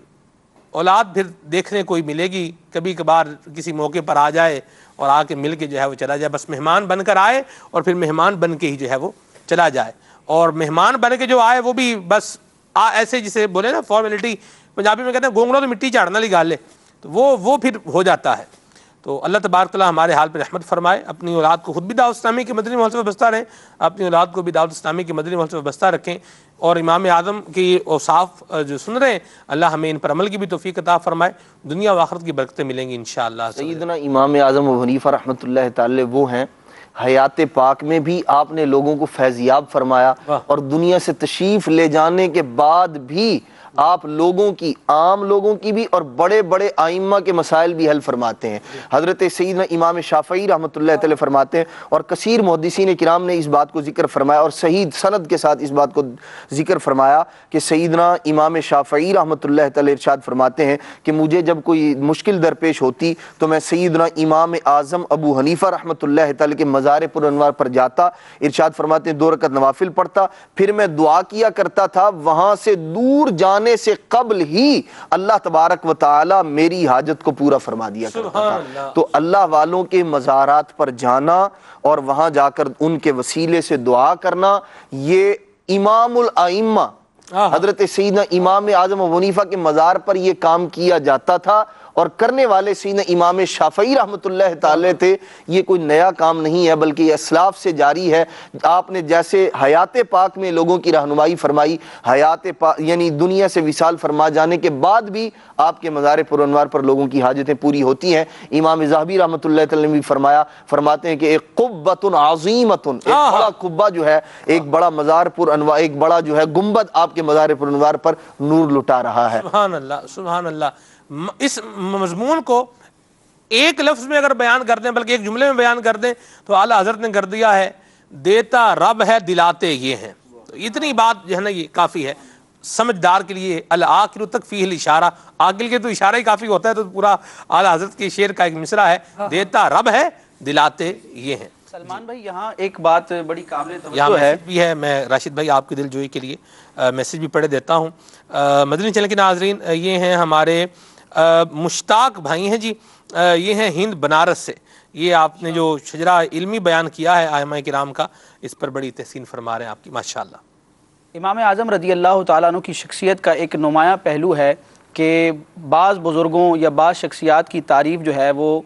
اولاد پھر دیکھنے کوئی ملے گی، کبھی کبھار کسی موقع پر آ جائے اور آ کے مل کے جو ہے وہ چلا جائے، بس مہمان بن کر آئے اور پھر مہمان بن کے ہی جو ہے وہ چلا جائے. اور مہمان بن کے جو آئے وہ بھی بس ایسے جسے بولے نا فارمیلٹی، پنجابی میں کہتے ہیں گونگڑوں تو مٹی چاڑنا لی گال لے، تو وہ پھر ہو جاتا ہے. تو اللہ تبارک تعالیٰ ہمارے حال پہ رحمت فرمائے. اپنی اولاد کو خود بھی دعوت اسلامی کے مدنی ماحول سے وابستہ رہیں، اپنی اولاد کو بھی دعوت اسلامی کے مدنی ماحول سے وابستہ رکھیں، اور امام اعظم کی اوصاف جو سن رہے ہیں اللہ ہمیں ان پر عمل کی بھی توفیق عطا فرمائے. دنیا و آخرت کی برکتیں ملیں گی انشاءاللہ. سیدنا امام اعظم ابو حنیفہ رحمۃ اللہ تعالی وہ ہیں، حیات پاک میں بھی آپ نے لوگوں کو فیضیاب فرمایا، اور دنیا سے تشریف لے جانے کے بعد بھی آپ لوگوں کی، عام لوگوں کی بھی، اور بڑے بڑے ائمہ کے مسائل بھی حل فرماتے ہیں. حضرت سیدنا امام شافعی رحمۃ اللہ تعالی فرماتے ہیں، اور کثیر محدثین کرام نے اس بات کو ذکر فرمایا اور صحیح سند کے ساتھ اس بات کو ذکر فرمایا کہ سیدنا امام شافعی رحمۃ اللہ تعالی ارشاد فرماتے ہیں کہ مجھے جب کوئی مشکل درپیش ہوتی تو میں سیدنا امام اعظم ابو حنیفہ رحمۃ اللہ تعالی کے مزار پر انوار پر جاتا، ارشاد فرماتے ہیں 2 رکعت نوافل پڑھتا، پھر میں دعا کیا کرتا تھا، وہاں سے دور جانے سے قبل ہی اللہ تبارک و تعالی میری حاجت کو پورا فرما دیا کرتا تھا. تو اللہ والوں کے مزارات پر جانا اور وہاں جا کر ان کے وسیلے سے دعا کرنا، یہ امام الائمہ حضرت سیدنا امام اعظم ابو حنیفہ کے مزار پر یہ کام کیا جاتا تھا، اور کرنے والے سیدنا امام شافعی رحمۃ اللہ تعالی تھے. یہ کوئی نیا کام نہیں ہے بلکہ یہ اسلاف سے جاری ہے. آپ نے جیسے حیات پاک میں لوگوں کی رہنمائی فرمائی، حیات پاک یعنی دنیا سے وصال فرما جانے کے بعد بھی آپ کے مزار پر انوار پر لوگوں کی حاجتیں پوری ہوتی ہیں. امام ذہبی رحمۃ اللہ تعالی نے بھی فرماتے ہیں کہ ایک قبۃ عظیمۃ، ایک بڑا قبہ جو ہے، ایک بڑا مزار پر انوار، ایک بڑا جو ہے گنبد آپ کے مزار پر انوار پر نور لٹا رہا ہے. سبحان اللہ، سبحان اللہ. اس مضمون کو ایک لفظ میں اگر بیان کر دیں، بلکہ ایک جملے میں بیان کر دیں، تو اعلیٰ حضرت نے کر دیا ہے دیتا رب ہے دلاتے یہ ہیں. تو اتنی بات جو ہے نا یہ کافی ہے سمجھدار کے لیے. العاقل تکفیہ الاشارہ، عاقل کے تو اشارہ ہی کافی ہوتا ہے. تو پورا اعلیٰ حضرت کے شعر کا ایک مصرع ہے، دیتا رب ہے دلاتے یہ ہیں. سلمان بھائی یہاں ایک بات بڑی قابل یہاں توجہ ہے میسج بھی ہے، میں راشد بھائی آپ کی دل جوئی کے لیے میسج بھی پڑھے دیتا ہوں. مدنی چینل کے ناظرین، یہ ہیں ہمارے مشتاق بھائی ہیں جی، یہ ہیں ہند بنارس سے. یہ آپ نے جو شجرہ علمی بیان کیا ہے ائمہ کرام کا، اس پر بڑی تحسین فرما رہے ہیں آپ کی، ماشاءاللہ. امام اعظم رضی اللہ تعالیٰ عنہ کی شخصیت کا ایک نمایاں پہلو ہے کہ بعض بزرگوں یا بعض شخصیات کی تعریف جو ہے وہ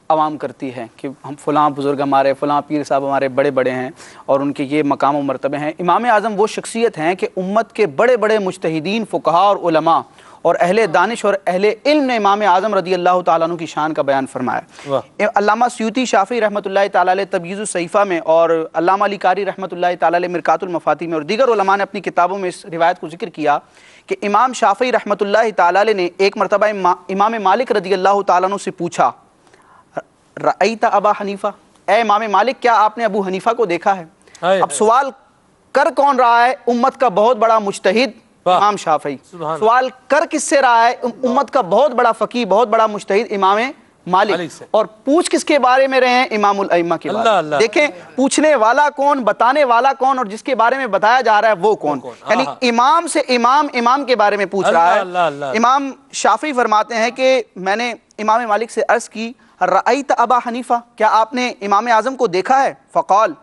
عوام کرتی ہے کہ ہم فلاں بزرگ ہمارے، فلاں پیر صاحب ہمارے بڑے بڑے ہیں اور ان کے یہ مقام و مرتبے ہیں. امام اعظم وہ شخصیت ہیں کہ امت کے بڑے بڑے مجتہدین، فقہاء اور علماء اور اہل دانش اور اہل علم نے امام اعظم رضی اللہ تعالیٰ عنہ کی شان کا بیان فرمایا. علامہ سیوطی شافعی رحمۃ اللہ تعالیٰ علیہ تبییض الصحیفہ میں، اور علامہ علی قاری رحمۃ اللہ تعالیٰ علیہ مرقات المفاتیح میں، اور دیگر علماء نے اپنی کتابوں میں اس روایت کو ذکر کیا کہ امام شافعی رحمۃ اللہ تعالیٰ علیہ نے ایک مرتبہ امام مالک رضی اللہ تعالیٰ عنہ سے پوچھا، رأیت ابا حنیفہ، اے امام مالک کیا آپ نے ابو حنیفہ کو دیکھا ہے؟ اب سوال کر کون رہا ہے؟ امت کا بہت بڑا مجتہد امام شافعی. سوال کر کس سے رہا ہے؟ امت کا بہت بڑا فقیہ، بہت بڑا مجتہد امام مالک. اور پوچھ کس کے بارے میں رہے ہیں؟ امام الائمہ کے بارے میں. دیکھیں پوچھنے والا کون، بتانے والا کون، اور جس کے بارے میں بتایا جا رہا ہے وہ کون. یعنی امام سے امام کے بارے میں پوچھ رہا ہے. امام شافعی فرماتے ہیں کہ میں نے امام مالک سے عرض کی، رأیت ابا حنیفہ، کیا آپ نے امام اعظم کو دیکھا ہے؟ فقال،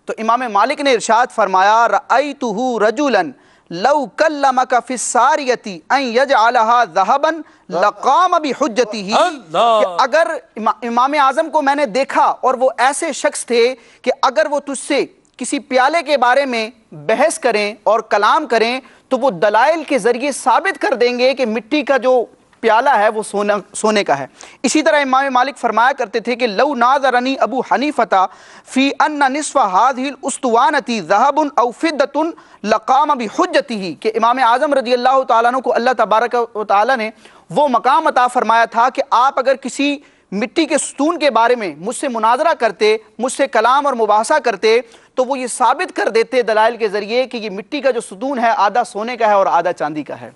تو امام مالک نے ارشاد فرمایا، رأیتہ رجلا لو کلمک فی الساریۃ ان یجعلها ذهبا لقام بحجتہ، کہ اگر امام اعظم کو میں نے دیکھا اور وہ ایسے شخص تھے کہ اگر وہ تجھ سے کسی پیالے کے بارے میں بحث کریں اور کلام کریں تو وہ دلائل کے ذریعے ثابت کر دیں گے کہ مٹی کا جو پیالہ ہے وہ سونے کا ہے۔ اسی طرح امام مالک فرمایا کرتے تھے کہ لو ناظرنی ابو حنیفہ فی ان نصف هذه الاسطوانۃ ذهب او فضۃ لقام بحجتہ، کہ امام اعظم رضی اللہ تعالیٰ عنہ کو اللہ تبارک و تعالیٰ نے وہ مقام عطا فرمایا تھا کہ آپ اگر کسی مٹی کے ستون کے بارے میں مجھ سے مناظرہ کرتے، مجھ سے کلام اور مباحثہ کرتے، تو وہ یہ ثابت کر دیتے دلائل کے ذریعے کہ یہ مٹی کا جو ستون ہے آدھا سونے کا ہے اور آدھا چاندی کا ہے۔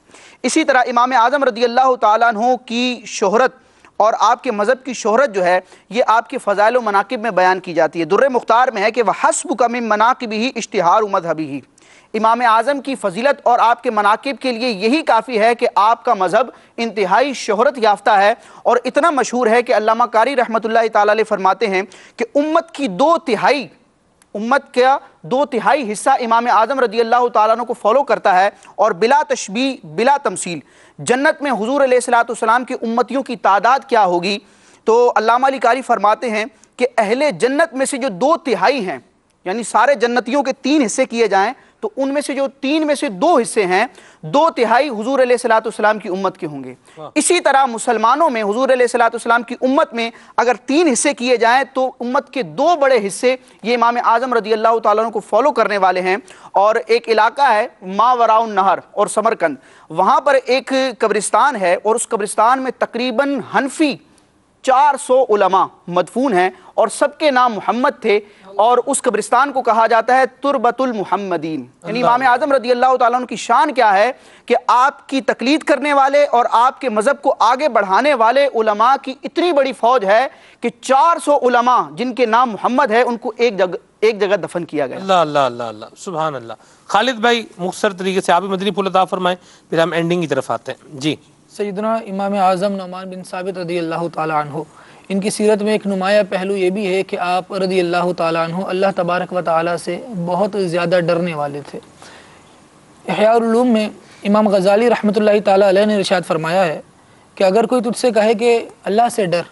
اسی طرح امام اعظم رضی اللہ تعالیٰ عنہ کی شہرت اور آپ کے مذہب کی شہرت جو ہے یہ آپ کے فضائل و مناقب میں بیان کی جاتی ہے۔ در مختار میں ہے کہ وَحَسْبُكَ مِن مَنَاقِبِهِ اشْتِهَارُ مَذْهَبِهِ، امام اعظم کی فضیلت اور آپ کے مناقب کے لیے یہی کافی ہے کہ آپ کا مذہب انتہائی شہرت یافتہ ہے اور اتنا مشہور ہے کہ علامہ قاری رحمۃ اللہ تعالیٰ علیہ فرماتے ہیں کہ امت کا 2/3 حصہ امام اعظم رضی اللہ تعالیٰ عنہ کو فالو کرتا ہے، اور بلا تشبیہ بلا تمثیل جنت میں حضور علیہ الصلوۃ والسلام کی امتیوں کی تعداد کیا ہوگی؟ تو علامہ علی قاری فرماتے ہیں کہ اہل جنت میں سے جو 2/3 ہیں، یعنی سارے جنتیوں کے 3 حصے کیے جائیں تو ان میں سے جو 3 میں سے 2 حصے ہیں، 2/3 حضور علیہ الصلوۃ والسلام کی امت کے ہوں گے۔ اسی طرح مسلمانوں میں حضور علیہ الصلوۃ والسلام کی امت میں اگر 3 حصے کیے جائیں تو امت کے 2 بڑے حصے یہ امام اعظم رضی اللہ تعالیٰ عنہ کو فالو کرنے والے ہیں۔ اور ایک علاقہ ہے ماوراء النہر اور سمرقند، وہاں پر ایک قبرستان ہے اور اس قبرستان میں تقریباً حنفی 400 علماء مدفون ہیں اور سب کے نام محمد تھے، اور اس قبرستان کو کہا جاتا ہے تربت المحمدین۔ یعنی امام اعظم رضی اللہ تعالیٰ عنہ کی شان کیا ہے کہ آپ کی تقلید کرنے والے اور آپ کے مذہب کو آگے بڑھانے والے علماء کی اتنی بڑی فوج ہے کہ 400 علماء جن کے نام محمد ہے ان کو ایک جگہ دفن کیا گیا۔ اللہ اللہ اللہ اللہ سبحان اللہ۔ خالد بھائی مختصر طریقے سے آپ مدنی پھول عطا فرمائیں، پھر ہم اینڈنگ کی طرف آتے ہیں۔ جی سیدنا امام اعظم نعمان بن ثابت رضی اللہ تعالیٰ عنہ، ان کی سیرت میں ایک نمایاں پہلو یہ بھی ہے کہ آپ رضی اللہ تعالیٰ عنہ اللہ تبارک و تعالیٰ سے بہت زیادہ ڈرنے والے تھے۔ احیاء العلوم میں امام غزالی رحمۃ اللہ تعالیٰ علیہ نے ارشاد فرمایا ہے کہ اگر کوئی تجھ سے کہے کہ اللہ سے ڈر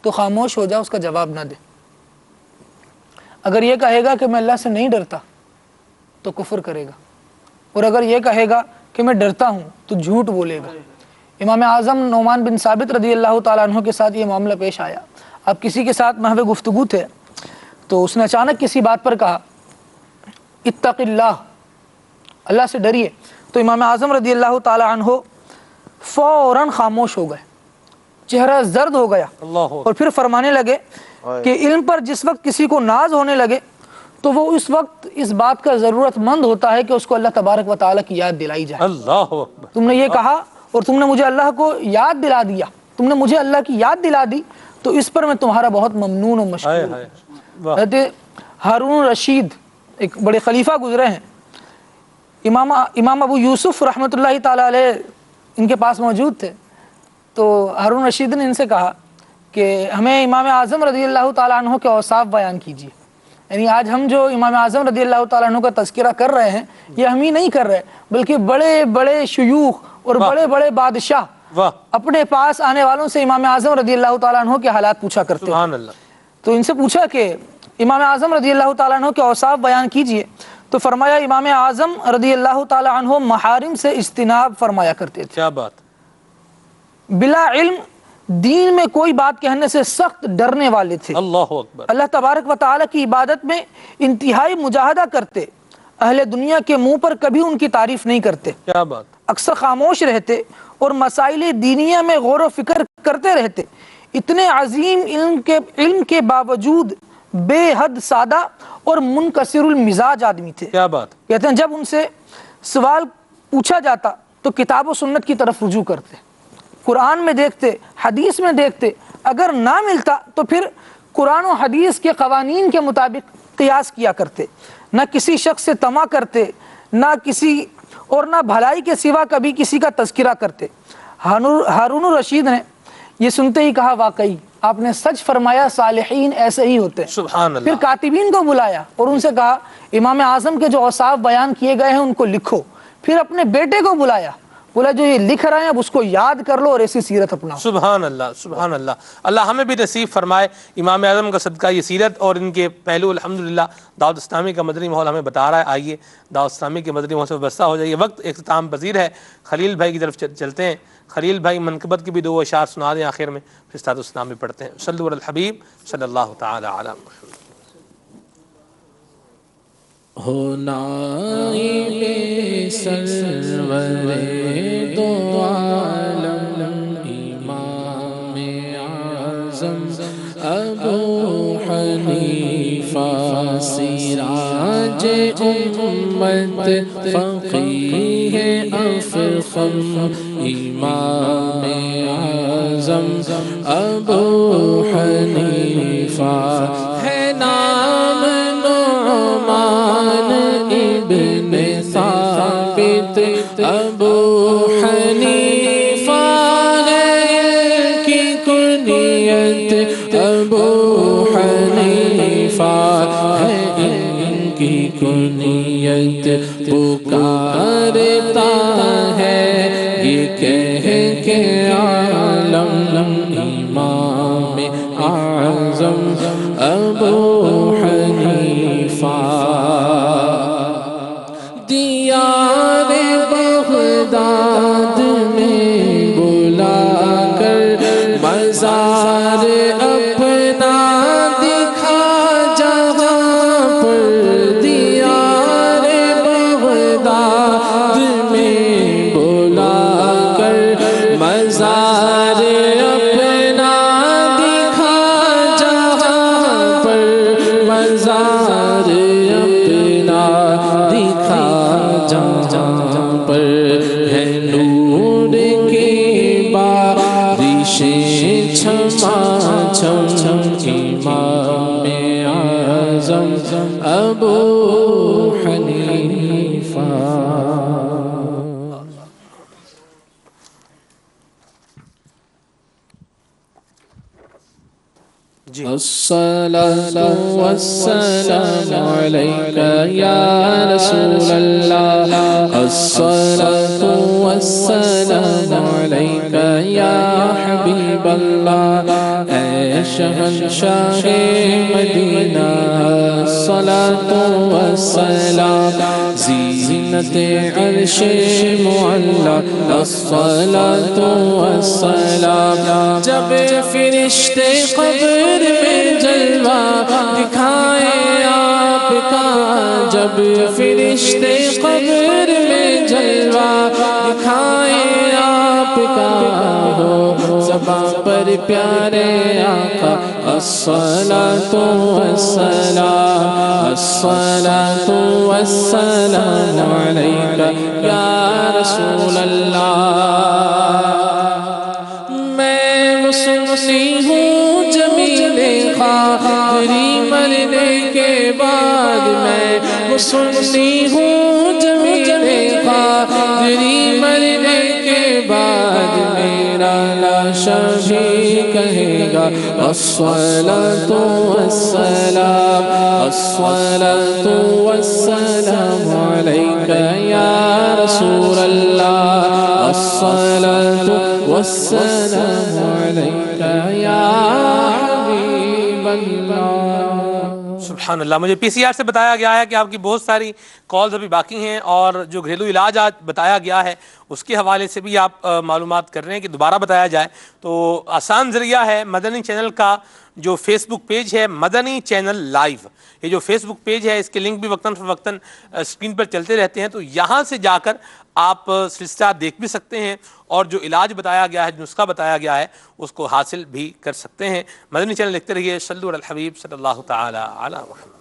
تو خاموش ہو جا، اس کا جواب نہ دے۔ اگر یہ کہے گا کہ میں اللہ سے نہیں ڈرتا تو کفر کرے گا، اور اگر یہ کہے گا کہ میں ڈرتا ہوں تو جھوٹ بولے گا۔ امام اعظم نعمان بن ثابت رضی اللہ تعالیٰ عنہ کے ساتھ یہ معاملہ پیش آیا۔ اب کسی کے ساتھ محو گفتگو تھے تو اس نے اچانک کسی بات پر کہا اتق اللہ، اللہ سے ڈریے، تو امام اعظم رضی اللہ تعالیٰ عنہ فوراً خاموش ہو گئے، چہرہ زرد ہو گیا، اور پھر فرمانے لگے کہ علم پر جس وقت کسی کو ناز ہونے لگے تو وہ اس وقت اس بات کا ضرورت مند ہوتا ہے کہ اس کو اللہ تبارک و تعالیٰ کی یاد دلائی جائے۔ اللہ اکبر، تم نے یہ کہا اور تم نے مجھے اللہ کو یاد دلا دیا، تم نے مجھے اللہ کی یاد دلا دی، تو اس پر میں تمہارا بہت ممنون و مشکور ہوں۔ حضرت ہارون رشید ایک بڑے خلیفہ گزرے ہیں، امام ابو یوسف رحمۃ اللہ تعالیٰ علیہ ان کے پاس موجود تھے، تو ہارون رشید نے ان سے کہا کہ ہمیں امام اعظم رضی اللہ تعالیٰ عنہ کے اوصاف بیان کیجیے۔ یعنی آج ہم جو امام اعظم رضی اللہ تعالیٰ عنہ کا تذکرہ کر رہے ہیں یہ ہم ہی نہیں کر رہے، بلکہ بڑے بڑے شیوخ اور بڑے بڑے بادشاہ اپنے پاس آنے والوں سے امام اعظم رضی اللہ تعالیٰ عنہ کے حالات پوچھا کرتے ہیں۔ سبحان اللہ۔ تو ان سے پوچھا کہ امام اعظم رضی اللہ تعالیٰ عنہ کے اوصاف بیان کیجئے، تو فرمایا امام اعظم رضی اللہ تعالیٰ عنہ محارم سے اجتناب فرمایا کرتے تھے۔ کیا بات! بلا علم دین میں کوئی بات کہنے سے سخت ڈرنے والے تھے۔ اللہ اکبر۔ اللہ تبارک و تعالیٰ کی عبادت میں انتہائی مجاہدہ کرتے، اہل دنیا کے منہ پر کبھی ان کی تعریف نہیں کرتے۔ کیا بات! اکثر خاموش رہتے اور مسائل دینیہ میں غور و فکر کرتے رہتے۔ اتنے عظیم علم کے باوجود بے حد سادہ اور منکسر المزاج آدمی تھے۔ کیا بات! کہتے ہیں جب ان سے سوال پوچھا جاتا تو کتاب و سنت کی طرف رجوع کرتے، قرآن میں دیکھتے، حدیث میں دیکھتے، اگر نہ ملتا تو پھر قرآن و حدیث کے قوانین کے مطابق قیاس کیا کرتے، نہ کسی شخص سے طمع کرتے، نہ کسی اور نہ بھلائی کے سوا کبھی کسی کا تذکرہ کرتے۔ ہارون الرشید نے یہ سنتے ہی کہا واقعی آپ نے سچ فرمایا، صالحین ایسے ہی ہوتے ہیں۔ سبحان اللہ۔ پھر کاتبین کو بلایا اور ان سے کہا امام اعظم کے جو اوصاف بیان کیے گئے ہیں ان کو لکھو۔ پھر اپنے بیٹے کو بلایا، بولا جو یہ لکھ رہے ہیں اب اس کو یاد کر لو اور ایسی سیرت اپناؤ۔ سبحان اللہ سبحان اللہ۔ اللہ ہمیں بھی نصیب فرمائے امام اعظم کا صدقہ یہ سیرت اور ان کے پہلو۔ الحمدللہ دعوت اسلامی کا مدنی ماحول ہمیں بتا رہا ہے، آئیے دعوت اسلامی کے مدنی ماحول سے وابستہ ہو جائیے۔ وقت اختتام پذیر ہے، خلیل بھائی کی طرف چلتے ہیں۔ خلیل بھائی منقبت کی بھی 2 اشعار سنا دیں آخر میں، پھر استاد الاسلام میں پڑھتے ہیں۔ صلو علی الحبیب صلی اللہ تعالی علی محمد۔ ہو نائب سرور دو عالم امام اعظم ابو حنیفہ سراج امت فقیہ افخم امام اعظم ابو حنیفہ ہے نام نعمان ابن ثابت ابو حنیفہ ہے کی کنیت ابو حنیفہ ہے ان کی کنیت پکارتا ہے یہ کہہ کے عالم امام اعظم ابو حنیفہ دیار بغداد میں بلا کر مزار اپنا دکھا جہاں پر دیار بغداد میں بلا کر مزار اپنا دکھا جہاں پر مزار اپنا دکھا جہاں پر ہے نور کی بارشیں چھما چھم امام اعظم ابو حنیفہ۔ الصلاة والسلام عليك يا رسول الله، الصلاة والسلام عليك يا حبيب الله، اے شہنشاہ مدینہ الصلاة والسلام، زینت عرش معلا الصلاة والسلام، جب فرشتے قبر میں جلوہ دکھائے آپ کا، جب فرشتے قبر میں جلوہ دکھائے آپ کا، ہو زباں پر پیارے آقا الصلاة والسلام، الصلاة والسلام علیکہ یا رسول اللہ۔ میں وہ سنسی ہوں جمیل قادری مرنے کے بعد، میں وہ سنسی ہوں جمیل قادری مرنے کے بعد، میرا لاشا بھی کہے گا الصلاة والسلام، الصلاة والسلام علیکہ یا رسول اللہ، الصلاة والسلام علیکہ یا حبیب اللہ۔ سبحان اللہ۔ مجھے پی سی آر سے بتایا گیا ہے کہ آپ کی بہت ساری کالز ابھی باقی ہیں، اور جو گھریلو علاج آج بتایا گیا ہے اس کے حوالے سے بھی آپ معلومات کر رہے ہیں کہ دوبارہ بتایا جائے تو آسان ذریعہ ہے مدنی چینل کا جو فیس بک پیج ہے مدنی چینل لائیو، یہ جو فیس بک پیج ہے اس کے لنک بھی وقتاً فوقتاً اسکرین پر چلتے رہتے ہیں، تو یہاں سے جا کر آپ سلسلہ دیکھ بھی سکتے ہیں اور جو علاج بتایا گیا ہے، نسخہ بتایا گیا ہے اس کو حاصل بھی کر سکتے ہیں۔ مدنی چینل لکھتے رہیے۔ صلو علی الحبیب صلی اللہ تعالی علی محمد۔